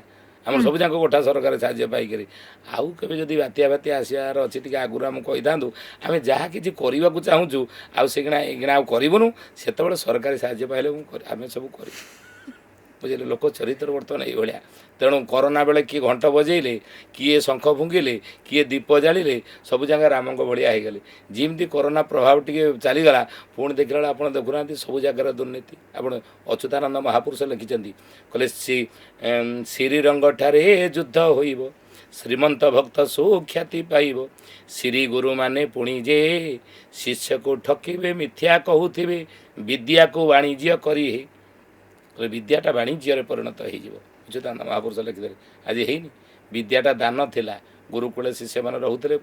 S2: ଆମର ସବୁ ଯାକ କୋଠା ସରକାର ସାହାଯ୍ୟ ପାଇକରି। ଆଉ କେବେ ଯଦି ବାତ୍ୟା ଆସିବାର ଅଛି ଟିକେ ଆଗରୁ ଆମକୁ କହିଥାନ୍ତୁ, ଆମେ ଯାହା କିଛି କରିବାକୁ ଚାହୁଁଛୁ ଆଉ ସେଗିଣା ଏଇଗିଣା ଆଉ କରିବୁନୁ, ସେତେବେଳେ ସରକାରୀ ସାହାଯ୍ୟ ପାଇଲେ ଆମେ ସବୁ କରିବୁ। ବୁଝିଲେ, ଲୋକ ଚରିତ୍ର ବର୍ତ୍ତମାନ ଏଇଭଳିଆ। ତେଣୁ କରୋନା ବେଳେ କିଏ ଘଣ୍ଟ ବଜେଇଲେ, କିଏ ଶଙ୍ଖ ଫୁଙ୍କିଲେ, କିଏ ଦୀପ ଜାଳିଲେ, ସବୁ ଜାଗା ରାମଙ୍କ ଭଳିଆ ହେଇଗଲେ। ଯେମିତି କରୋନା ପ୍ରଭାବ ଟିକେ ଚାଲିଗଲା, ପୁଣି ଦେଖିଲା ବେଳେ ଆପଣ ଦେଖୁନାହାନ୍ତି ସବୁ ଜାଗାରେ ଦୁର୍ନୀତି। ଆପଣ ଅଚ୍ୟୁତାନନ୍ଦ ମହାପୁରୁଷ ଲେଖିଛନ୍ତି, କହିଲେ ଶ୍ରୀରଙ୍ଗଠାରେ ଯୁଦ୍ଧ ହୋଇବ, ଶ୍ରୀମନ୍ତ ଭକ୍ତ ସୁଖ୍ୟାତି ପାଇବ, ଶ୍ରୀ ଗୁରୁମାନେ ପୁଣି ଯେ ଶିଷ୍ୟକୁ ଠକିବେ, ମିଥ୍ୟା କହୁଥିବେ, ବିଦ୍ୟାକୁ ବାଣିଜ୍ୟ କରିହେ। ବିଦ୍ୟାଟା ବାଣିଜ୍ୟରେ ପରିଣତ ହେଇଯିବ। ଅଚ୍ୟୁତାନନ୍ଦ ମହାପୁରୁଷ ଲେଖିଥିଲେ। ଆଜି ହେଇନି, ବିଦ୍ୟାଟା ଦାନ ଥିଲା, ଗୁରୁକୂଳେ ଶିଷ୍ୟମାନେ ରହୁଥିଲେ।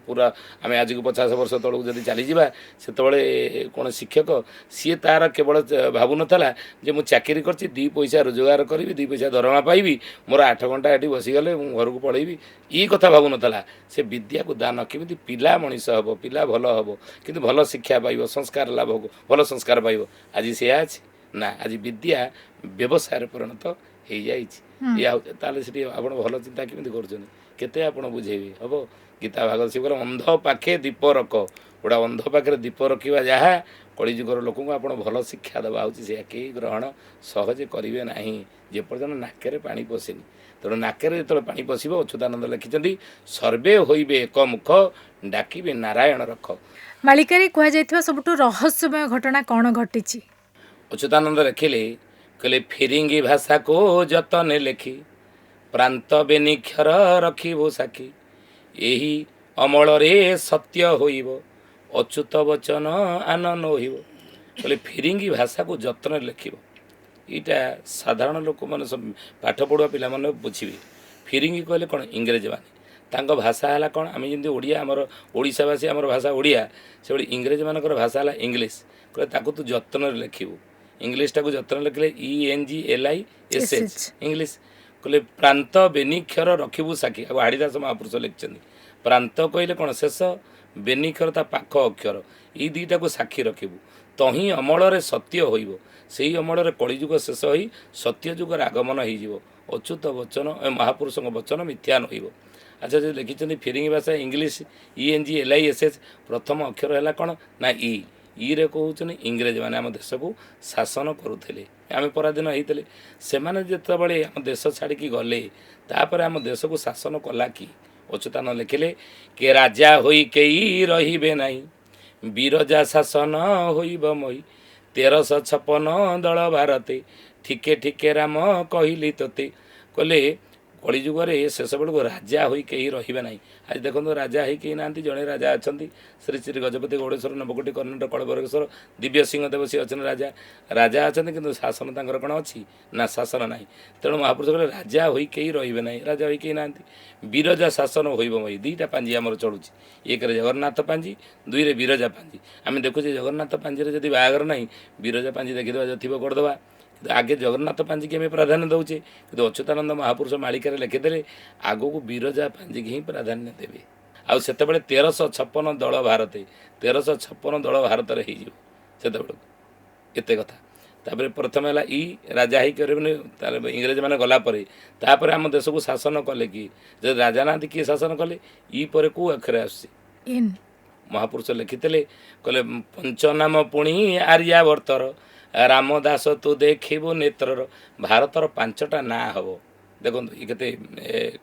S2: ପୁରା ଆମେ ଆଜିକୁ 50 ବର୍ଷ ତଳକୁ ଯଦି ଚାଲିଯିବା, ସେତେବେଳେ କ'ଣ ଶିକ୍ଷକ ସିଏ ତା'ର କେବଳ ଭାବୁନଥିଲା ଯେ ମୁଁ ଚାକିରି କରିଛି, 2 ପଇସା ରୋଜଗାର କରିବି, 2 ପଇସା ଦରମା ପାଇବି, ମୋର 8 ଘଣ୍ଟା ଏଠି ବସିଗଲେ ମୁଁ ଘରକୁ ପଳେଇବି, ଏଇ କଥା ଭାବୁନଥିଲା। ସେ ବିଦ୍ୟାକୁ ଦାନ, କେମିତି ପିଲା ମଣିଷ ହେବ, ପିଲା ଭଲ ହେବ, କିନ୍ତୁ ଭଲ ଶିକ୍ଷା ପାଇବ, ସଂସ୍କାର ଲାଭ, ଭଲ ସଂସ୍କାର ପାଇବ। ଆଜି ସେୟା ଅଛି ନା? ଆଜି ବିଦ୍ୟା ବ୍ୟବସାୟରେ ପରିଣତ ହେଇଯାଇଛି। ଆଉ ତାହେଲେ ସେଠି ଆପଣ ଭଲ ଚିନ୍ତା କେମିତି କରୁଛନ୍ତି? କେତେ ଆପଣ ବୁଝେଇବେ? ହେବ ଗୀତା ଭାଗବତ ସେ କହିଲେ ଅନ୍ଧ ପାଖେ ଦୀପ ରଖ। ଗୋଟା ଅନ୍ଧ ପାଖରେ ଦୀପ ରଖିବା ଯାହା, କଳିଯୁଗର ଲୋକଙ୍କୁ ଆପଣ ଭଲ ଶିକ୍ଷା ଦେବା ହେଉଛି ସେଇଆ। କେହି ଗ୍ରହଣ ସହଜେ କରିବେ ନାହିଁ ଯେପର୍ଯ୍ୟନ୍ତ ନାକରେ ପାଣି ପଶିନି। ତେଣୁ ନାକରେ ଯେତେବେଳେ ପାଣି ପଶିବ, ଅଚ୍ୟୁତାନନ୍ଦ ଲେଖିଛନ୍ତି, ସର୍ବେ ହୋଇବେ ଏକ ମୁଖ, ଡାକିବେ ନାରାୟଣ ରଖ।
S1: ମାଳିକାରେ କୁହାଯାଇଥିବା ସବୁଠୁ ରହସ୍ୟମୟ ଘଟଣା କ'ଣ ଘଟିଛି?
S2: ଅଚ୍ୟୁତାନନ୍ଦ ଲେଖିଲେ, କହିଲେ ଫିରିଙ୍ଗି ଭାଷାକୁ ଯତନେ ଲେଖି, ପ୍ରାନ୍ତ ବେନିକ୍ଷର ରଖିବୁ ସାକ୍ଷୀ, ଏହି ଅମଳରେ ସତ୍ୟ ହୋଇବ, ଅଚ୍ୟୁତ ବଚନ ଆନନ ହୋଇବ। କହିଲେ ଫିରିଙ୍ଗି ଭାଷାକୁ ଯତ୍ନରେ ଲେଖିବ। ଏଇଟା ସାଧାରଣ ଲୋକମାନେ ପାଠ ପଢ଼ୁଆ ପିଲାମାନେ ବୁଝିବେ। ଫିରିଙ୍ଗି କହିଲେ କ'ଣ? ଇଂରେଜମାନେ। ତାଙ୍କ ଭାଷା ହେଲା କ'ଣ? ଆମେ ଯେମିତି ଓଡ଼ିଆ, ଆମର ଓଡ଼ିଶାବାସୀ, ଆମର ଭାଷା ଓଡ଼ିଆ, ସେଭଳି ଇଂରେଜମାନଙ୍କର ଭାଷା ହେଲା ଇଂଲିଶ। କହିଲେ ତାକୁ ତୁ ଯତ୍ନରେ ଲେଖିବୁ। ଇଂଲିଶଟାକୁ ଯତ୍ନରେ ଲେଖିଲେ ENGLISH ଇଂଲିଶ। କହିଲେ ପ୍ରାନ୍ତ ବେନିକ୍ଷର ରଖିବୁ ସାକ୍ଷୀ। ଆଉ ହାଡ଼ିଦାସ ମହାପୁରୁଷ ଲେଖିଛନ୍ତି, ପ୍ରାନ୍ତ କହିଲେ କ'ଣ? ଶେଷ, ବେନିକ୍ଷର ତା ପାଖ ଅକ୍ଷର, ଏଇ ଦୁଇଟାକୁ ସାକ୍ଷୀ ରଖିବୁ। ତହିଁ ଅମଳରେ ସତ୍ୟ ହୋଇବ, ସେହି ଅମଳରେ କଳିଯୁଗ ଶେଷ ହୋଇ ସତ୍ୟ ଯୁଗର ଆଗମନ ହେଇଯିବ। ଅଚ୍ୟୁତ ବଚନ ମହାପୁରୁଷଙ୍କ ବଚନ ମିଥ୍ୟା ନହିବ। ଆଚ୍ଛା, ଯଦି ଲେଖିଛନ୍ତି ଫିରିଙ୍ଗି ଭାଷା ଇଂଲିଶ ENGLISH, ପ୍ରଥମ ଅକ୍ଷର ହେଲା କ'ଣ ନା ଇ। ଇରେ କହୁଛନ୍ତି ଇଂରେଜମାନେ ଆମ ଦେଶକୁ ଶାସନ କରୁଥିଲେ, ଆମେ ପରାଧୀନ ହେଇଥିଲେ। ସେମାନେ ଯେତେବେଳେ ଆମ ଦେଶ ଛାଡ଼ିକି ଗଲେ, ତାପରେ ଆମ ଦେଶକୁ ଶାସନ କଲା କି? ଅଚ୍ୟୁତାନନ୍ଦ ଲେଖିଲେ, କେ ରାଜା ହୋଇ କେହି ରହିବେ ନାହିଁ, ବିରଜା ଶାସନ ହୋଇବ ମଇ, 1356 ଦଳ ଭାରତେ, ଠିକେ ଠିକେ ରାମ କହିଲି ତୋତେ। କହିଲେ କଳିଯୁଗରେ ଶେଷ ବେଳକୁ ରାଜା ହୋଇ କେହି ରହିବେ ନାହିଁ। ଆଜି ଦେଖନ୍ତୁ, ରାଜା ହେଇ କେହି ନାହାନ୍ତି। ଜଣେ ରାଜା ଅଛନ୍ତି, ଶ୍ରୀ ଶ୍ରୀ ଗଜପତି ଗୌଡ଼େଶ୍ୱର ନବକୋଟି କର୍ଣ୍ଣାଟକ କଳବରେଶ୍ୱର ଦିବ୍ୟ ସିଂହ ଦେବ, ସିଏ ଅଛନ୍ତି ରାଜା ଅଛନ୍ତି, କିନ୍ତୁ ଶାସନ ତାଙ୍କର କ'ଣ ଅଛି ନା? ଶାସନ ନାହିଁ। ତେଣୁ ମହାପୁରୁଷ କହିଲେ ରାଜା ହୋଇ କେହି ରହିବେ ନାହିଁ, ରାଜା ହୋଇ କେହି ନାହାନ୍ତି। ବିରଜା ଶାସନ ହୋଇବ ମଇ। 2ଟା ପାଞ୍ଜି ଆମର ଚଳୁଛି, 1ରେ ଜଗନ୍ନାଥ ପାଞ୍ଜି, 2ରେ ବିରଜା ପାଞ୍ଜି। ଆମେ ଦେଖୁଛେ ଜଗନ୍ନାଥ ପାଞ୍ଜିରେ ଯଦି ବାହାଘର ନାହିଁ, ବିରଜା ପାଞ୍ଜି ଦେଖିଦେବା, ଯଦି ଥିବ କରିଦେବା। କିନ୍ତୁ ଆଗେ ଜଗନ୍ନାଥ ପାଞ୍ଜିକି ଆମେ ପ୍ରାଧାନ୍ୟ ଦେଉଛେ, କିନ୍ତୁ ଅଚ୍ୟୁତାନନ୍ଦ ମହାପୁରୁଷ ମାଳିକାରେ ଲେଖିଦେଲେ ଆଗକୁ ବିରଜା ପାଞ୍ଜିକି ହିଁ ପ୍ରାଧାନ୍ୟ ଦେବେ। ଆଉ ସେତେବେଳେ 1356 ଦଳ ଭାରତେ, 1356 ଦଳ ଭାରତରେ ହେଇଯିବ ସେତେବେଳକୁ। ଏତେ କଥା। ତାପରେ ପ୍ରଥମେ ହେଲା ରାଜା ହେଇ କରିବେନି, ତାହେଲେ ଇଂରେଜମାନେ ଗଲା ପରେ, ତାପରେ ଆମ ଦେଶକୁ ଶାସନ କଲେ କିଏ? ଯଦି ରାଜା ନାହାନ୍ତି, କିଏ ଶାସନ କଲେ? ପରେ କେଉଁ ଅକ୍ଷରେ ଆସୁଛି?
S1: ଏନ୍।
S2: ମହାପୁରୁଷ ଲେଖିଥିଲେ, କହିଲେ ପଞ୍ଚନାମ ପୁଣି ଆର୍ଯ୍ୟାବର୍ତ୍ତର, ରାମଦାସ ତୁ ଦେଖିବୁ ନେତ୍ରର। ଭାରତର 5ଟା ନାଁ ହେବ। ଦେଖନ୍ତୁ, ଏ କେତେ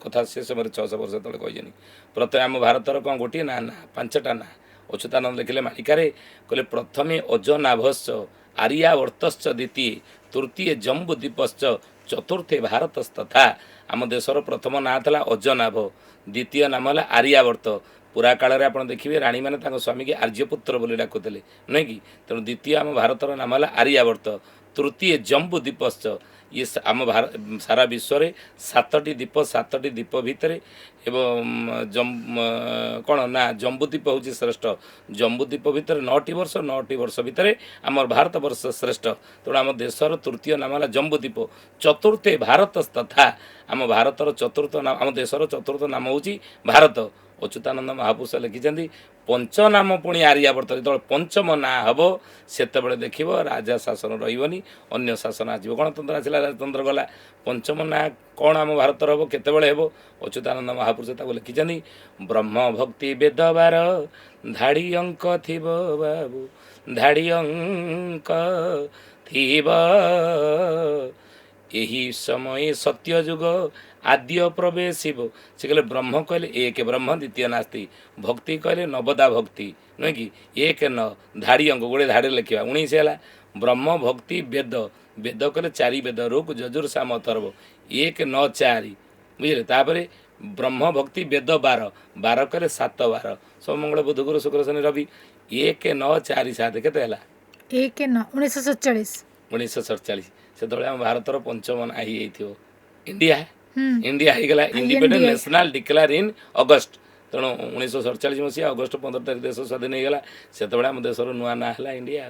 S2: କଥା ସେ ସମୟରେ 600 ବର୍ଷ ତଳେ କହିଛନ୍ତି। ପ୍ରଥମେ ଆମ ଭାରତର କ'ଣ ଗୋଟିଏ ନାଁ? 5ଟା ନାଁ। ଅଚ୍ୟୁତାନନ୍ଦ ଲେଖିଲେ ମାଳିକାରେ, କହିଲେ ପ୍ରଥମେ ଅଜନାଭଶ୍ଚ, ଆର୍ଯ୍ୟାବର୍ତ୍ତଶ୍ଚ ଦ୍ୱିତୀୟ, ତୃତୀୟ ଜମ୍ବୁ ଦ୍ୱୀପଶ୍ଚ, ଚତୁର୍ଥେ ଭାରତସ୍ତଥା। ଆମ ଦେଶର ପ୍ରଥମ ନାଁ ଥିଲା ଅଜନାଭ, ଦ୍ୱିତୀୟ ନାମ ହେଲା ଆର୍ଯ୍ୟାବର୍ତ୍ତ। ପୁରା କାଳରେ ଆପଣ ଦେଖିବେ ରାଣୀମାନେ ତାଙ୍କ ସ୍ୱାମୀକି ଆର୍ଯ୍ୟପୁତ୍ର ବୋଲି ଡାକୁଥିଲେ, ନୁହେଁ କି? ତେଣୁ ଦ୍ୱିତୀୟ ଆମ ଭାରତର ନାମ ହେଲା ଆର୍ଯ୍ୟାବର୍ତ୍ତ, तृतीय जम्बू दीपश्च ये आम भारत सारा विश्व में 7टी द्वीप 7टी द्वीप भितर एवं कौन ना जम्बूद्वीप हूँ श्रेष्ठ जम्बूद्वीप भितर 9टी वर्ष भितर आम भारत वर्ष श्रेष्ठ तेणु आम देशर तृतीय नाम है जम्बूद्वीप चतुर्थे भारत तथा आम भारतर चतुर्थ नाम आम देशर चतुर्थ नाम हूँ भारत अच्युतानंद महापुरुष लिखिं पंच नाम पुणी आर्यावर्त जो पंचम ना हम से देख राजा शासन रही अन्य शासन आसो गणतंत्र आसला राजतंत्र गला पंचम ना कौन आम भारतर हम केतबले हेब अच्युतानंद महापुरुष लिखिं ब्रह्म भक्ति वेद बार धाड़ी अंक थिब बाबू धाड़ी अंक थिब यही समय सत्य जुग आद्य प्रवेशिब से कहले ब्रह्म कहले एक ब्रह्म द्वितीय नास्ति भक्ति कहले नवदा भक्ति नुहे कि एक न धाड़ी अंक गोटे धाड़ी लिखा 19 है ब्रह्म भक्ति वेद वेद कहले 4 वेद ऋग यजुर साम अथर्व 1 9 4 बुझे तापर ब्रह्म भक्ति वेद 12 12 कहले 7 12 सब मंगल बुध गुरु शुक्र शनि रवि 1 9 4 7 केते हला
S1: 1 9 1947
S2: से आम भारतर पंचम ना हो इंडिया इंडिया होगा independent national declare in August तेणु 1947 मसीहा अगस्ट 15 तारीख देश स्वाधीन होगा से आम देशर नुआ ना है इंडिया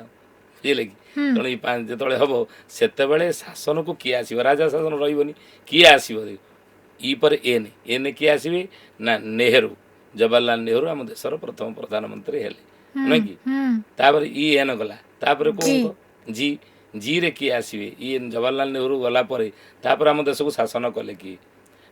S2: बुझे कि तेणु जो हम से शासन को किए आस राजा शासन रही किए आसपर एन एन किए आसवे ना नेहरू जवाहरलाल नेहरू आम देशर प्रथम प्रधानमंत्री है नुहे कि तापर ई एन गला तापर कौन जी जी रे किए आसवे ये जवाहरलाल नेहरू गलापर तापर आम देश को शासन कले कि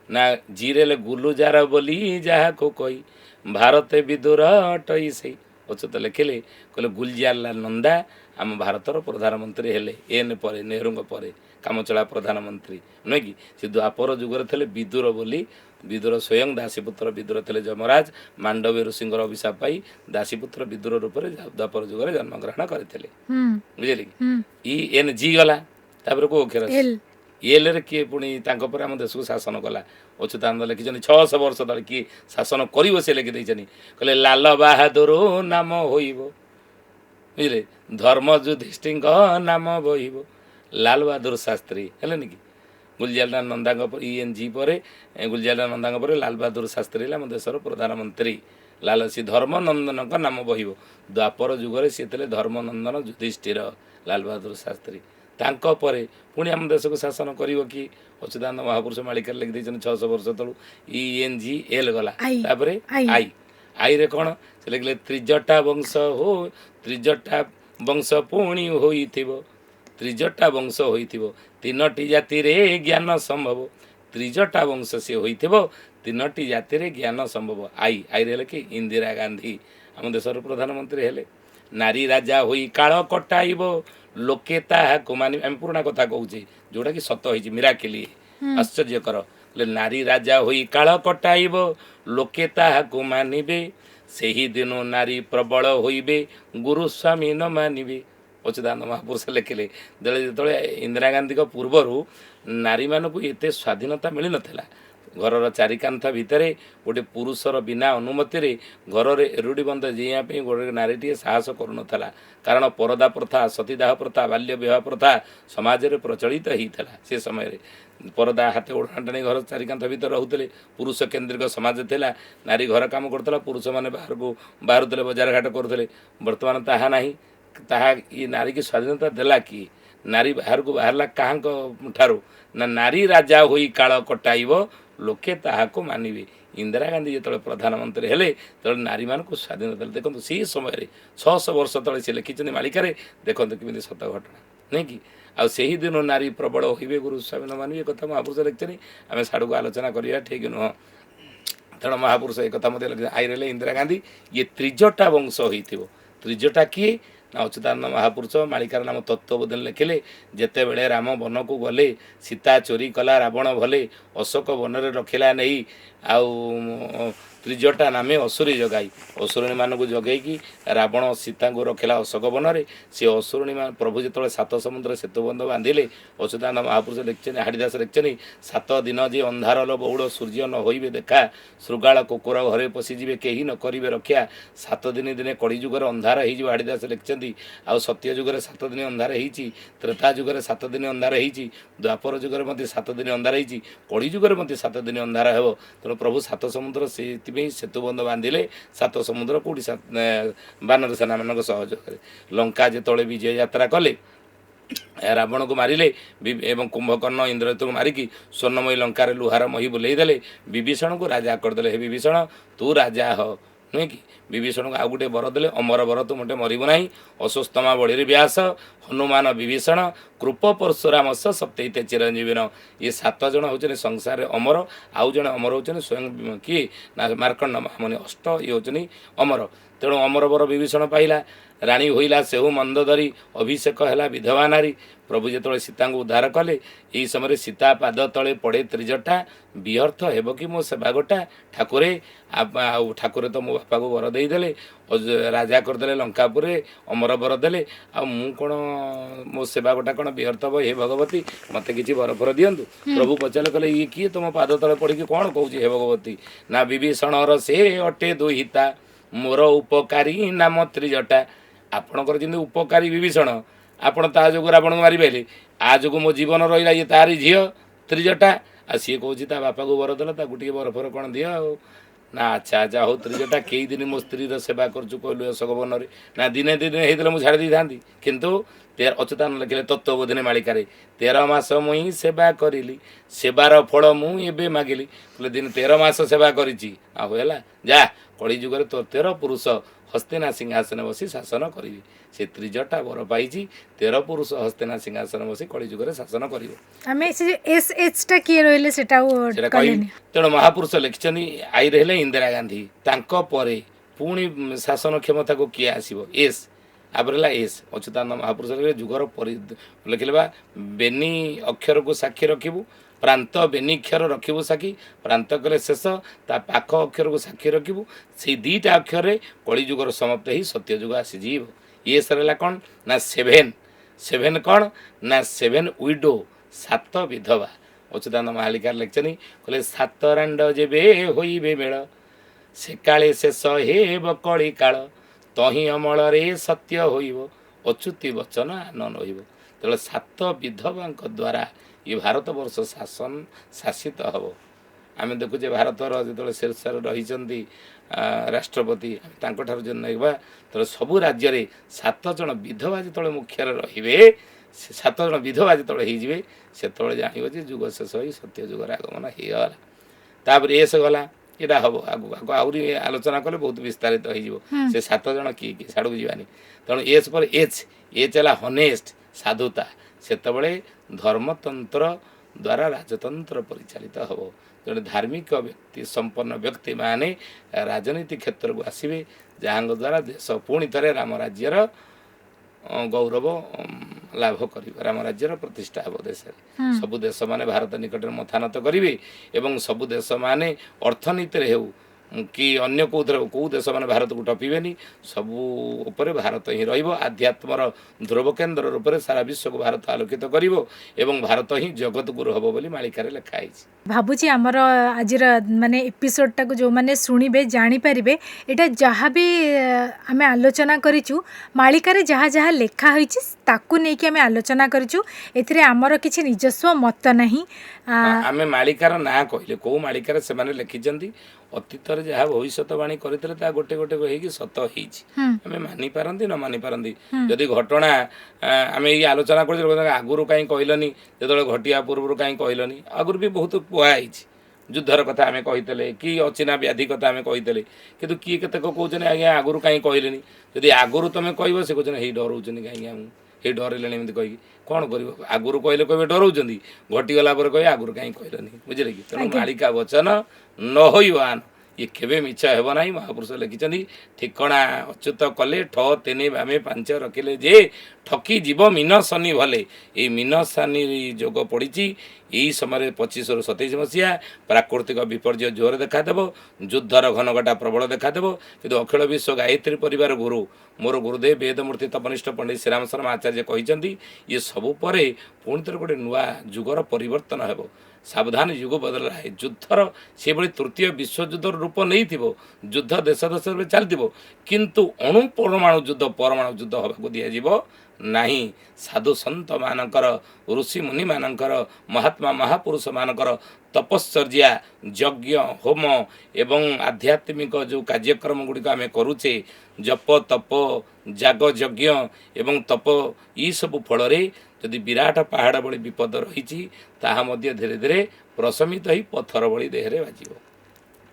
S2: ना जी रे गुलुजार बोली जहाँ को कही भारत विदुर अटई से अच्युत लिखिले कहले गुलजारलाल नंदा आम भारतर प्रधानमंत्री हेले एन पर नेहरू पर कामचला प्रधानमंत्री नुहे कि से द्वापर जुगर थे विदुर बोली विदुर स्वयं दासीपुत्र विदुर थे जमराज मांडवी ऋषिंर अभिशाप पाई दासीपुत्र विदुर रूप में द्वापर जुगर जन्मग्रहण करते बुझे कि एन जी गला तापर को अक्षर एल रे किए पुणी आम देश को शासन कला अच्युतानंद लिखिं 600 वर्ष तले किए शासन कर से लिखि कहले लाल बाहादुर नाम होइब बुझे धर्म युधिष्ठिर नाम बहिब लाल बहादुर शास्त्री है कि गुलजारलाल नंदा एन जी पर गुलजारलाल नंदा पर लाल बहादुर शास्त्री आम देशर प्रधानमंत्री लाल सी धर्मनंदन नाम बहिब द्वापर जुगर सी थे धर्मनंदन युधिष्ठिर लाल बहादुर शास्त्री तांको परे पुणी आम देश को शासन कर कि अच्युतानंद महापुरुष मालिकार लिखि देते 600 वर्ष तलू एन जी एल गला तापर आई आई रे कौन से लिखले त्रिजटा वंश हो त्रिजटा वंश पुणी होइथिबो त्रिजटा वंश होइथिबो तीनोटी जाति रे ज्ञान संभव त्रिजटा वंश से होइथिबो तीनोटी जाति रे ज्ञान संभव आई आई रे कि इंदिरा गांधी आम देशर प्रधानमंत्री हेले नारी राजा होई काल कटाइब लोके ताहाकु मानि आम पुराणा कथा कहूचे जोटा कि सत होइछि मिराकिली आश्चर्यकर नारी राजा होई काल कटाइब लोके ताहाकु मानिबे सेही दिन नारी प्रबल होइबे गुरु स्वामी न मानिबे अच्युतानंद महापुरुष लिखिले जो इंदिरा गांधी पूर्वर नारी मानक एते स्वाधीनता मिल नथिला घर चारिकांथा भितर गोटे पुरुषर बिना अनुमति रे घर रे एरुडी बंद जीवाई गोटे नारीटी साहस करुनथला कारण परदा प्रथा सतीदाह प्रथा बाल्य विवाह प्रथा समाज रे प्रचलित होता से समय परदा हाथ गोड़ाणी घर चारिकांथा भितर रोते पुरुष केन्द्रिक समाज थिला नारी घर काम करता पुरुष मैंने बाहर को बाहर बजार घाट करुले बर्तमान ताहा नहीं ताहा ये नारी की स्वाधीनता देला कि नारी बाहर को बाहरला कहाँ ठारू ना नारी राजा होई काल कटाइब लोके ताहाको मानिबे इंदिरा गांधी जो प्रधानमंत्री हेले तो नारी मान को स्वाधीनता देखो से समय 600 वर्ष तले से लिखिं मालिकारे देखो कि सत घटना नहीं कि आउ से ही दिन नारी प्रबल होइबे गुरु स्वामी न मानिबे कथा महापुरुष लिखिं आम साड़ू को आलोचना करिया ठीक नुह तेणु महापुरुष एक कथा मत आई रहे इंदिरा गांधी ये त्रिजटा वंश होइथिबो त्रिजटा किए ना अच्युतानंद महापुरुष मालिकार नाम तत्वबोधन लिखिले जेते बेले राम वन को गले सीता चोरी कला रावण भले अशोक वन रे रखिला नहीं आउ त्रिजटा नामे असुरी जगाई असुरुणी मानक जगैकी रावण सीता को रखिला अशोक बनरे सी असुरुणी प्रभु जो 7 समुद्र सेतुबंध बांधिले अच्युतानंद महापुरुष लिखिं हाड़ीदास लिखिं 7 दिन जे अंधार बहुड़ सूर्य न होइबे देखा श्रृगाल कुकुर घरे पशिजे कहीं न करेंगे रक्षा 7 दिन दिने कड़ी जुगर अंधार हो हाड़ीदास लिखिं आउ सत्य जुगर 7 दिन अंधार हो त्रेता जुगर 7 दिन अंधार हो द्वापर जुगर 7 दिन अंधार हो कड़ी जुगर 7 दिन अंधार हो तेणु प्रभु 7 समुद्र से सेतुबंध बांधिले 7 समुद्र कौटी बानर सेना मान सहयोग लंका जिते विजय यात्रा कले रावण को मारिले एवं कुंभकर्ण इंद्रजित को मारिकी स्वर्णमयी लंकार लुहार मही बुलेदेले विभीषण को राजा करदे हे विभीषण तू राजा ह नुहे कि विभीषण को आउ गोटे बर देले अमर बर तू मोटे मरबू ना अश्वत्थमा बड़ी व्यास हनुमान विभीषण कृप परशुराम सप्तैते चिरंजीवीन ये 7 जन होचने संसार अमर आउ जन अमर होचने स्वयं किए ना मार्कंड महामुनि अष्ट ये होचने अमर तेणु अमर बर विभीषण पाइला राणी होइला सेहु मंद धरी अभिषेक है विधवा नारी प्रभु जो सीता को उद्धार कले यही समय सीता पाद तले पड़े त्रिजटा व्यर्थ हेब कि मो सेवा गोटा ठाकुरे ठाकुरे तो मो बापा को वर देदेले राजा करदे लंकापुरे अमर बर देले आ मु कौन मो सेवा गोटा कौन व्यर्थ हे हे भगवती मत कि बर दिंतु प्रभु पचारे कले ये किए तुम पाद तले पड़ी कौन कौच हे भगवती ना विभीषण से अटे दुहिता मोर उपकारी नाम त्रिजटा आपणकर जमी उपकारी विभीषण आपण ता जो रावण को मारी पारे आ जो मो जीवन रहा ये तारी झी त्रिजटा आ सी कौच बापा को बर देला गोटे बरफर कौन दिह ना अच्छा अच्छा हो त्रिजटा कई दिन मो स्त्री सेवा करूँ कहलु अशोक वन ना दिने दिन होते मुझे छाड़ी था किंतु अच्युतानंद लिखिले तत्वबोधिनी मालिकार 13 मास मुई सेवा करी सेवार फल मुझे मागिली कहले दिन 13 मास सेवा करी है जा कली जुगर तो 13 पुरुष हस्तिना सिंहासन बसी शासन करी से त्रिजटा बर पाई 13 पुरुष हस्तिना सिंहासन बसी कली जुगर शासन कर तेणु महापुरुष लिखिं आई रहे इंदिरा गांधी तांको पुणी शासन क्षमता को किए आसो एस आबरला एस अच्युतानंद महापुरुष जुगर लिखिले बा बेनी अक्षर को साक्षी रखिबू प्रांत बेनिक्षर रखिबू साक्षी प्रांत कले शेष ता पाख अक्षर को साक्षी रखिबू से 2टा अक्षर कलिजुगर समाप्त ही सत्यजुग आसीजीव ये सरला कौन ना 7 कौन ना 7 विडो 7 विधवा अच्युतानंद महालिकार लिखिं कहले 7 रांड जेबे होइबे मेल से काले शेष हेब कली काल तही अमल रे सत्य होइब अच्युति वचन आनन होइब तेल 7 विधवा द्वारा ये भारत वर्ष शासित हम आम देखुचे भारतर जो शीर्ष रही राष्ट्रपति जो नाइबा तो सबू राज्य में 7 जन विधवा जो मुख्य रे 7 जन विधवा जो होइजिवे से जान जुग शेष हो सत्य जुगर आगमन होगला तापर एस गला यहाँ हम आगू आहरी आलोचना कले बहुत विस्तारित हो 7 जन किए किए साड़ू जावानी तेणु एस पर एच है हनेस्ट साधुता से धर्मतंत्र द्वारा राजतंत्र परिचालित हम जड़े धार्मिक व्यक्ति संपन्न व्यक्ति माने राजनीति क्षेत्र को आसवे जहाँ द्वारा देश पुणी थे राम राज्यर गौरव लाभ कर राम राज्यर प्रतिष्ठा हे देश सबु देश माने भारत निकट में मथानत करेंगे एवं सबु देश माने अर्थनीति हो कि अन्य कौ देश मैंने भारत को टपीबेनी सबू उपरे भारत ही रहिबो आध्यात्मर ध्रुव केन्द्र रूप से सारा विश्व को भारत आलोकित करिवो एवं भारत ही जगत गुरु हबो बोली मालिकारे लिखा है
S1: भाबुची आमर आज माने एपिसोडटा को जो माने सुनिबे जानि परिबे एटा जहाँ भी आमे आलोचना करिचु मालिकारे जहाँ जहाँ लेखा होइछि ताकू नै कि आमे आलोचना करिचु एथिरे आमर किछि निजस्व मत नहीं
S2: आमे मालिकार ना कहले को मालिकार से माने लिखिचंदी अतीत जहाँ भविष्यवाणी करते गोटे गोटे हो सत होमें मानि पारती न मानि पारती जदि घटना आम ये आलोचना कर आगुरी कहीं कहलनी जो घटिया पूर्व कहीं कहलनी आगुरी भी बहुत कुहाई युद्धर कथा आम कही कि अचिना व्याधि कथा आम कही कि किए के कहते आज्ञा आगुरी कहीं कहलेनी जदि आगुरी तुम कह से कहते हे डर कहीं ये डरले एमती कही कौन कर आगुरी कहले कहे डर घटीगला कहे आगुरी कहीं कहलनी बुझे कि तेणु मालिका वचन न होइबान ये केवे मिछ हेब ना महापुरुष लिखिं ठिकणा अच्युत कले ठ तेने बामे पांच रखिले जे ठकी जीव मीन शनि भले ये मीन शनि जोग पड़ी यही समय 25 ରୁ 27 मसीहा प्राकृतिक विपर्य जोर देखादेव युद्धर घनघटा प्रबल देखादेव कि अखिल विश्व गायत्री परिवार गुरु मोर गुरुदेव वेदमूर्ति तपनिष्ठ पंडित श्रीराम शर्मा आचार्य कहते ये सबू पर पुणी थर गोटे नुआ जुगर परिवर्तन हो सावधान युग बदल है युद्धर से भाई तृतीय विश्वयुद्धर रूप नहीं युद्ध देश देश में चलती किंतु अणु परमाणु युद्ध परमाणु युद्ध होगा दिज्व नहीं साधु सन्त मानकर ऋषि मुनि मानकर महात्मा महापुरुष मानकर तपश्चर्या यज्ञ होम एवं आध्यात्मिक जो कार्यक्रम गुड़िक आम करुचे जप तप जाग यज्ञ एवं तप ये सब फल जदि विराट पहाड़ भली विपद रही धीरे धीरे प्रशमित हो पत्थर भली देहरे बाजिव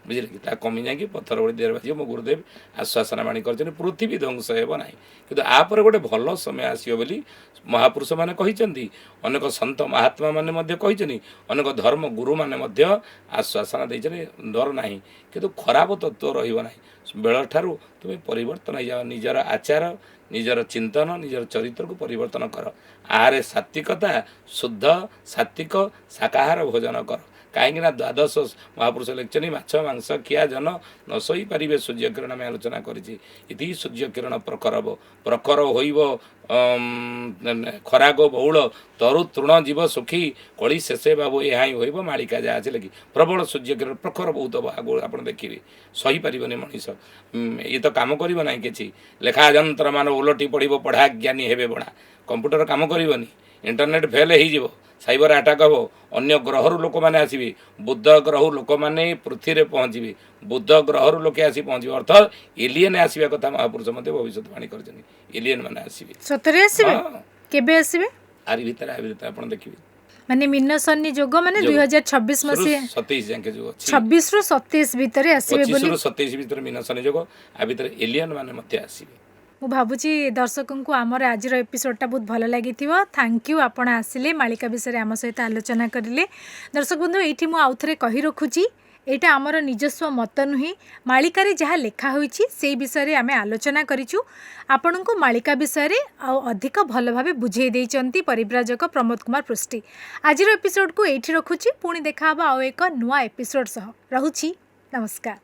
S2: बुझे कि कमी जाकि पत्थर भली देहरे बाजिव मो गुरुदेव आश्वासन बाणी कर पृथ्वी ध्वंस हो ना कि आपर गोटे भल समय आसो बोली महापुरुष मैंने कहते अनेक सन्त महात्मा मैंने कहते अनेक धर्म गुरु मैंने आश्वासन देते डर ना कि खराब तत्व रहा बेल ठारू तुम्हें परिवर्तन हो जाओ निजर आचार निजर चिंतन निजर चरित्र को परिवर्तन कर आहारे सात्विकता शुद्ध सात्विक शाकाहार भोजन कर कहीं द्वादश महापुरुष लिखिं माछ मांस खिया जन न सही पारे सूर्य किरण आम आलोचना करी सूर्य किरण प्रखर प्रखर हो खराग बहुल तरु तृण जीव सुखी कली शेषे बाबू यहाँ ही हो मालिका जहाँ अच्छे लगी प्रबल सूर्य किरण प्रखर बहुत आगो आप देखिए सही पारे मनीष ये तो कम करना कि लेखा जंत्र मान उलटी पड़ो पढ़ा ज्ञानी हे बड़ा कंप्यूटर कम करनी इंटरनेट फेल हो साइबर अटाक हम अन्य ग्रहर लोक मैंने आसवे बुध ग्रह लोक मैंने पृथ्वी में पहुँचे बुध ग्रहर लोके आसी पहुँचे अर्थात एलियन आसवा कथा महापुरुष भविष्यवाणी कर एलियन मैंने आसवे
S1: सतरे आसीबे केबे आसीबे
S2: आरी भीतर आप देखिए
S1: माने मीन शनि जोग माने 2026 मसीहा
S2: 27 जाके जो
S1: 26 रु 27 भितर आसीबे
S2: 25 ରୁ 27 भितर मीन शनि जोग आ भीतर एलियन माने मते आसीबे
S1: मु भावुची दर्शकों को आमर आज एपिसोडटा बहुत भल लगी थैंक यू आपण आसिले मालिका विषय आम सहित आलोचना करें दर्शक बंधु ये मुझे आउ थे कही रखुची एटा आमर निजस्व मत नुहे मालिकार जहाँ लेखा होईची से विषय आम आलोचना करिचु आपण को मालिका विषय अधिक भल भाव बुझे देइचंती परिव्राजक प्रमोद कुमार पृष्टि आज एपिसोड को ये रखुची पुणी देखा आउ एक नुआ एपिसोड सह रहुची नमस्कार।